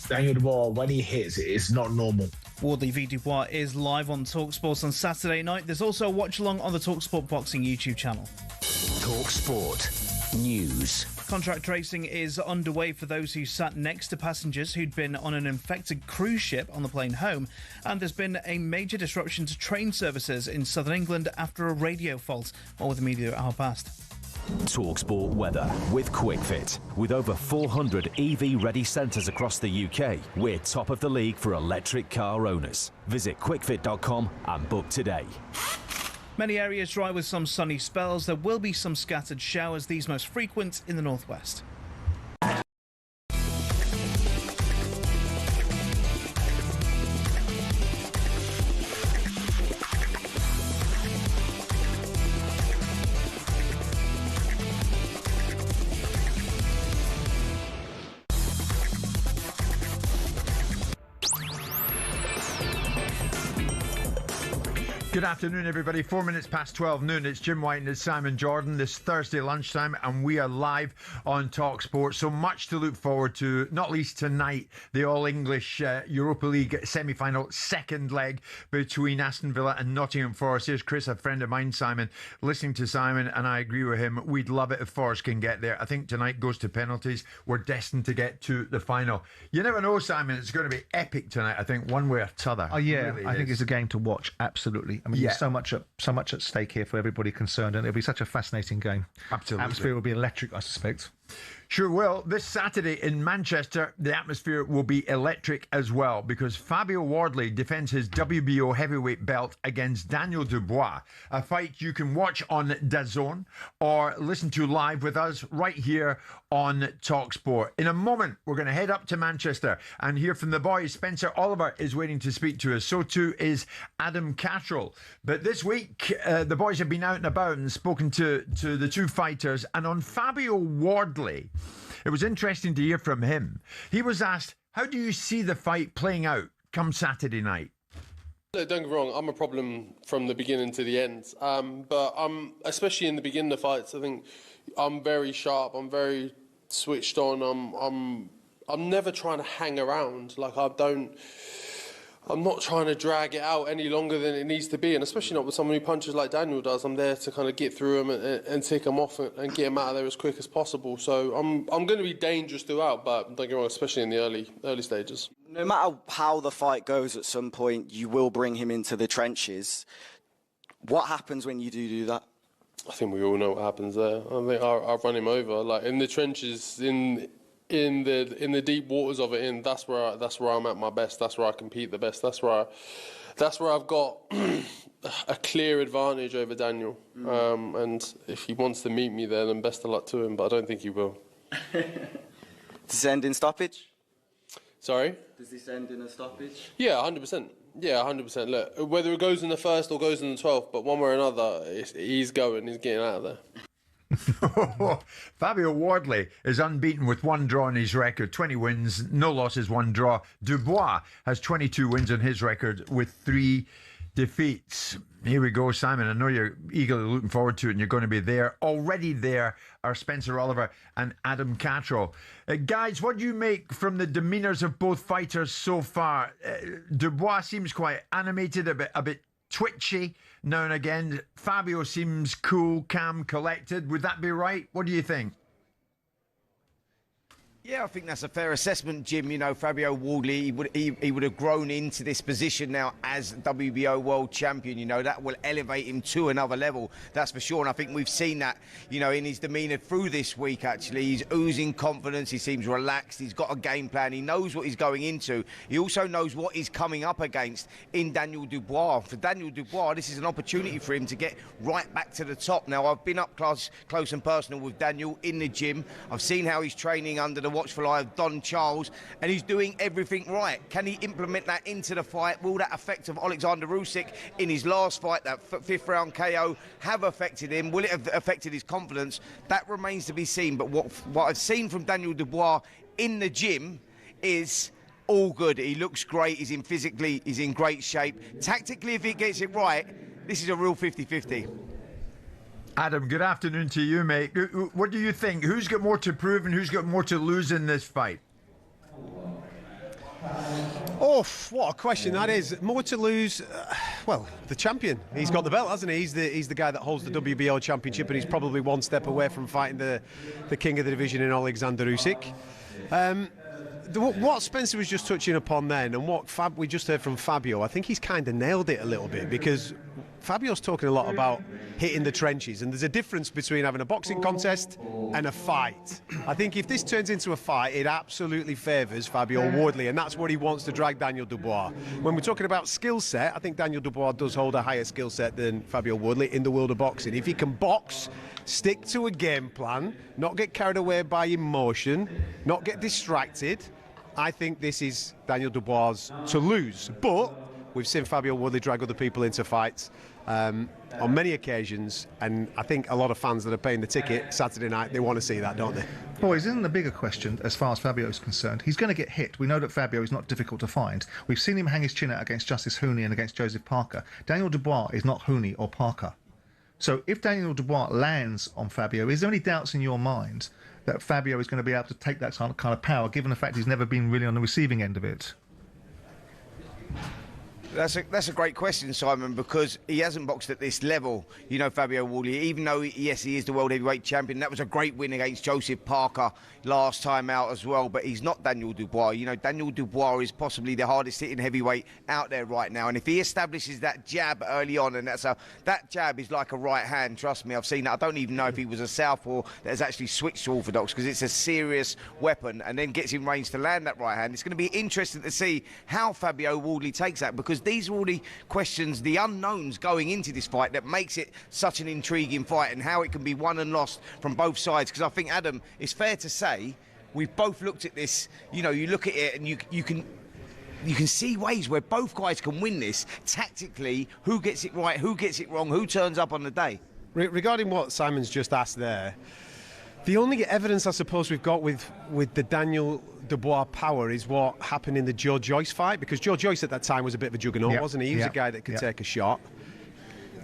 Daniel Dubois, when he hits, it's not normal. Wardley v Dubois is live on talkSPORT on Saturday night. There's also a watch along on the talkSPORT Boxing YouTube channel. talkSPORT News. Contract tracing is underway for those who sat next to passengers who'd been on an infected cruise ship on the plane home. And there's been a major disruption to train services in southern England after a radio fault. More with the media at past. talkSPORT weather with QuickFit. With over 400 EV-ready centres across the UK, we're top of the league for electric car owners. Visit quickfit.com and book today. Many areas dry with some sunny spells. There will be some scattered showers, these most frequent in the northwest. Good afternoon, everybody. 4 minutes past 12 noon. It's Jim White and it's Simon Jordan this Thursday lunchtime, and we are live on talkSPORT. So much to look forward to, not least tonight, the All-English Europa League semi-final second leg between Aston Villa and Nottingham Forest. Here's Chris, a friend of mine, Simon, listening to Simon, and I agree with him. We'd love it if Forest can get there. I think tonight goes to penalties. We're destined to get to the final. You never know, Simon. It's going to be epic tonight, I think, one way or t'other. Oh, yeah. Really I think it's a game to watch, absolutely. I mean, Yeah. there's so much at stake here for everybody concerned, and it'll be such a fascinating game. Absolutely. Atmosphere will be electric, I suspect. Sure will. This Saturday in Manchester, the atmosphere will be electric as well, because Fabio Wardley defends his WBO heavyweight belt against Daniel Dubois, a fight you can watch on DAZN or listen to live with us right here on talkSPORT. In a moment, we're going to head up to Manchester and hear from the boys. Spencer Oliver is waiting to speak to us. So too is Adam Cattrall. But this week, the boys have been out and about and spoken to the two fighters. And on Fabio Wardley, it was interesting to hear from him. He was asked, how do you see the fight playing out come Saturday night? Look, don't get me wrong, I'm a problem from the beginning to the end. But especially in the beginning of fights, I think I'm very sharp, I'm very switched on. I'm never trying to hang around. Like I'm not trying to drag it out any longer than it needs to be, and especially not with someone who punches like Daniel does. I'm there to kind of get through him and take him off and get him out of there as quick as possible. So I'm going to be dangerous throughout, but don't get me wrong, especially in the early stages. No matter how the fight goes, at some point you will bring him into the trenches. What happens when you do that? I think we all know what happens there. I think I'll run him over, like in the trenches, in the deep waters of it. That's where I'm at my best. That's where I compete the best. That's where I've got a clear advantage over Daniel. And if he wants to meet me there, then best of luck to him. But I don't think he will. Does this end in stoppage? Sorry? Does this end in a stoppage? Yeah, 100%. Yeah, 100%. Look, whether it goes in the first or goes in the 12th, but one way or another, he's getting out of there. Fabio Wardley is unbeaten with one draw in his record, 20 wins, no losses, one draw. Dubois has 22 wins on his record with 3 defeats. Here we go, Simon. I know you're eagerly looking forward to it and you're going to be there. Already there are Spencer Oliver and Adam Cattrall. Guys, what do you make from the demeanours of both fighters so far? Dubois seems quite animated, a bit twitchy now and again. Fabio seems cool, calm, collected. Would that be right? What do you think? Yeah, I think that's a fair assessment, Jim. You know, Fabio Wardley, he would have grown into this position now as WBO world champion. You know, that will elevate him to another level, that's for sure. And I think we've seen that, you know, in his demeanour through this week, actually. He's oozing confidence, he seems relaxed, he's got a game plan, he knows what he's going into. He also knows what he's coming up against in Daniel Dubois. For Daniel Dubois, this is an opportunity for him to get right back to the top. Now, I've been up close and personal with Daniel in the gym. I've seen how he's training under the watchful eye of Don Charles, and he's doing everything right. Can he implement that into the fight? Will that effect of Alexander Usyk in his last fight, that fifth round KO, have affected him? Will it have affected his confidence? That remains to be seen. But what I've seen from Daniel Dubois in the gym is all good. He looks great. He's in great shape. Tactically, if he gets it right, this is a real 50-50. Adam, good afternoon to you, mate. What do you think? Who's got more to prove and who's got more to lose in this fight? Oh, what a question that is. More to lose. Well, the champion. He's got the belt, hasn't he? He's the guy that holds the WBO championship, and he's probably one step away from fighting the king of the division in Alexander Usyk. What Spencer was just touching upon then, and what we just heard from Fabio, I think he's kind of nailed it a little bit, because Fabio's talking a lot about hitting the trenches, and there's a difference between having a boxing contest and a fight. I think if this turns into a fight, it absolutely favours Fabio Wardley, and that's what he wants to drag Daniel Dubois. When we're talking about skill set, I think Daniel Dubois does hold a higher skill set than Fabio Wardley in the world of boxing. If he can box, stick to a game plan, not get carried away by emotion, not get distracted, I think this is Daniel Dubois to lose. But we've seen Fabio Wardley drag other people into fights on many occasions, and I think a lot of fans that are paying the ticket Saturday night, they want to see that, don't they? Boys, isn't the bigger question, as far as Fabio is concerned, he's going to get hit. We know that Fabio is not difficult to find. We've seen him hang his chin out against Justice Hooney and against Joseph Parker. Daniel Dubois is not Hooney or Parker. So if Daniel Dubois lands on Fabio, is there any doubts in your mind that Fabio is going to be able to take that kind of power, given the fact he's never been really on the receiving end of it? That's a great question, Simon, because he hasn't boxed at this level, you know, Fabio Wardley, even though, yes, he is the world heavyweight champion. That was a great win against Joseph Parker last time out as well, but he's not Daniel Dubois. You know, Daniel Dubois is possibly the hardest hitting heavyweight out there right now, and if he establishes that jab early on, and that jab is like a right hand, trust me, I've seen that. I don't even know if he was a southpaw that has actually switched to orthodox, because it's a serious weapon, and then gets in range to land that right hand. It's going to be interesting to see how Fabio Wardley takes that, because these are all the questions, the unknowns going into this fight that makes it such an intriguing fight, and how it can be won and lost from both sides. Because I think, Adam, it's fair to say we've both looked at this, you know, you look at it and you can see ways where both guys can win this tactically. Who gets it right, who gets it wrong, who turns up on the day. Regarding what Simon's just asked there, the only evidence I suppose we've got with the Daniel Dubois power is what happened in the Joe Joyce fight, because Joe Joyce at that time was a bit of a juggernaut, wasn't he? He was a guy that could take a shot.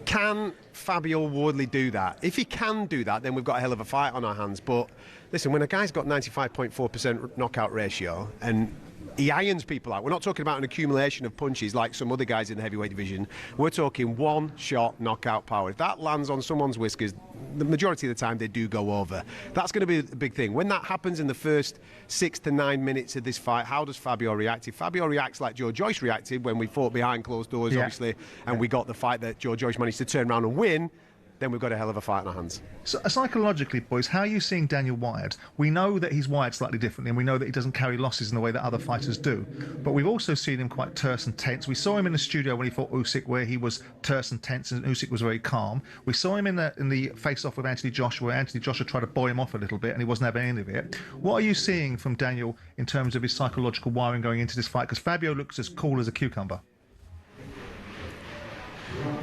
Can Fabio Wardley do that? If he can do that, then we've got a hell of a fight on our hands. But listen, when a guy's got 95.4% knockout ratio and he irons people out, we're not talking about an accumulation of punches like some other guys in the heavyweight division. We're talking one-shot knockout power. If that lands on someone's whiskers, the majority of the time they do go over. That's going to be a big thing. When that happens in the first 6 to 9 minutes of this fight, how does Fabio react? If Fabio reacts like Joe Joyce reacted when we fought behind closed doors, obviously, and we got the fight that Joe Joyce managed to turn around and win, then we've got a hell of a fight in our hands. So, psychologically, boys, how are you seeing Daniel wired? We know that he's wired slightly differently, and we know that he doesn't carry losses in the way that other fighters do. But we've also seen him quite terse and tense. We saw him in the studio when he fought Usyk, where he was terse and tense, and Usyk was very calm. We saw him in the face-off with Anthony Joshua, where Anthony Joshua tried to buoy him off a little bit, and he wasn't having any of it. What are you seeing from Daniel in terms of his psychological wiring going into this fight? Because Fabio looks as cool as a cucumber.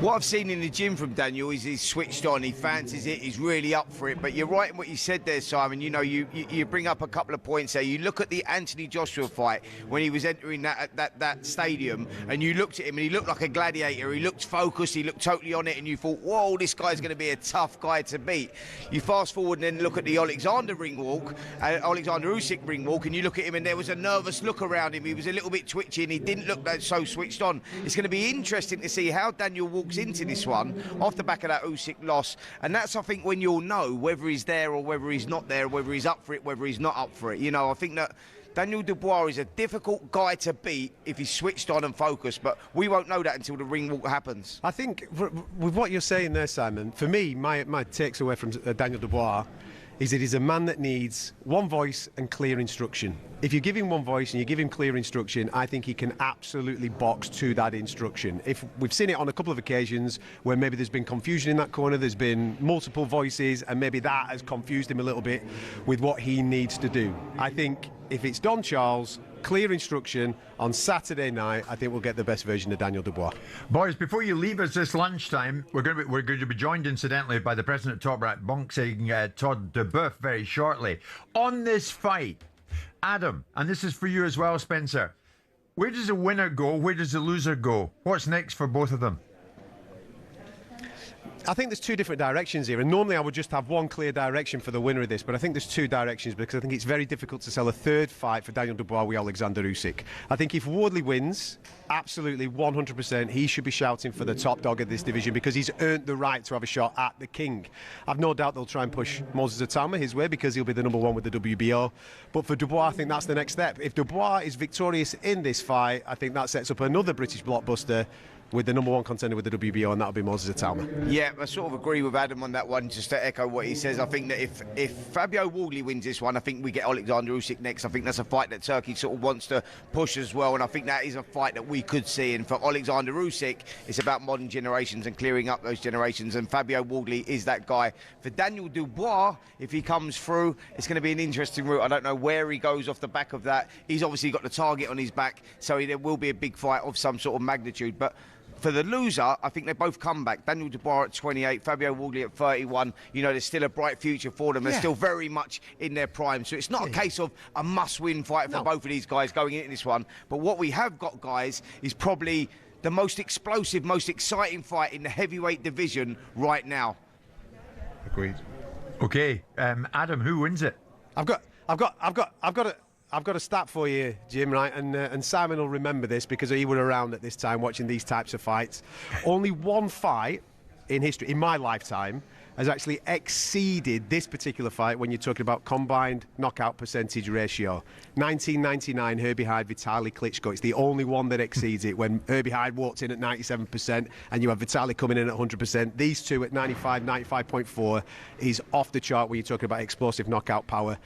What I've seen in the gym from Daniel is he's switched on, he fancies it, he's really up for it. But you're right in what you said there, Simon. You know, you bring up a couple of points there. You look at the Anthony Joshua fight when he was entering that stadium, and you looked at him and he looked like a gladiator. He looked focused, he looked totally on it, and you thought, whoa, this guy's going to be a tough guy to beat. You fast forward and then look at the Alexander Usyk ring walk, and you look at him and there was a nervous look around him. He was a little bit twitchy and he didn't look so switched on. It's going to be interesting to see how Daniel walks box into this one off the back of that Usyk loss. And that's, I think, when you'll know whether he's there or whether he's not there, whether he's up for it, whether he's not up for it. You know, I think that Daniel Dubois is a difficult guy to beat if he's switched on and focused, but we won't know that until the ring walk happens. I think with what you're saying there, Simon, for me, my takes away from Daniel Dubois is that he's a man that needs one voice and clear instruction. If you give him one voice and you give him clear instruction, I think he can absolutely box to that instruction. If we've seen it on a couple of occasions where maybe there's been confusion in that corner, there's been multiple voices, and maybe that has confused him a little bit with what he needs to do. I think if it's Don Charles, clear instruction on Saturday night, I think we'll get the best version of Daniel Dubois. Boys, before you leave us this lunchtime, we're going to be joined incidentally by the president of Top Rat Boxing, Todd DeBoeuf, very shortly. On this fight, Adam, and this is for you as well, Spencer, where does the winner go? Where does the loser go? What's next for both of them? I think there's two different directions here, and normally I would just have one clear direction for the winner of this, but I think there's two directions because I think it's very difficult to sell a third fight for Daniel Dubois with Alexander Usyk. I think if Wardley wins, absolutely 100%, he should be shouting for the top dog of this division because he's earned the right to have a shot at the king. I've no doubt they'll try and push Moses Atama his way because he'll be the number one with the WBO. But for Dubois, I think that's the next step. If Dubois is victorious in this fight, I think that sets up another British blockbuster with the number one contender with the WBO, and that'll be Moses Atama. Yeah, I sort of agree with Adam on that one, just to echo what he says. I think that if Fabio Wardley wins this one, I think we get Alexander Usyk next. I think that's a fight that Turkey sort of wants to push as well, and I think that is a fight that we could see. And for Alexander Usyk, it's about modern generations and clearing up those generations, and Fabio Wardley is that guy. For Daniel Dubois, if he comes through, it's going to be an interesting route. I don't know where he goes off the back of that. He's obviously got the target on his back, so there will be a big fight of some sort of magnitude. But for the loser, I think they both come back. Daniel Dubois at 28, Fabio Wardley at 31. You know, there's still a bright future for them. They're still very much in their prime. So it's not a case of a must-win fight for both of these guys going into this one. But what we have got, guys, is probably the most explosive, most exciting fight in the heavyweight division right now. Agreed. Okay, Adam, who wins it? I've got a stat for you, Jim, right? And Simon will remember this because he was around at this time watching these types of fights. Only one fight in history, in my lifetime, has actually exceeded this particular fight when you're talking about combined knockout percentage ratio. 1999, Herbie Hyde, Vitaly Klitschko. It's the only one that exceeds it when Herbie Hyde walked in at 97% and you have Vitaly coming in at 100%. These two at 95, 95.4 is off the chart when you're talking about explosive knockout power.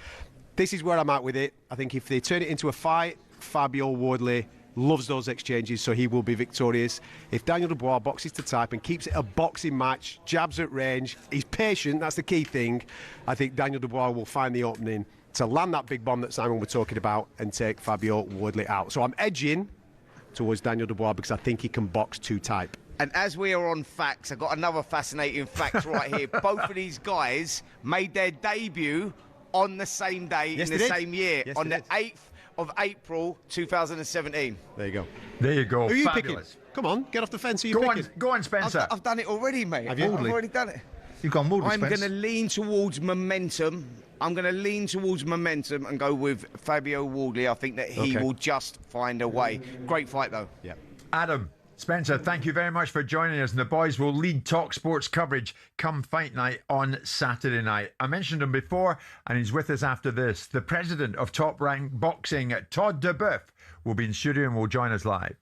This is where I'm at with it. I think if they turn it into a fight, Fabio Wardley loves those exchanges, so he will be victorious. If Daniel Dubois boxes to type and keeps it a boxing match, jabs at range, he's patient, that's the key thing, I think Daniel Dubois will find the opening to land that big bomb that Simon was talking about and take Fabio Wardley out. So I'm edging towards Daniel Dubois because I think he can box to type. And as we are on facts, I've got another fascinating fact right here. Both of these guys made their debut on the same day in the same year, on the 8th of April 2017. There you go. There you go. Who are you Fabulous. picking? Come on, get off the fence. Who are you picking? Go on, Spencer. I've done it already, mate. Have you? I've already done it. You've gone Wardley, I'm going to lean towards momentum. I'm going to lean towards momentum and go with Fabio Wardley. I think that he will just find a way. Great fight, though. Yeah. Adam, Spencer, thank you very much for joining us. And the boys will lead talkSPORT's coverage come fight night on Saturday night. I mentioned him before, and he's with us after this. The president of Top Rank Boxing, Todd DeBoeuf, will be in studio and will join us live.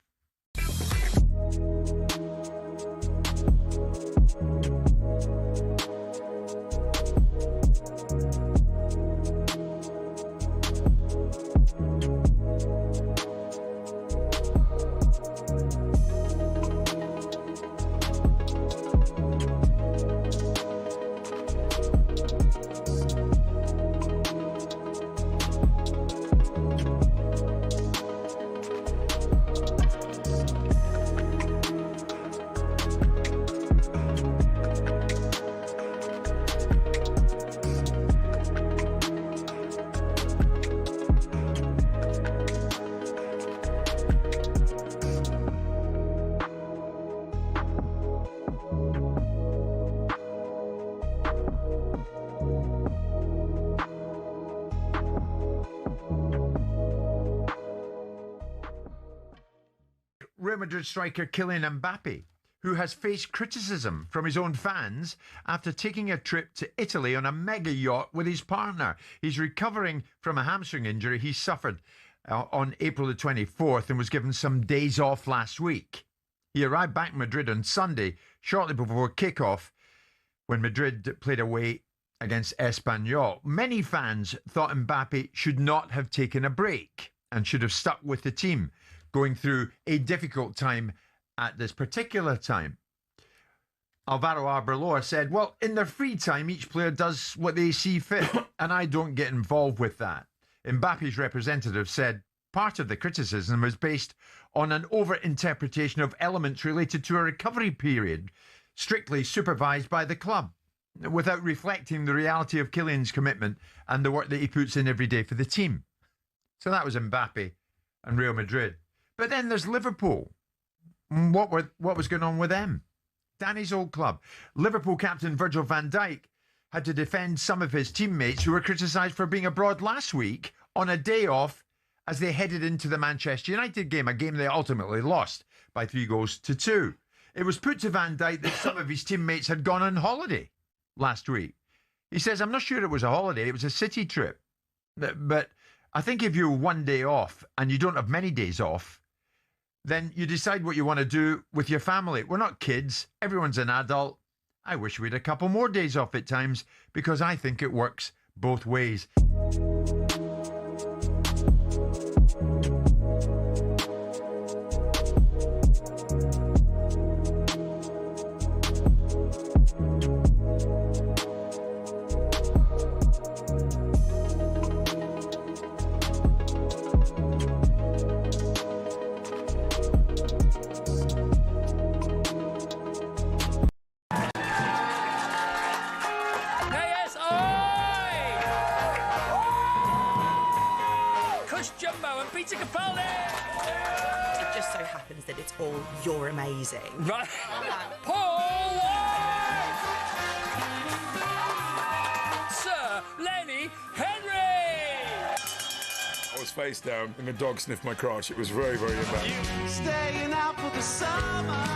Real Madrid striker Kylian Mbappe, who has faced criticism from his own fans after taking a trip to Italy on a mega yacht with his partner. He's recovering from a hamstring injury he suffered on April the 24th and was given some days off last week. He arrived back in Madrid on Sunday, shortly before kick-off, when Madrid played away against Espanyol. Many fans thought Mbappe should not have taken a break and should have stuck with the team, going through a difficult time at this particular time. Alvaro Arbeloa said, well, in their free time, each player does what they see fit, and I don't get involved with that. Mbappe's representative said part of the criticism was based on an over-interpretation of elements related to a recovery period, strictly supervised by the club, without reflecting the reality of Kylian's commitment and the work that he puts in every day for the team. So that was Mbappe and Real Madrid. But then there's Liverpool. What was going on with them? Danny's old club. Liverpool captain Virgil van Dijk had to defend some of his teammates who were criticised for being abroad last week on a day off as they headed into the Manchester United game, a game they ultimately lost by 3-2. It was put to Van Dijk that some of his teammates had gone on holiday last week. He says, I'm not sure it was a holiday, it was a city trip. But I think if you're one day off and you don't have many days off, then you decide what you want to do with your family. We're not kids. Everyone's an adult. I wish we had a couple more days off at times because I think it works both ways. Peter Capaldi! It just so happens that it's all you're amazing. Right. Paul White! Sir Lenny Henry! I was face down and the dog sniffed my crotch. It was very, very embarrassing. Staying out for the summer.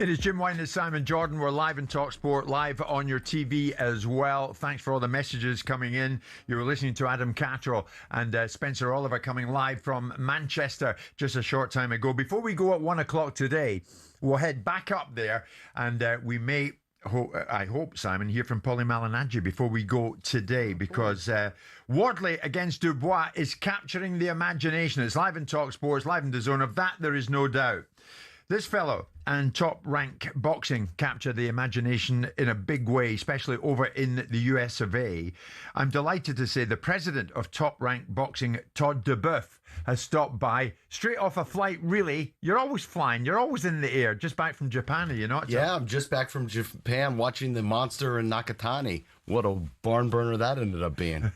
It is Jim White and Simon Jordan. We're live in talkSPORT, live on your TV as well. Thanks for all the messages coming in. You were listening to Adam Cattrall and Spencer Oliver coming live from Manchester just a short time ago. Before we go at 1 o'clock today, we'll head back up there and we may, I hope, Simon, hear from Polly Malignaggi before we go today, because Wardley against Dubois is capturing the imagination. It's live in talkSPORT, it's live in the zone. Of that, there is no doubt. This fellow and Top Rank Boxing captured the imagination in a big way, especially over in the US of A. I'm delighted to say the president of Top Rank Boxing, Todd DeBoeuf, has stopped by straight off a flight. Really, you're always flying, you're always in the air, just back from Japan, are you not? Yeah, I'm just back from Japan watching the monster in Nakatani. What a barn burner that ended up being.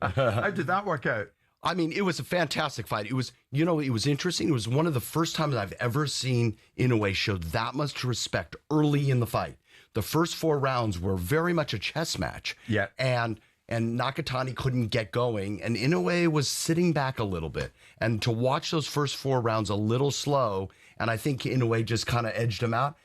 How did that work out? I mean, it was a fantastic fight. It was, you know, it was interesting. It was one of the first times I've ever seen Inoue show that much respect early in the fight. The first 4 rounds were very much a chess match. Yeah. And Nakatani couldn't get going, and Inoue was sitting back a little bit. And to watch those first 4 rounds a little slow, and I think Inoue just kind of edged him out.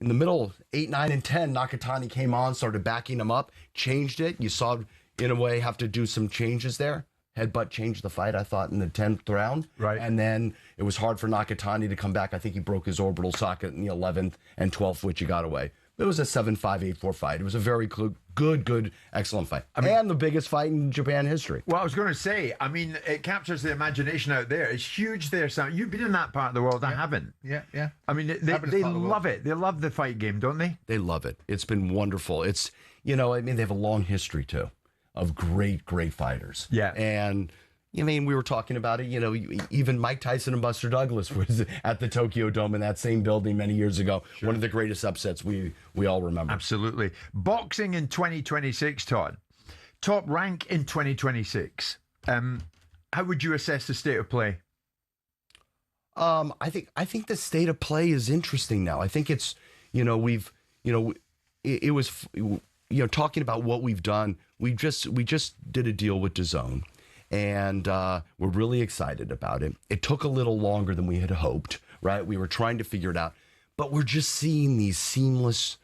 in the middle, 8, 9, and 10, Nakatani came on, started backing him up, changed it. You saw, in a way, have to do some changes there. Headbutt changed the fight, I thought, in the 10th round. Right. And then it was hard for Nakatani to come back. I think he broke his orbital socket in the 11th and 12th, which he got away. It was a 7-5, 8-4 fight. It was a very good, excellent fight. And the biggest fight in Japan history. Well, I was going to say, I mean, it captures the imagination out there. It's huge there, Sam. You've been in that part of the world. I haven't. Yeah. I mean, they love it. They love the fight game, don't they? They love it. It's been wonderful. It's, they have a long history, too, of great fighters. Yeah. And, we were talking about it, even Mike Tyson and Buster Douglas was at the Tokyo Dome in that same building many years ago. Sure. One of the greatest upsets we all remember. Absolutely. Boxing in 2026, Todd. Top rank in 2026. How would you assess the state of play? I think the state of play is interesting now. I think it's, it was, talking about what we've done. We just did a deal with DAZN. And we're really excited about it. It took a little longer than we had hoped, right? We were trying to figure it out. But we're just seeing these seamless,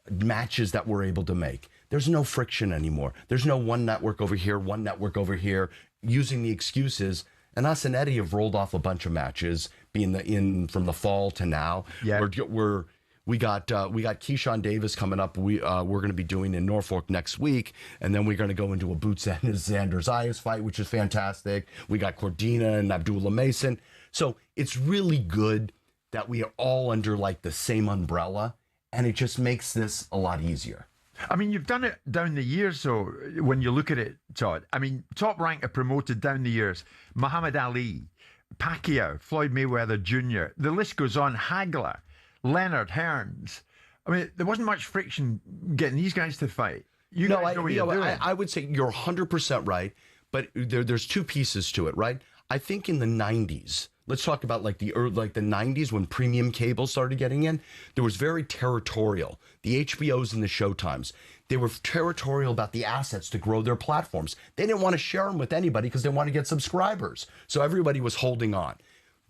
matches that we're able to make. There's no friction anymore. There's no one network over here, one network over here, using the excuses. And us and Eddie have rolled off a bunch of matches, being from the fall to now. Yeah. We got Keyshawn Davis coming up. We're going to be doing in Norfolk next week, and then we're going to go into a Boots and Xander Zayas fight, which is fantastic. We got Cordina and Abdullah Mason. So it's really good that we are all under like the same umbrella, and it just makes this a lot easier. I mean, you've done it down the years, so when you look at it, Todd, I mean, Top Rank are promoted down the years. Muhammad Ali, Pacquiao, Floyd Mayweather Jr., the list goes on, Hagler, Leonard, Hearns. I mean, there wasn't much friction getting these guys to fight. I would say you're 100% right, but there's two pieces to it, right? I think in the 90s, let's talk about like the 90s when premium cable started getting in, there was very territorial. The HBOs and the Showtimes, they were territorial about the assets to grow their platforms. They didn't want to share them with anybody because they wanted to get subscribers. So everybody was holding on.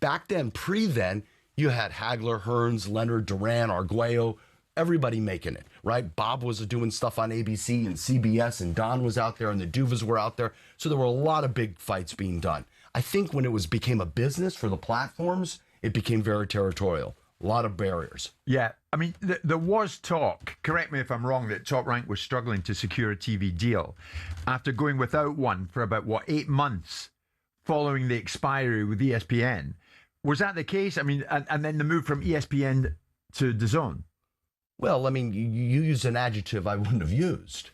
Back then, pre-then, you had Hagler, Hearns, Leonard, Duran, Arguello, everybody making it, right? Bob was doing stuff on ABC and CBS, and Don was out there, and the Duvas were out there. So there were a lot of big fights being done. I think when it became a business for the platforms, it became very territorial. A lot of barriers. Yeah. I mean, there was talk, correct me if I'm wrong, that Top Rank was struggling to secure a TV deal after going without one for about, 8 months following the expiry with ESPN. Was that the case? I mean, and then the move from ESPN to DAZN? Well, I mean, you used an adjective I wouldn't have used.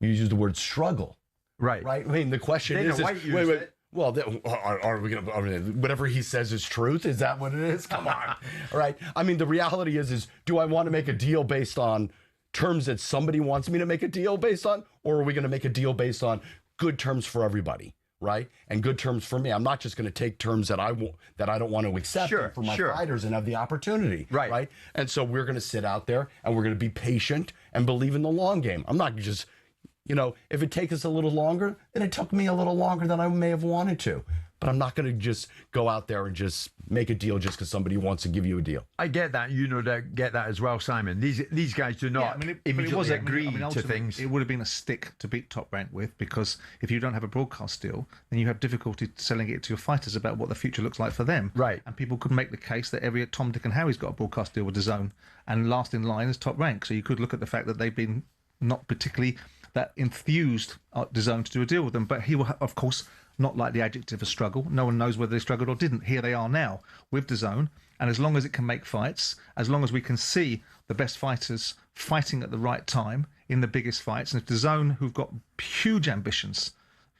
You used the word struggle. Right. Right? I mean, the question Dana is... White used it. Well, are we going to... whatever he says is truth? Is that what it is? Come on. All right. I mean, the reality is do I want to make a deal based on terms that somebody wants me to make a deal based on? Or are we going to make a deal based on good terms for everybody? Right, and good terms for me. I'm not just going to take terms that I don't want to accept for my fighters and have the opportunity. Right, and so we're going to sit out there and we're going to be patient and believe in the long game. I'm not just, if it takes us a little longer, then it took me a little longer than I may have wanted to. But I'm not going to just go out there and just make a deal just because somebody wants to give you a deal. I get that. Get that as well, Simon. These guys do not immediately agree to things. It would have been a stick to beat Top Rank with, because if you don't have a broadcast deal, then you have difficulty selling it to your fighters about what the future looks like for them. Right. And people could make the case that every Tom, Dick and Harry's got a broadcast deal with DAZN, and last in line is Top Rank. So you could look at the fact that they've been not particularly that enthused at DAZN to do a deal with them. But he will, of course, not like the adjective of struggle. No one knows whether they struggled or didn't. Here they are now with DAZN, and as long as it can make fights, as long as we can see the best fighters fighting at the right time in the biggest fights, and if DAZN, who've got huge ambitions,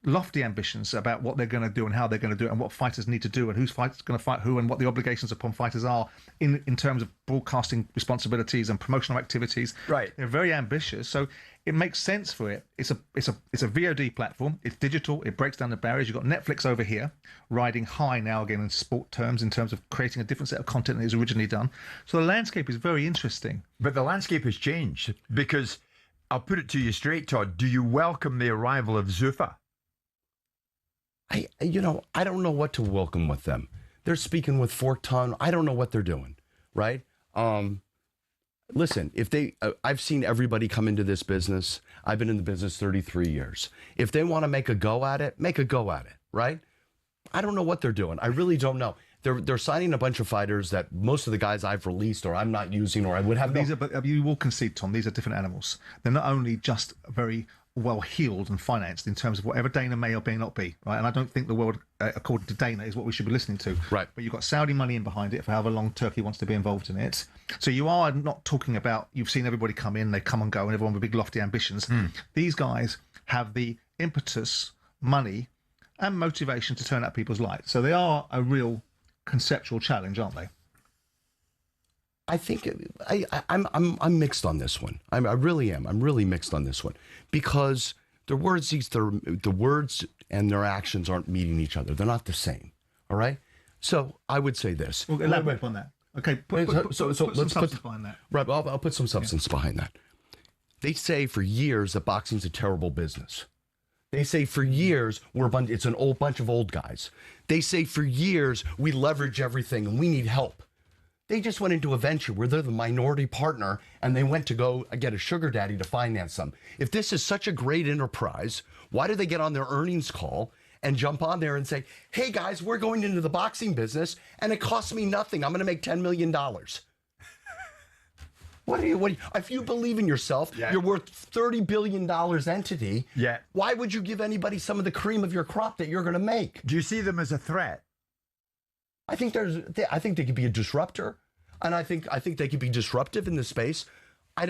lofty ambitions about what they're going to do and how they're going to do it and what fighters need to do and who's going to fight who and what the obligations upon fighters are in terms of broadcasting responsibilities and promotional activities. Right. They're very ambitious, so it makes sense for it. It's a VOD platform. It's digital. It breaks down the barriers. You've got Netflix over here riding high now again in sport terms in terms of creating a different set of content than it was originally done. So the landscape is very interesting. But the landscape has changed because, I'll put it to you straight, Todd, do you welcome the arrival of Zuffa? I don't know what to welcome with them. They're speaking with forked tongue. I don't know what they're doing, right? listen, if they, I've seen everybody come into this business. I've been in the business 33 years. If they want to make a go at it, make a go at it, right? I don't know what they're doing. I really don't know. They're signing a bunch of fighters that most of the guys I've released or I'm not using or I would have. But you will concede, Tom, these are different animals. They're not only just very well heeled and financed in terms of whatever Dana may or may not be, right? And I don't think the world, according to Dana, is what we should be listening to. Right. But you've got Saudi money in behind it for however long Turkey wants to be involved in it. So you are not talking about, you've seen everybody come in, they come and go, and everyone with big lofty ambitions. These guys have the impetus, money, and motivation to turn out people's lights. So they are a real conceptual challenge, aren't they? I think I'm mixed on this one. I really am. I'm really mixed on this one because the words and their actions aren't meeting each other. They're not the same. All right. So I would say this. Well, elaborate on that. Okay. Put some substance behind that. Right. I'll put some substance behind that. They say for years that boxing's a terrible business. They say for years it's an old bunch of old guys. They say for years we leverage everything and we need help. They just went into a venture where they're the minority partner and they went to go get a sugar daddy to finance them. If this is such a great enterprise, why do they get on their earnings call and jump on there and say, hey guys, we're going into the boxing business and it costs me nothing. I'm going to make $10 million. What do you, if you believe in yourself, you're worth $30 billion entity. Yeah. Why would you give anybody some of the cream of your crop that you're going to make? Do you see them as a threat? I think they could be a disruptor, and I think they could be disruptive in this space. I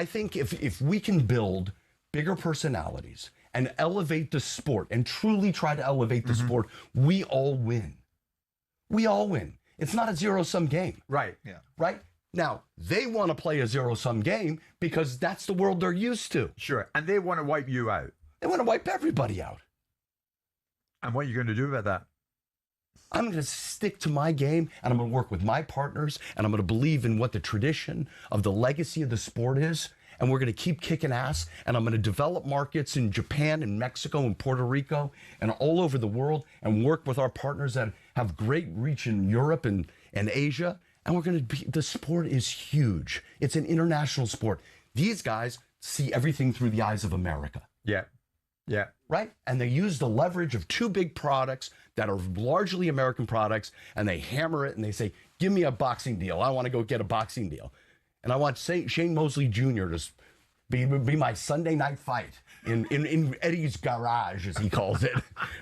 think if we can build bigger personalities and elevate the sport and truly try to elevate the sport, we all win. We all win. It's not a zero-sum game. Right. Yeah. Right? Now, they want to play a zero-sum game because that's the world they're used to. Sure. And they want to wipe you out. They want to wipe everybody out. And what are you going to do about that? I'm going to stick to my game, and I'm going to work with my partners, and I'm going to believe in what the tradition of the legacy of the sport is, and we're going to keep kicking ass, and I'm going to develop markets in Japan and Mexico and Puerto Rico and all over the world and work with our partners that have great reach in Europe and Asia, and we're going to be, the sport is huge. It's an international sport. These guys see everything through the eyes of America. Yeah. Yeah. Right? And they use the leverage of two big products that are largely American products, and they hammer it and they say, give me a boxing deal. I want to go get a boxing deal. And I want Shane Mosley Jr. to be my Sunday night fight in Eddie's garage, as he calls it.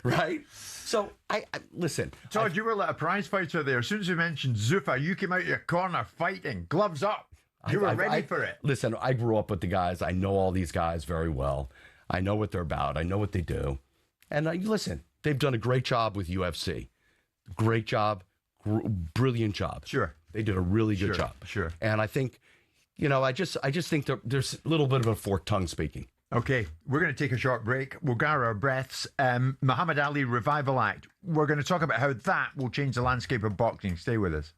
Right? So, I listen. Todd, you were like a prize fighter there. As soon as you mentioned Zuffa, you came out of your corner fighting, gloves up. You were ready for it. Listen, I grew up with the guys. I know all these guys very well. I know what they're about. I know what they do. And listen, they've done a great job with UFC. Great job. Brilliant job. Sure. They did a really good job. Sure. And I think, I just think there's a little bit of a forked tongue speaking. Okay, we're going to take a short break. We'll gather our breaths. Muhammad Ali Revival Act. We're going to talk about how that will change the landscape of boxing. Stay with us.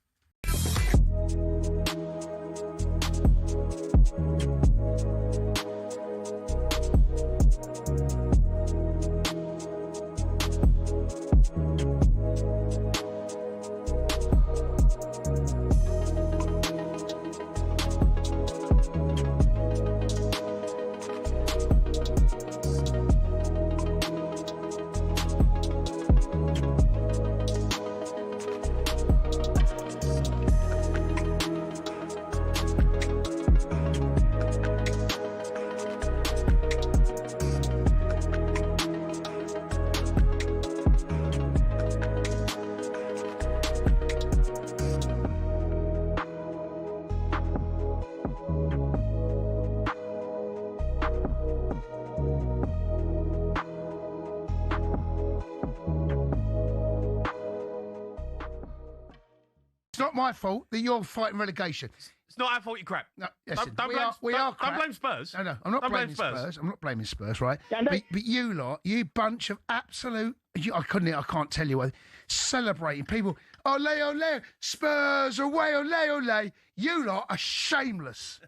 It's not my fault that you're fighting relegation. It's not our fault, you crap. No, listen, don't blame Spurs. No, I'm not blaming Spurs. I'm not blaming Spurs, right? But you lot, you bunch of absolute, I can't tell you what, celebrating people. Ole, ole, Spurs, away, ole, ole. You lot are shameless.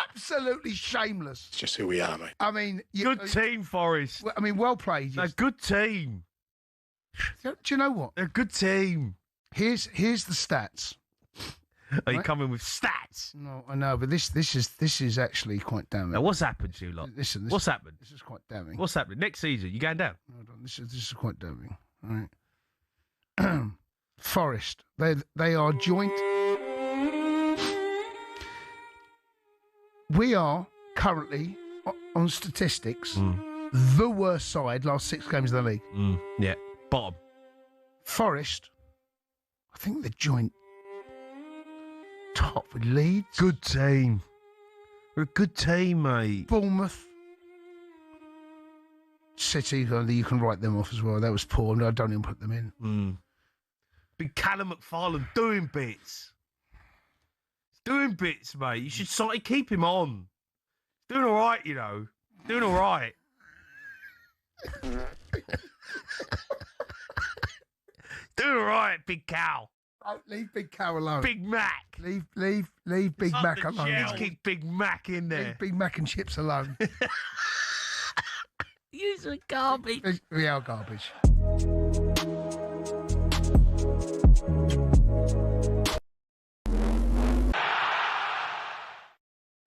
Absolutely shameless. It's just who we are, mate. I mean... Good team, Forrest. I mean, well played. A good team. Do you know what? A good team. Here's the stats. Are you coming with stats? No, I know, but this is actually quite damning. Now, what's happened to you lot? Listen, what's happened? This is quite damning. What's happening? Next season, you going down? Hold on, this is quite damning. All right. Forest. They are joint. We are currently on statistics the worst side last 6 games of the league. Yeah, bottom. Forest. I think they're joint top with Leeds. Good team. We're a good team, mate. Bournemouth. City, you can write them off as well. That was poor. No, I don't even put them in. Big Callum McFarlane doing bits. He's doing bits, mate. You should sort of keep him on. He's doing all right, you know. Doing all right. Doing all right, Big Cal. Leave Big Cow alone. Big Mac. Leave Big Mac alone. Let's keep Big Mac in there. Leave Big Mac and chips alone. Use a garbage. We are garbage.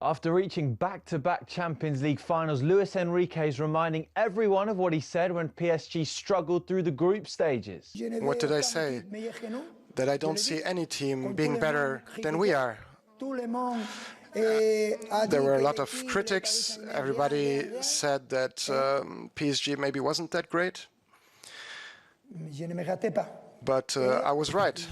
After reaching back-to-back Champions League finals, Luis Enrique is reminding everyone of what he said when PSG struggled through the group stages. What did I say? That I don't see any team being better than we are. There were a lot of critics. Everybody said that PSG maybe wasn't that great. But I was right.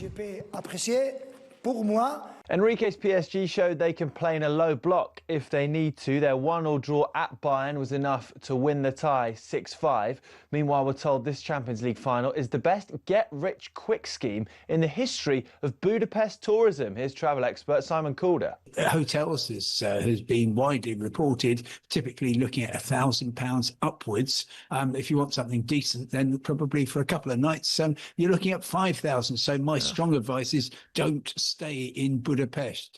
Enrique's PSG showed they can play in a low block if they need to. Their 1-1 draw at Bayern was enough to win the tie 6-5. Meanwhile, we're told this Champions League final is the best get-rich-quick scheme in the history of Budapest tourism. Here's travel expert Simon Calder. Hotels has been widely reported, typically looking at £1,000 upwards. If you want something decent, then probably for a couple of nights, you're looking at 5,000. So my strong advice is don't stay in Budapest.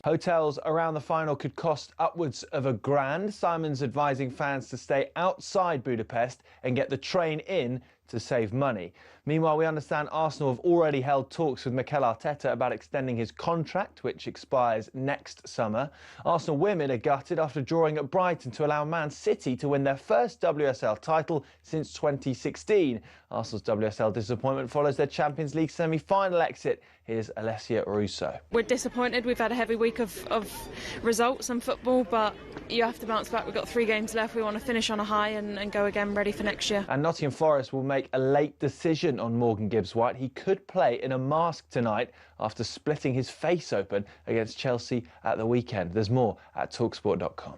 Hotels around the final could cost upwards of £1,000. Simon's advising fans to stay outside Budapest and get the train in to save money. Meanwhile, we understand Arsenal have already held talks with Mikel Arteta about extending his contract, which expires next summer. Arsenal women are gutted after drawing at Brighton to allow Man City to win their first WSL title since 2016. Arsenal's WSL disappointment follows their Champions League semi-final exit. Here's Alessia Russo. We're disappointed. We've had a heavy week of results and football, but you have to bounce back. We've got 3 games left. We want to finish on a high and go again ready for next year. And Nottingham Forest will make a late decision on Morgan Gibbs-White. He could play in a mask tonight after splitting his face open against Chelsea at the weekend. There's more at talkSPORT.com.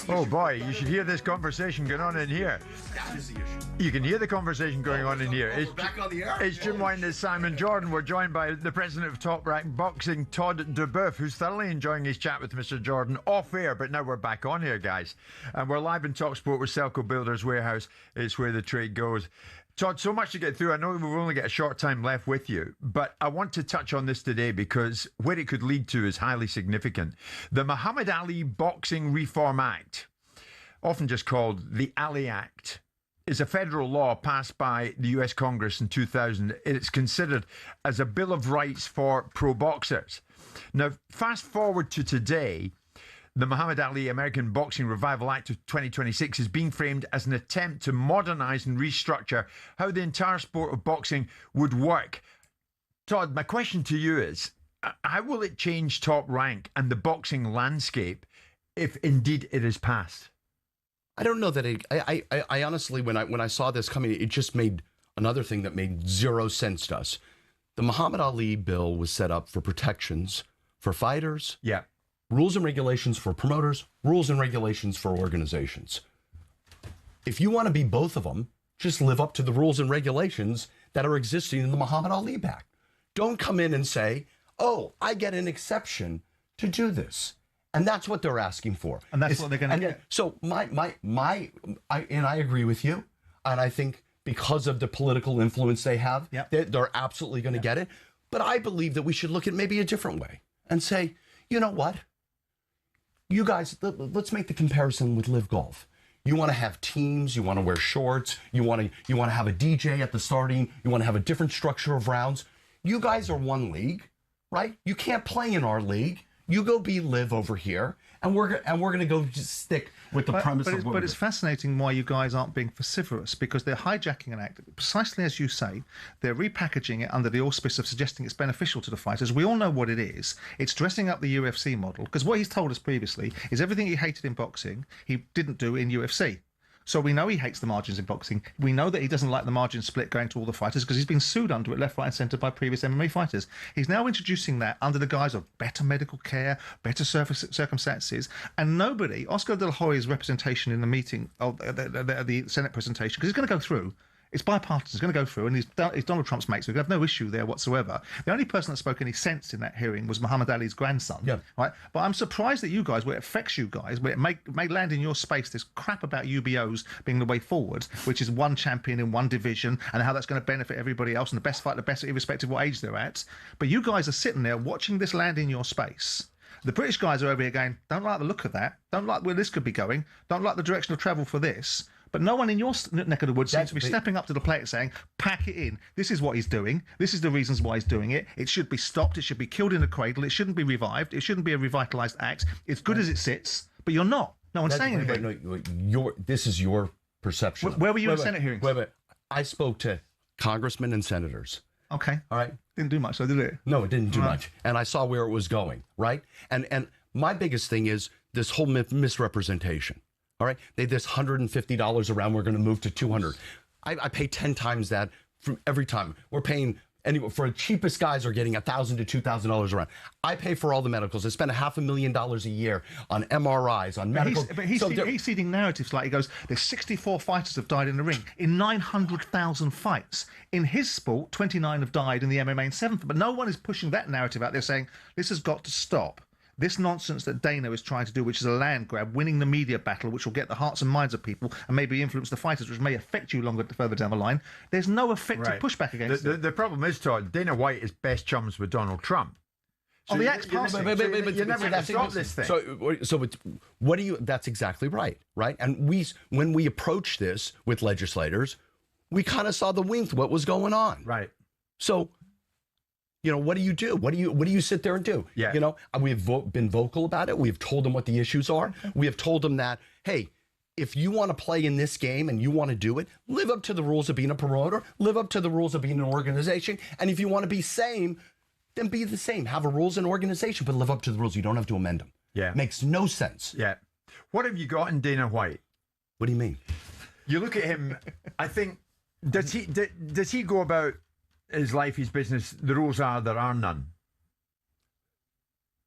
Oh boy, you should hear this conversation going on in here. That is the issue. You can hear the conversation going on in here. It's back on the air. It's Jim White and Simon Jordan. We're joined by the president of Top Rank Boxing, Todd DeBoeuf, who's thoroughly enjoying his chat with Mr. Jordan off air, but now we're back on here, guys. And we're live in talkSPORT with Selco Builders Warehouse. It's where the trade goes. Todd, so much to get through. I know we've only got a short time left with you, but I want to touch on this today because where it could lead to is highly significant. The Muhammad Ali Boxing Reform Act, often just called the Ali Act, is a federal law passed by the US Congress in 2000. It's considered as a Bill of Rights for pro boxers. Now, fast forward to today, the Muhammad Ali American Boxing Revival Act of 2026 is being framed as an attempt to modernize and restructure how the entire sport of boxing would work. Todd, my question to you is, how will it change Top Rank and the boxing landscape if indeed it is passed? I don't know that I honestly, when I saw this coming, it just made another thing that made zero sense to us. The Muhammad Ali bill was set up for protections for fighters. Yeah. Rules and regulations for promoters, rules and regulations for organizations. If you want to be both of them, just live up to the rules and regulations that are existing in the Muhammad Ali Act. Don't come in and say, oh, I get an exception to do this. And that's what they're asking for. And that's what they're going to get. So I agree with you. And I think because of the political influence they have, they're absolutely going to get it. But I believe that we should look at maybe a different way and say, you know what? You guys, let's make the comparison with Live Golf. You want to have teams, you want to wear shorts, you want to have a DJ at the starting, you want to have a different structure of rounds. You guys are one league, right? You can't play in our league. You go be Live over here, and we're going to go just stick with the premise of what But it's fascinating why you guys aren't being vociferous, because they're hijacking an act, precisely as you say. They're repackaging it under the auspice of suggesting it's beneficial to the fighters. We all know what it is. It's dressing up the UFC model, because what he's told us previously is everything he hated in boxing, he didn't do in UFC. So we know he hates the margins in boxing. We know that he doesn't like the margin split going to all the fighters because he's been sued under it left, right and centre by previous MMA fighters. He's now introducing that under the guise of better medical care, better circumstances. And nobody, Oscar De La Hoya's representation in the meeting, of the Senate presentation, because it's going to go through, it's bipartisan, it's going to go through, and he's Donald Trump's mate, so we have no issue there whatsoever. The only person that spoke any sense in that hearing was Muhammad Ali's grandson. Yeah. Right? But I'm surprised that you guys, where it affects you guys, where it may land in your space, this crap about UBOs being the way forward, which is one champion in one division, and how that's going to benefit everybody else, and the best fight the best, irrespective of what age they're at. But you guys are sitting there watching this land in your space. The British guys are over here going, don't like the look of that, don't like where this could be going, don't like the direction of travel for this. But no one in your neck of the woods seems to be stepping up to the plate saying, pack it in. This is what he's doing. This is the reasons why he's doing it. It should be stopped. It should be killed in the cradle. It shouldn't be revived. It shouldn't be a revitalised act. It's good as it sits, but you're not. No one's saying anything. This is your perception. Where were you in Senate hearings? Wait. I spoke to congressmen and senators. Okay. All right. Didn't do much, though, did it? No, it didn't do much. And I saw where it was going, right? And my biggest thing is this whole misrepresentation. All right, they this $150 around. We're going to move to $200. I pay 10 times that from every time. We're paying anyway for the cheapest guys are getting $1,000 to $2,000 around. I pay for all the medicals. I spend $500,000 a year on MRIs, on medicals. But he's seeding narratives like he goes, there's 64 fighters have died in the ring in 900,000 fights. In his sport, 29 have died in the MMA in 7th. But no one is pushing that narrative out there saying this has got to stop. This nonsense that Dana is trying to do, which is a land grab, winning the media battle, which will get the hearts and minds of people and maybe influence the fighters, which may affect you further down the line. There's no effective pushback against it. The problem is, Todd, Dana White is best chums with Donald Trump. So the axe passing. You're never going to stop this thing. So what do you? That's exactly right, right? And when we approached this with legislators, we kind of saw the wink what was going on, right? So. You know, what do you do? What do you sit there and do? Yeah. You know, we've been vocal about it. We've told them what the issues are. We have told them that, hey, if you want to play in this game and you want to do it, live up to the rules of being a promoter, live up to the rules of being an organization. And if you want to be same, then be the same. Have a rules and organization, but live up to the rules. You don't have to amend them. Yeah. Makes no sense. Yeah. What have you got in Dana White? What do you mean? You look at him, I think, does he go about his life, his business, the rules are there are none?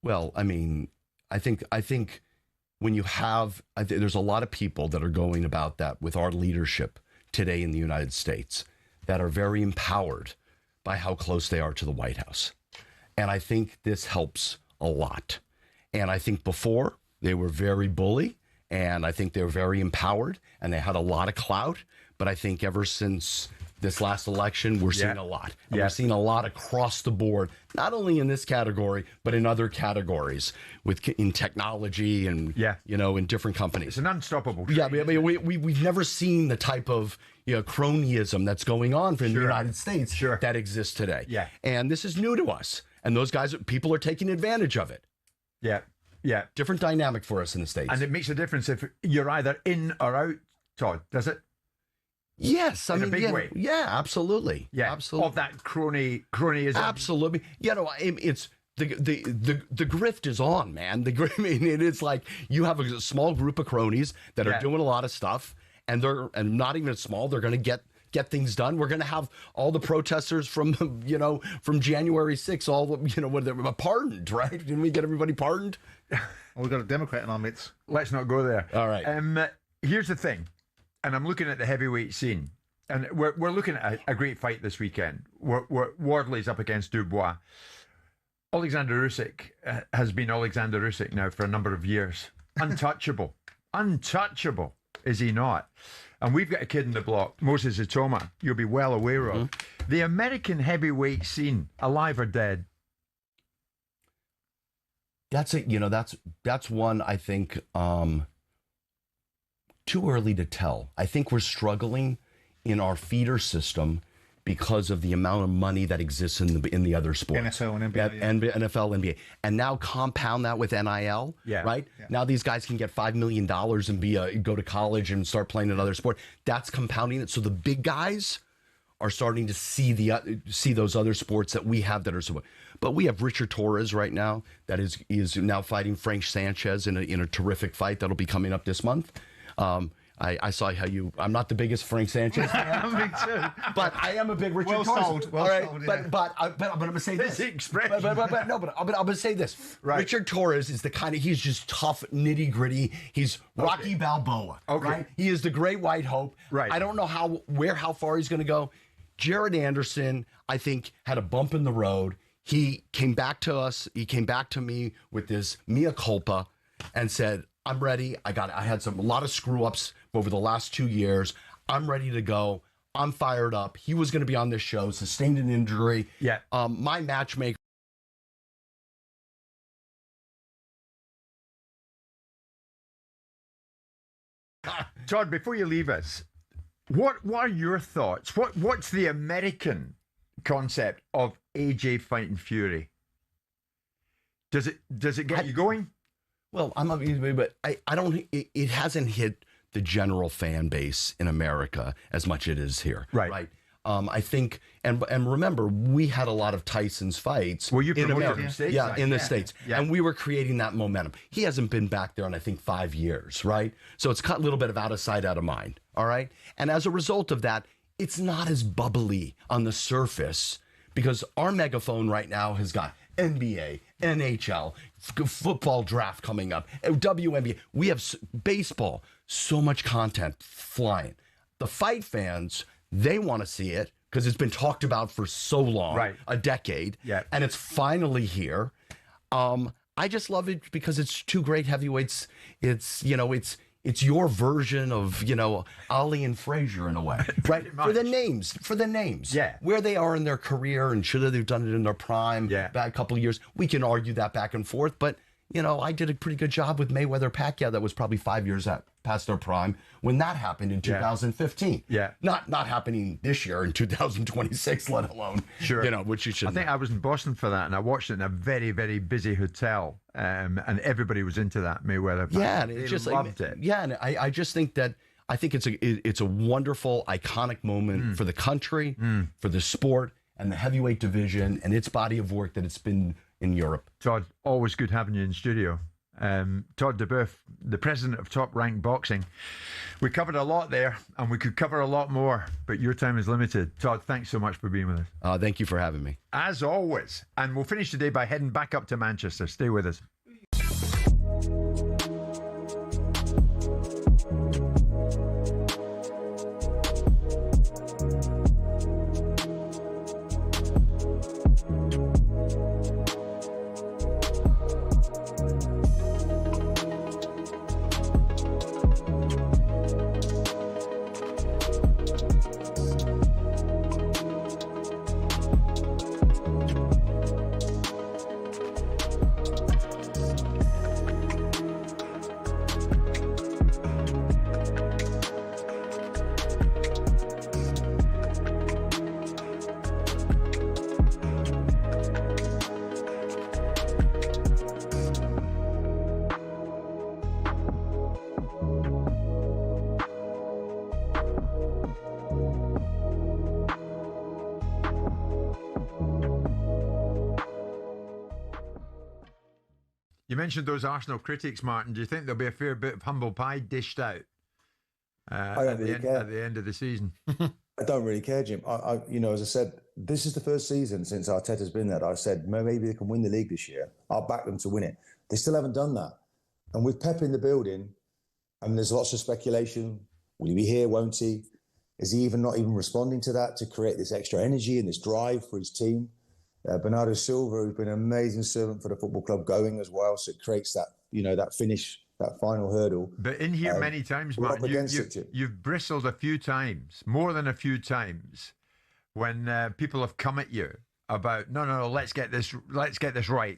Well, I mean, I think when you have, there's a lot of people that are going about that with our leadership today in the United States that are very empowered by how close they are to the White House. And I think this helps a lot. And I think before they were very bully, and I think they were very empowered, and they had a lot of clout. But I think ever since this last election, we're seeing a lot. And we're seeing a lot across the board, not only in this category, but in other categories, in technology and, you know, in different companies. It's an unstoppable trend. Yeah, we've never seen the type of cronyism that's going on in the United States that exists today. Yeah. And this is new to us. And those guys, people are taking advantage of it. Yeah, yeah. Different dynamic for us in the States. And it makes a difference if you're either in or out, Todd, does it? Yes, I mean, in a big way. Yeah, absolutely. Yeah, absolutely. Of that cronyism. Absolutely. You know, it's the grift is on, man. I mean, it's like you have a small group of cronies that are doing a lot of stuff, and they're not even small. They're going to get things done. We're going to have all the protesters from January 6th, all what they were pardoned, right? Didn't we get everybody pardoned? Well, we've got a Democrat in our midst. Let's not go there. All right. Here's the thing. And I'm looking at the heavyweight scene, and we're looking at a great fight this weekend. Wardley's up against Dubois. Alexander Usyk has been Alexander Usyk now for a number of years. Untouchable. Untouchable, is he not? And we've got a kid in the block, Moses Itoma, you'll be well aware of. The American heavyweight scene, alive or dead? That's it. You know, that's one I think too early to tell. I think we're struggling in our feeder system because of the amount of money that exists in the other sports. NFL and NBA. NFL, NBA. And now compound that with NIL, right? Yeah. Now these guys can get $5 million and go to college and start playing another sport. That's compounding it. So the big guys are starting to see those other sports that we have that are so. But we have Richard Torres right now that is now fighting Frank Sanchez in a terrific fight that'll be coming up this month. I saw how I'm not the biggest Frank Sanchez fan, Me too. but I am a big Richard Torres. All right, but I'm going to say this. Expression. I'm going to say this. Right. Richard Torres is the kind of, he's just tough, nitty gritty. He's Rocky Balboa. Okay. Right? He is the great white hope. Right. I don't know how far he's going to go. Jared Anderson, I think, had a bump in the road. He came back to us. He came back to me with this mea culpa and said, I'm ready. I had a lot of screw ups over the last 2 years. I'm ready to go. I'm fired up. He was going to be on this show, sustained an injury. Yeah. My matchmaker. Todd, before you leave us, what are your thoughts? What's the American concept of AJ fighting Fury? Does it get you going? Well, but I don't. It hasn't hit the general fan base in America as much as it is here. Right. I think, and remember, we had a lot of Tyson's fights. Well, you in America, in States, yeah, in the States, and we were creating that momentum. He hasn't been back there in I think 5 years, right? So it's got a little bit of out of sight, out of mind. All right, and as a result of that, it's not as bubbly on the surface because our megaphone right now has got NBA, NHL, football draft coming up, WNBA. We have baseball, so much content flying. The fight fans, they want to see it because it's been talked about for so long, a decade, and it's finally here. I just love it because it's two great heavyweights. It's your version of, Ali and Frazier in a way, right? For the names, where they are in their career and should have done it in their prime back a couple of years. We can argue that back and forth, but I did a pretty good job with Mayweather Pacquiao. That was probably 5 years past their prime when that happened in 2015. Yeah, not happening this year in 2026, let alone which you should. I think I was in Boston for that, and I watched it in a very, very busy hotel, and everybody was into that Mayweather. Yeah, and it loved it. Yeah, and I just think that it's a wonderful, iconic moment for the country, for the sport, and the heavyweight division, and its body of work that it's been in Europe. Todd, always good having you in studio. Todd DeBoeuf, the president of Top Rank Boxing. We covered a lot there, and we could cover a lot more, but your time is limited. Todd, thanks so much for being with us. Thank you for having me. As always. And we'll finish today by heading back up to Manchester. Stay with us. You mentioned those Arsenal critics, Martin. Do you think there'll be a fair bit of humble pie dished out at the end of the season? I don't really care, Jim. As I said, this is the first season since Arteta's been there. I said maybe they can win the league this year. I'll back them to win it. They still haven't done that. And with Pep in the building, there's lots of speculation. Will he be here? Won't he? Is he not even responding to that to create this extra energy and this drive for his team? Bernardo Silva, who's been an amazing servant for the football club, going as well. So it creates that, that finish, that final hurdle. But in here many times, Martin, you've bristled a few times, more than a few times, when people have come at you about, no, let's get this right.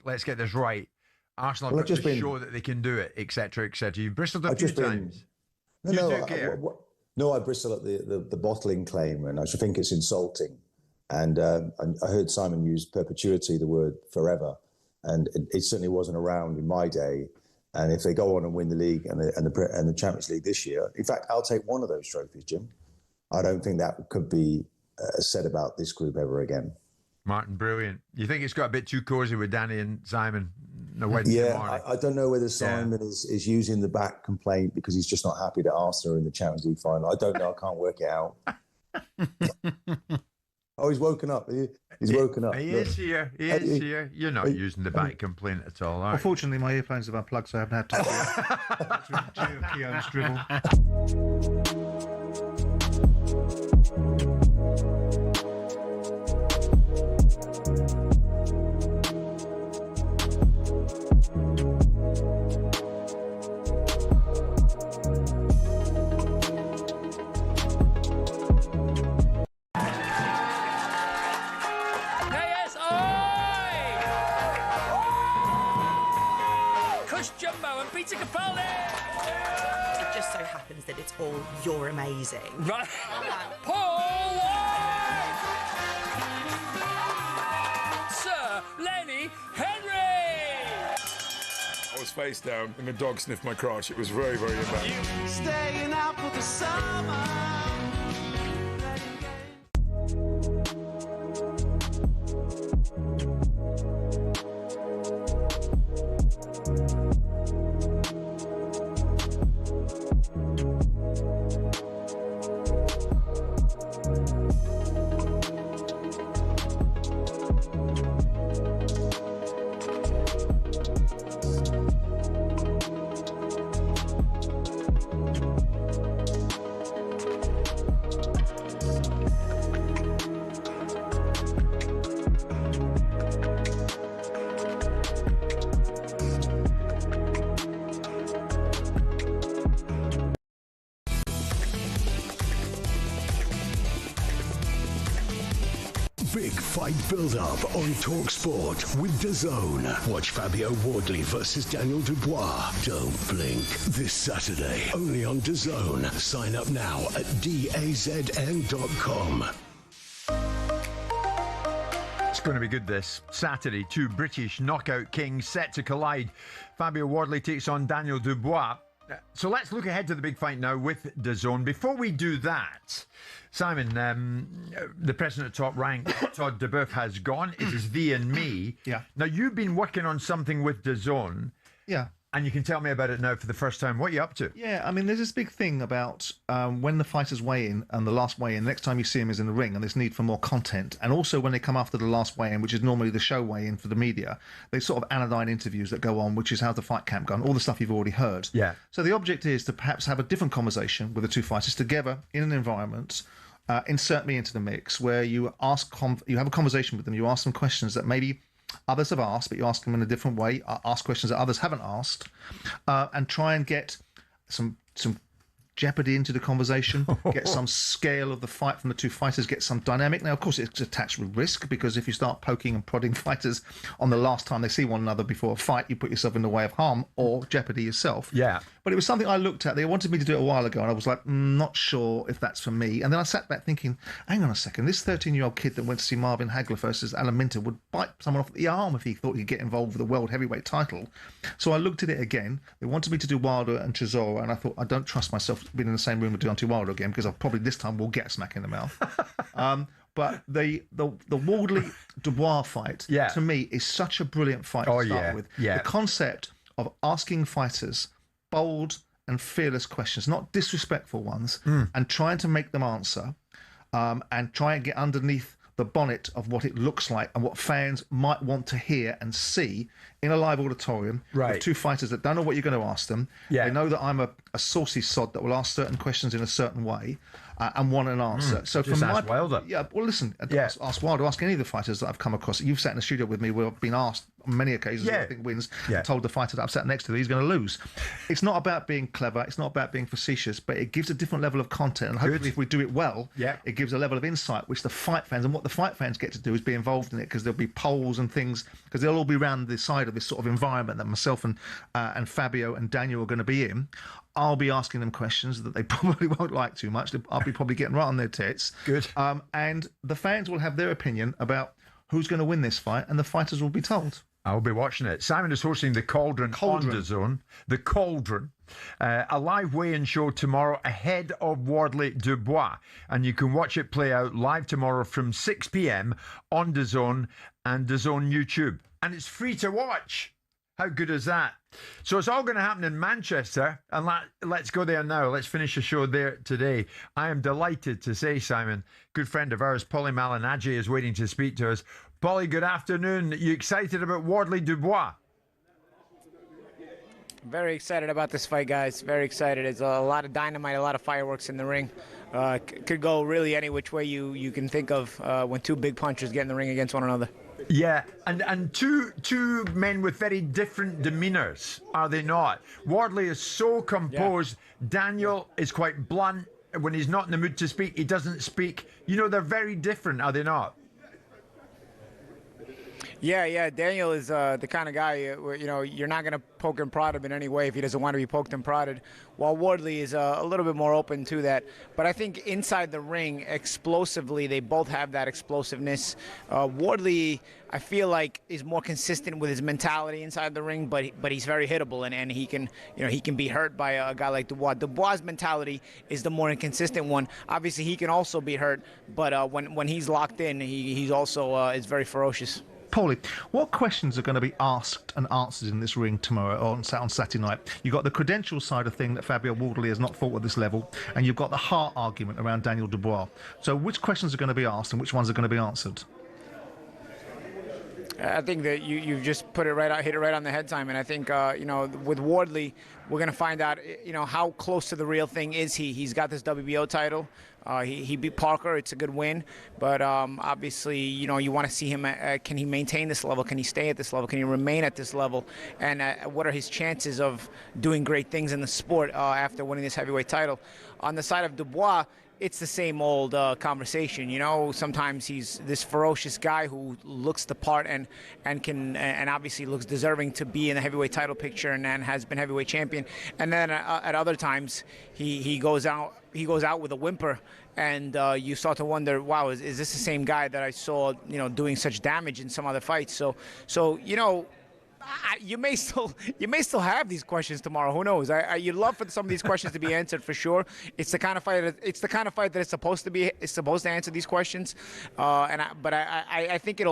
Arsenal have got to show that they can do it, etc., etc. You've bristled a few times. I bristle at the bottling claim, and I should think it's insulting. And I heard Simon use perpetuity, the word forever, and it certainly wasn't around in my day. And if they go on and win the league and the Champions League this year, in fact, I'll take one of those trophies, Jim. I don't think that could be said about this group ever again. Martin, brilliant. You think it's got a bit too cosy with Danny and Simon the Wednesday morning? I don't know whether Simon is using the back complaint because he's just not happy that Arsenal are in the Champions League final. I don't know. I can't work it out. Oh, he's woken up. He's woken up. He is here. He is here. You're not using the back complaint at all, are you? Unfortunately, my earphones have unplugged, so I haven't had time to Keown's dribble. Peter Capaldi! It just so happens that it's all you're amazing. Right. Paul White! Sir Lenny Henry! I was face down and the dog sniffed my crotch. It was very, very embarrassing. Staying out for the summer. Big fight build-up on talkSPORT with DAZN. Watch Fabio Wardley versus Daniel Dubois. Don't blink. This Saturday, only on DAZN. Sign up now at DAZN.com. It's going to be good this Saturday. Two British knockout kings set to collide. Fabio Wardley takes on Daniel Dubois. So let's look ahead to the big fight now with DAZN. Before we do that, Simon, the president of Top Rank, Todd DeBoeuf, has gone. It is thee and me. Yeah. Now, you've been working on something with DAZN. Yeah. And you can tell me about it now for the first time. What are you up to? Yeah, I mean, there's this big thing about when the fighters weigh in and the last weigh-in, the next time you see them is in the ring, and this need for more content. And also when they come after the last weigh-in, which is normally the show weigh-in for the media, they sort of anodyne interviews that go on, which is how the fight camp gone, all the stuff you've already heard. Yeah. So the object is to perhaps have a different conversation with the two fighters together in an environment, insert me into the mix, where you you have a conversation with them, you ask them questions that maybe others have asked, but you ask them in a different way, ask questions that others haven't asked, and try and get some jeopardy into the conversation, get some scale of the fight from the two fighters, get some dynamic. Now, of course, it's attached with risk, because if you start poking and prodding fighters on the last time they see one another before a fight, you put yourself in the way of harm or jeopardy yourself. Yeah. But it was something I looked at. They wanted me to do it a while ago, and I was like, not sure if that's for me. And then I sat back thinking, hang on a second, this 13-year-old kid that went to see Marvin Hagler versus Alan Minter would bite someone off the arm if he thought he'd get involved with the world heavyweight title. So I looked at it again. They wanted me to do Wilder and Chisora, and I thought, I don't trust myself being in the same room with Deontay Wilder again, because I'll probably this time will get a smack in the mouth. But the Wardley Dubois fight, to me, is such a brilliant fight to start with. Yeah. The concept of asking fighters bold and fearless questions, not disrespectful ones, and trying to make them answer, and try and get underneath the bonnet of what it looks like and what fans might want to hear and see in a live auditorium with two fighters that don't know what you're going to ask them. They know that I'm a saucy sod that will ask certain questions in a certain way. and want an answer. So just from ask my Wilder. Yeah, well, listen, ask Wilder, ask any of the fighters that I've come across. You've sat in the studio with me, we've been asked on many occasions, I think wins, told the fighter that I've sat next to that he's going to lose. It's not about being clever, it's not about being facetious, but it gives a different level of content, and hopefully if we do it well, it gives a level of insight which the fight fans, and what the fight fans get to do is be involved in it, because there'll be polls and things, because they'll all be around the side of this sort of environment that myself and Fabio and Daniel are going to be in. I'll be asking them questions that they probably won't like too much. I'll be probably getting right on their tits. Good. And the fans will have their opinion about who's going to win this fight, and the fighters will be told. I'll be watching it. Simon is hosting the Cauldron on DAZN. The Cauldron. A live weigh-in show tomorrow ahead of Wardley Dubois. And you can watch it play out live tomorrow from 6 p.m. on DAZN and DAZN YouTube. And it's free to watch. How good is that? So it's all going to happen in Manchester, and let's go there now. Let's finish the show there today. I am delighted to say, Simon, good friend of ours, Paulie Malignaggi, is waiting to speak to us. Paulie, good afternoon. You excited about Wardley Dubois? Very excited about this fight, guys. Very excited. It's a lot of dynamite, a lot of fireworks in the ring. Could go really any which way you can think of when two big punchers get in the ring against one another. Yeah, and two men with very different demeanours, are they not? Wardley is so composed. Yeah. Daniel is quite blunt. When he's not in the mood to speak, he doesn't speak. You know, they're very different, are they not? Yeah. Daniel is the kind of guy, you're not going to poke and prod him in any way if he doesn't want to be poked and prodded, while Wardley is a little bit more open to that. But I think inside the ring, explosively, they both have that explosiveness. Wardley, I feel like, is more consistent with his mentality inside the ring, but he's very hittable, and he can be hurt by a guy like Dubois. Dubois' mentality is the more inconsistent one. Obviously, he can also be hurt, but when he's locked in, he's also is very ferocious. Paulie, what questions are going to be asked and answered in this ring tomorrow on Saturday night? You've got the credential side of thing that Fabio Wardley has not fought at this level, and you've got the heart argument around Daniel Dubois. So which questions are going to be asked and which ones are going to be answered? I think that you just hit it right on the head, Simon. I think with Wardley, we're going to find out how close to the real thing is he. He's got this WBO title. He beat Parker. It's a good win, but obviously you want to see him. Can he maintain this level? Can he stay at this level? Can he remain at this level? And what are his chances of doing great things in the sport after winning this heavyweight title? On the side of Dubois, it's the same old conversation. Sometimes he's this ferocious guy who looks the part and obviously looks deserving to be in the heavyweight title picture and has been heavyweight champion. And then at other times he goes out with a whimper, and you start to wonder, wow, is this the same guy that I saw doing such damage in some other fights? So you may still have these questions tomorrow. Who knows? You'd love for some of these questions to be answered for sure. It's the kind of fight that it's supposed to be. It's supposed to answer these questions. But I think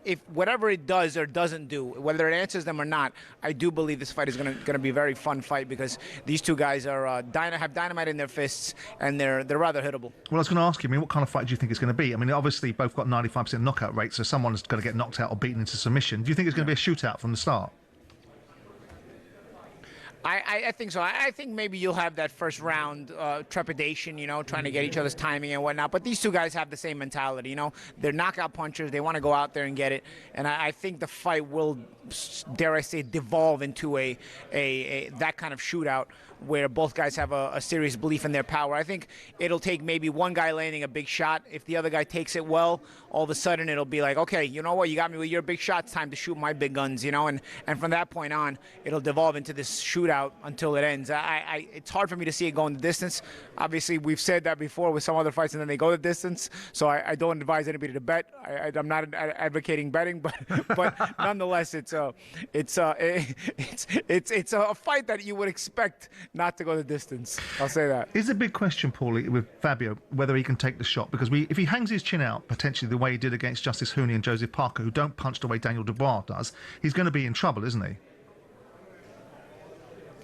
if whatever it does or doesn't do, whether it answers them or not, I do believe this fight is going to be a very fun fight, because these two guys are have dynamite in their fists, and they're rather hittable. Well, I was going to ask you, what kind of fight do you think it's going to be? Obviously both got 95% knockout rate, so someone's going to get knocked out or beaten into submission. Do you think it's going to be a shootout from the start? I think so. I think maybe you'll have that first round trepidation, trying to get each other's timing and whatnot. But these two guys have the same mentality, They're knockout punchers. They want to go out there and get it. And I think the fight will, dare I say, devolve into a that kind of shootout where both guys have a serious belief in their power. I think it'll take maybe one guy landing a big shot. If the other guy takes it well, all of a sudden it'll be like, okay, you know what? You got me with your big shot. It's time to shoot my big guns, And from that point on, it'll devolve into this shootout until it ends. It's hard for me to see it going the distance. Obviously, we've said that before with some other fights, and then they go the distance. So I don't advise anybody to bet. I'm not advocating betting, but nonetheless, it's a fight that you would expect not to go the distance. I'll say that. Is a big question, Paulie, with Fabio, whether he can take the shot, because if he hangs his chin out, potentially the way he did against Justice Hooney and Joseph Parker, who don't punch the way Daniel Dubois does, he's going to be in trouble, isn't he?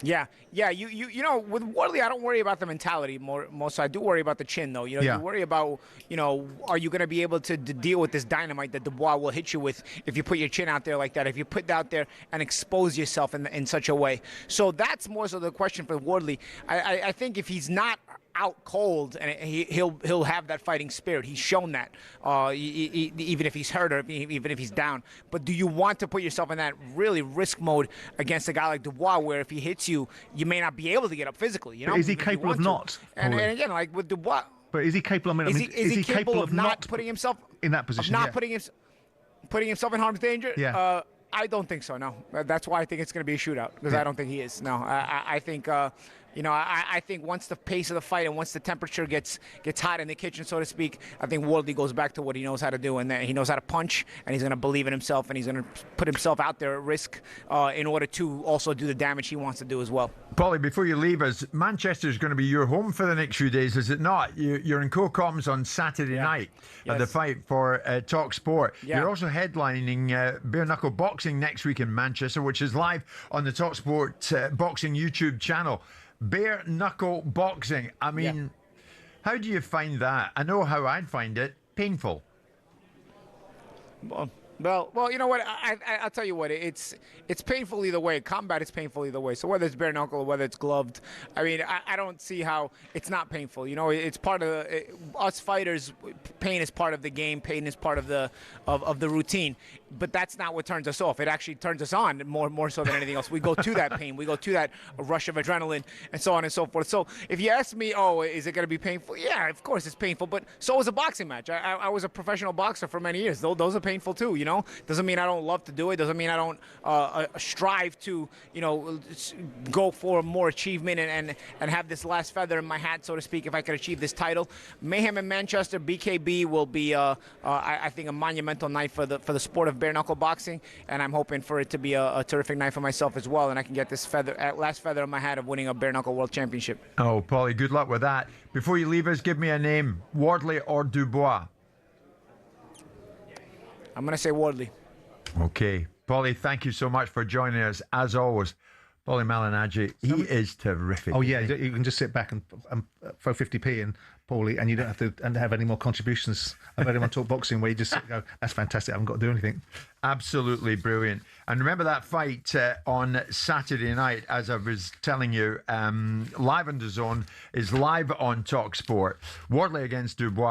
Yeah. You know, with Wardley, I don't worry about the mentality most. I do worry about the chin, though. You know, you worry about, you know, are you going to be able to deal with this dynamite that Dubois will hit you with if you put your chin out there like that, if you put it out there and expose yourself in such a way. So that's more so the question for Wardley. I think if he's not out cold, and he'll have that fighting spirit. He's shown that, even if he's hurt or even if he's down. But do you want to put yourself in that really risk mode against a guy like Dubois, where if he hits you, you may not be able to get up physically? You know, but is he capable of not? And again, like with Dubois, but is he capable? I mean, is he capable of not putting himself in that position? Of not putting himself in harm's danger? Yeah. I don't think so. No, that's why I think it's going to be a shootout, because I don't think he is. No, I think. You know, I think once the pace of the fight and once the temperature gets hot in the kitchen, so to speak, I think Wardley goes back to what he knows how to do, and he knows how to punch, and he's going to believe in himself, and he's going to put himself out there at risk in order to also do the damage he wants to do as well. Paulie, before you leave us, Manchester's going to be your home for the next few days, is it not? You're in co-coms on Saturday night at the fight for talkSPORT. Yeah. You're also headlining bare knuckle boxing next week in Manchester, which is live on the talkSPORT boxing YouTube channel. Bare knuckle boxing. I mean, how do you find that? I know how I'd find it. Painful. Well, you know what? I'll tell you what. It's painful either way. Combat is painful either way. So whether it's bare knuckle or whether it's gloved, I mean, I don't see how it's not painful. You know, it's part of us fighters. Pain is part of the game. Pain is part of the routine. But that's not what turns us off. It actually turns us on more so than anything else. We go to that pain. We go to that rush of adrenaline and so on and so forth. So if you ask me, is it going to be painful? Yeah, of course it's painful. But so is a boxing match. I was a professional boxer for many years. Those are painful too. You know, doesn't mean I don't love to do it. Doesn't mean I don't strive to, you know, go for more achievement and have this last feather in my hat, so to speak, if I could achieve this title. Mayhem in Manchester, BKB will be, I think, a monumental night for the sport of bare knuckle boxing, and I'm hoping for it to be a terrific night for myself as well, and I can get this last feather in my hat of winning a bare knuckle world championship. Oh, Paulie, good luck with that. Before you leave us, give me a name: Wardley or Dubois? I'm going to say Wardley. Okay. Paulie, thank you so much for joining us, as always. Paulie Malignaggi, he is terrific. Oh, yeah, you can just sit back and throw 50p in, Paulie, and you don't have to have any more contributions. I've heard him on Talk Boxing where you just go, that's fantastic, I haven't got to do anything. Absolutely brilliant. And remember that fight on Saturday night, as I was telling you, live on DAZN, is live on talkSPORT. Wardley against Dubois.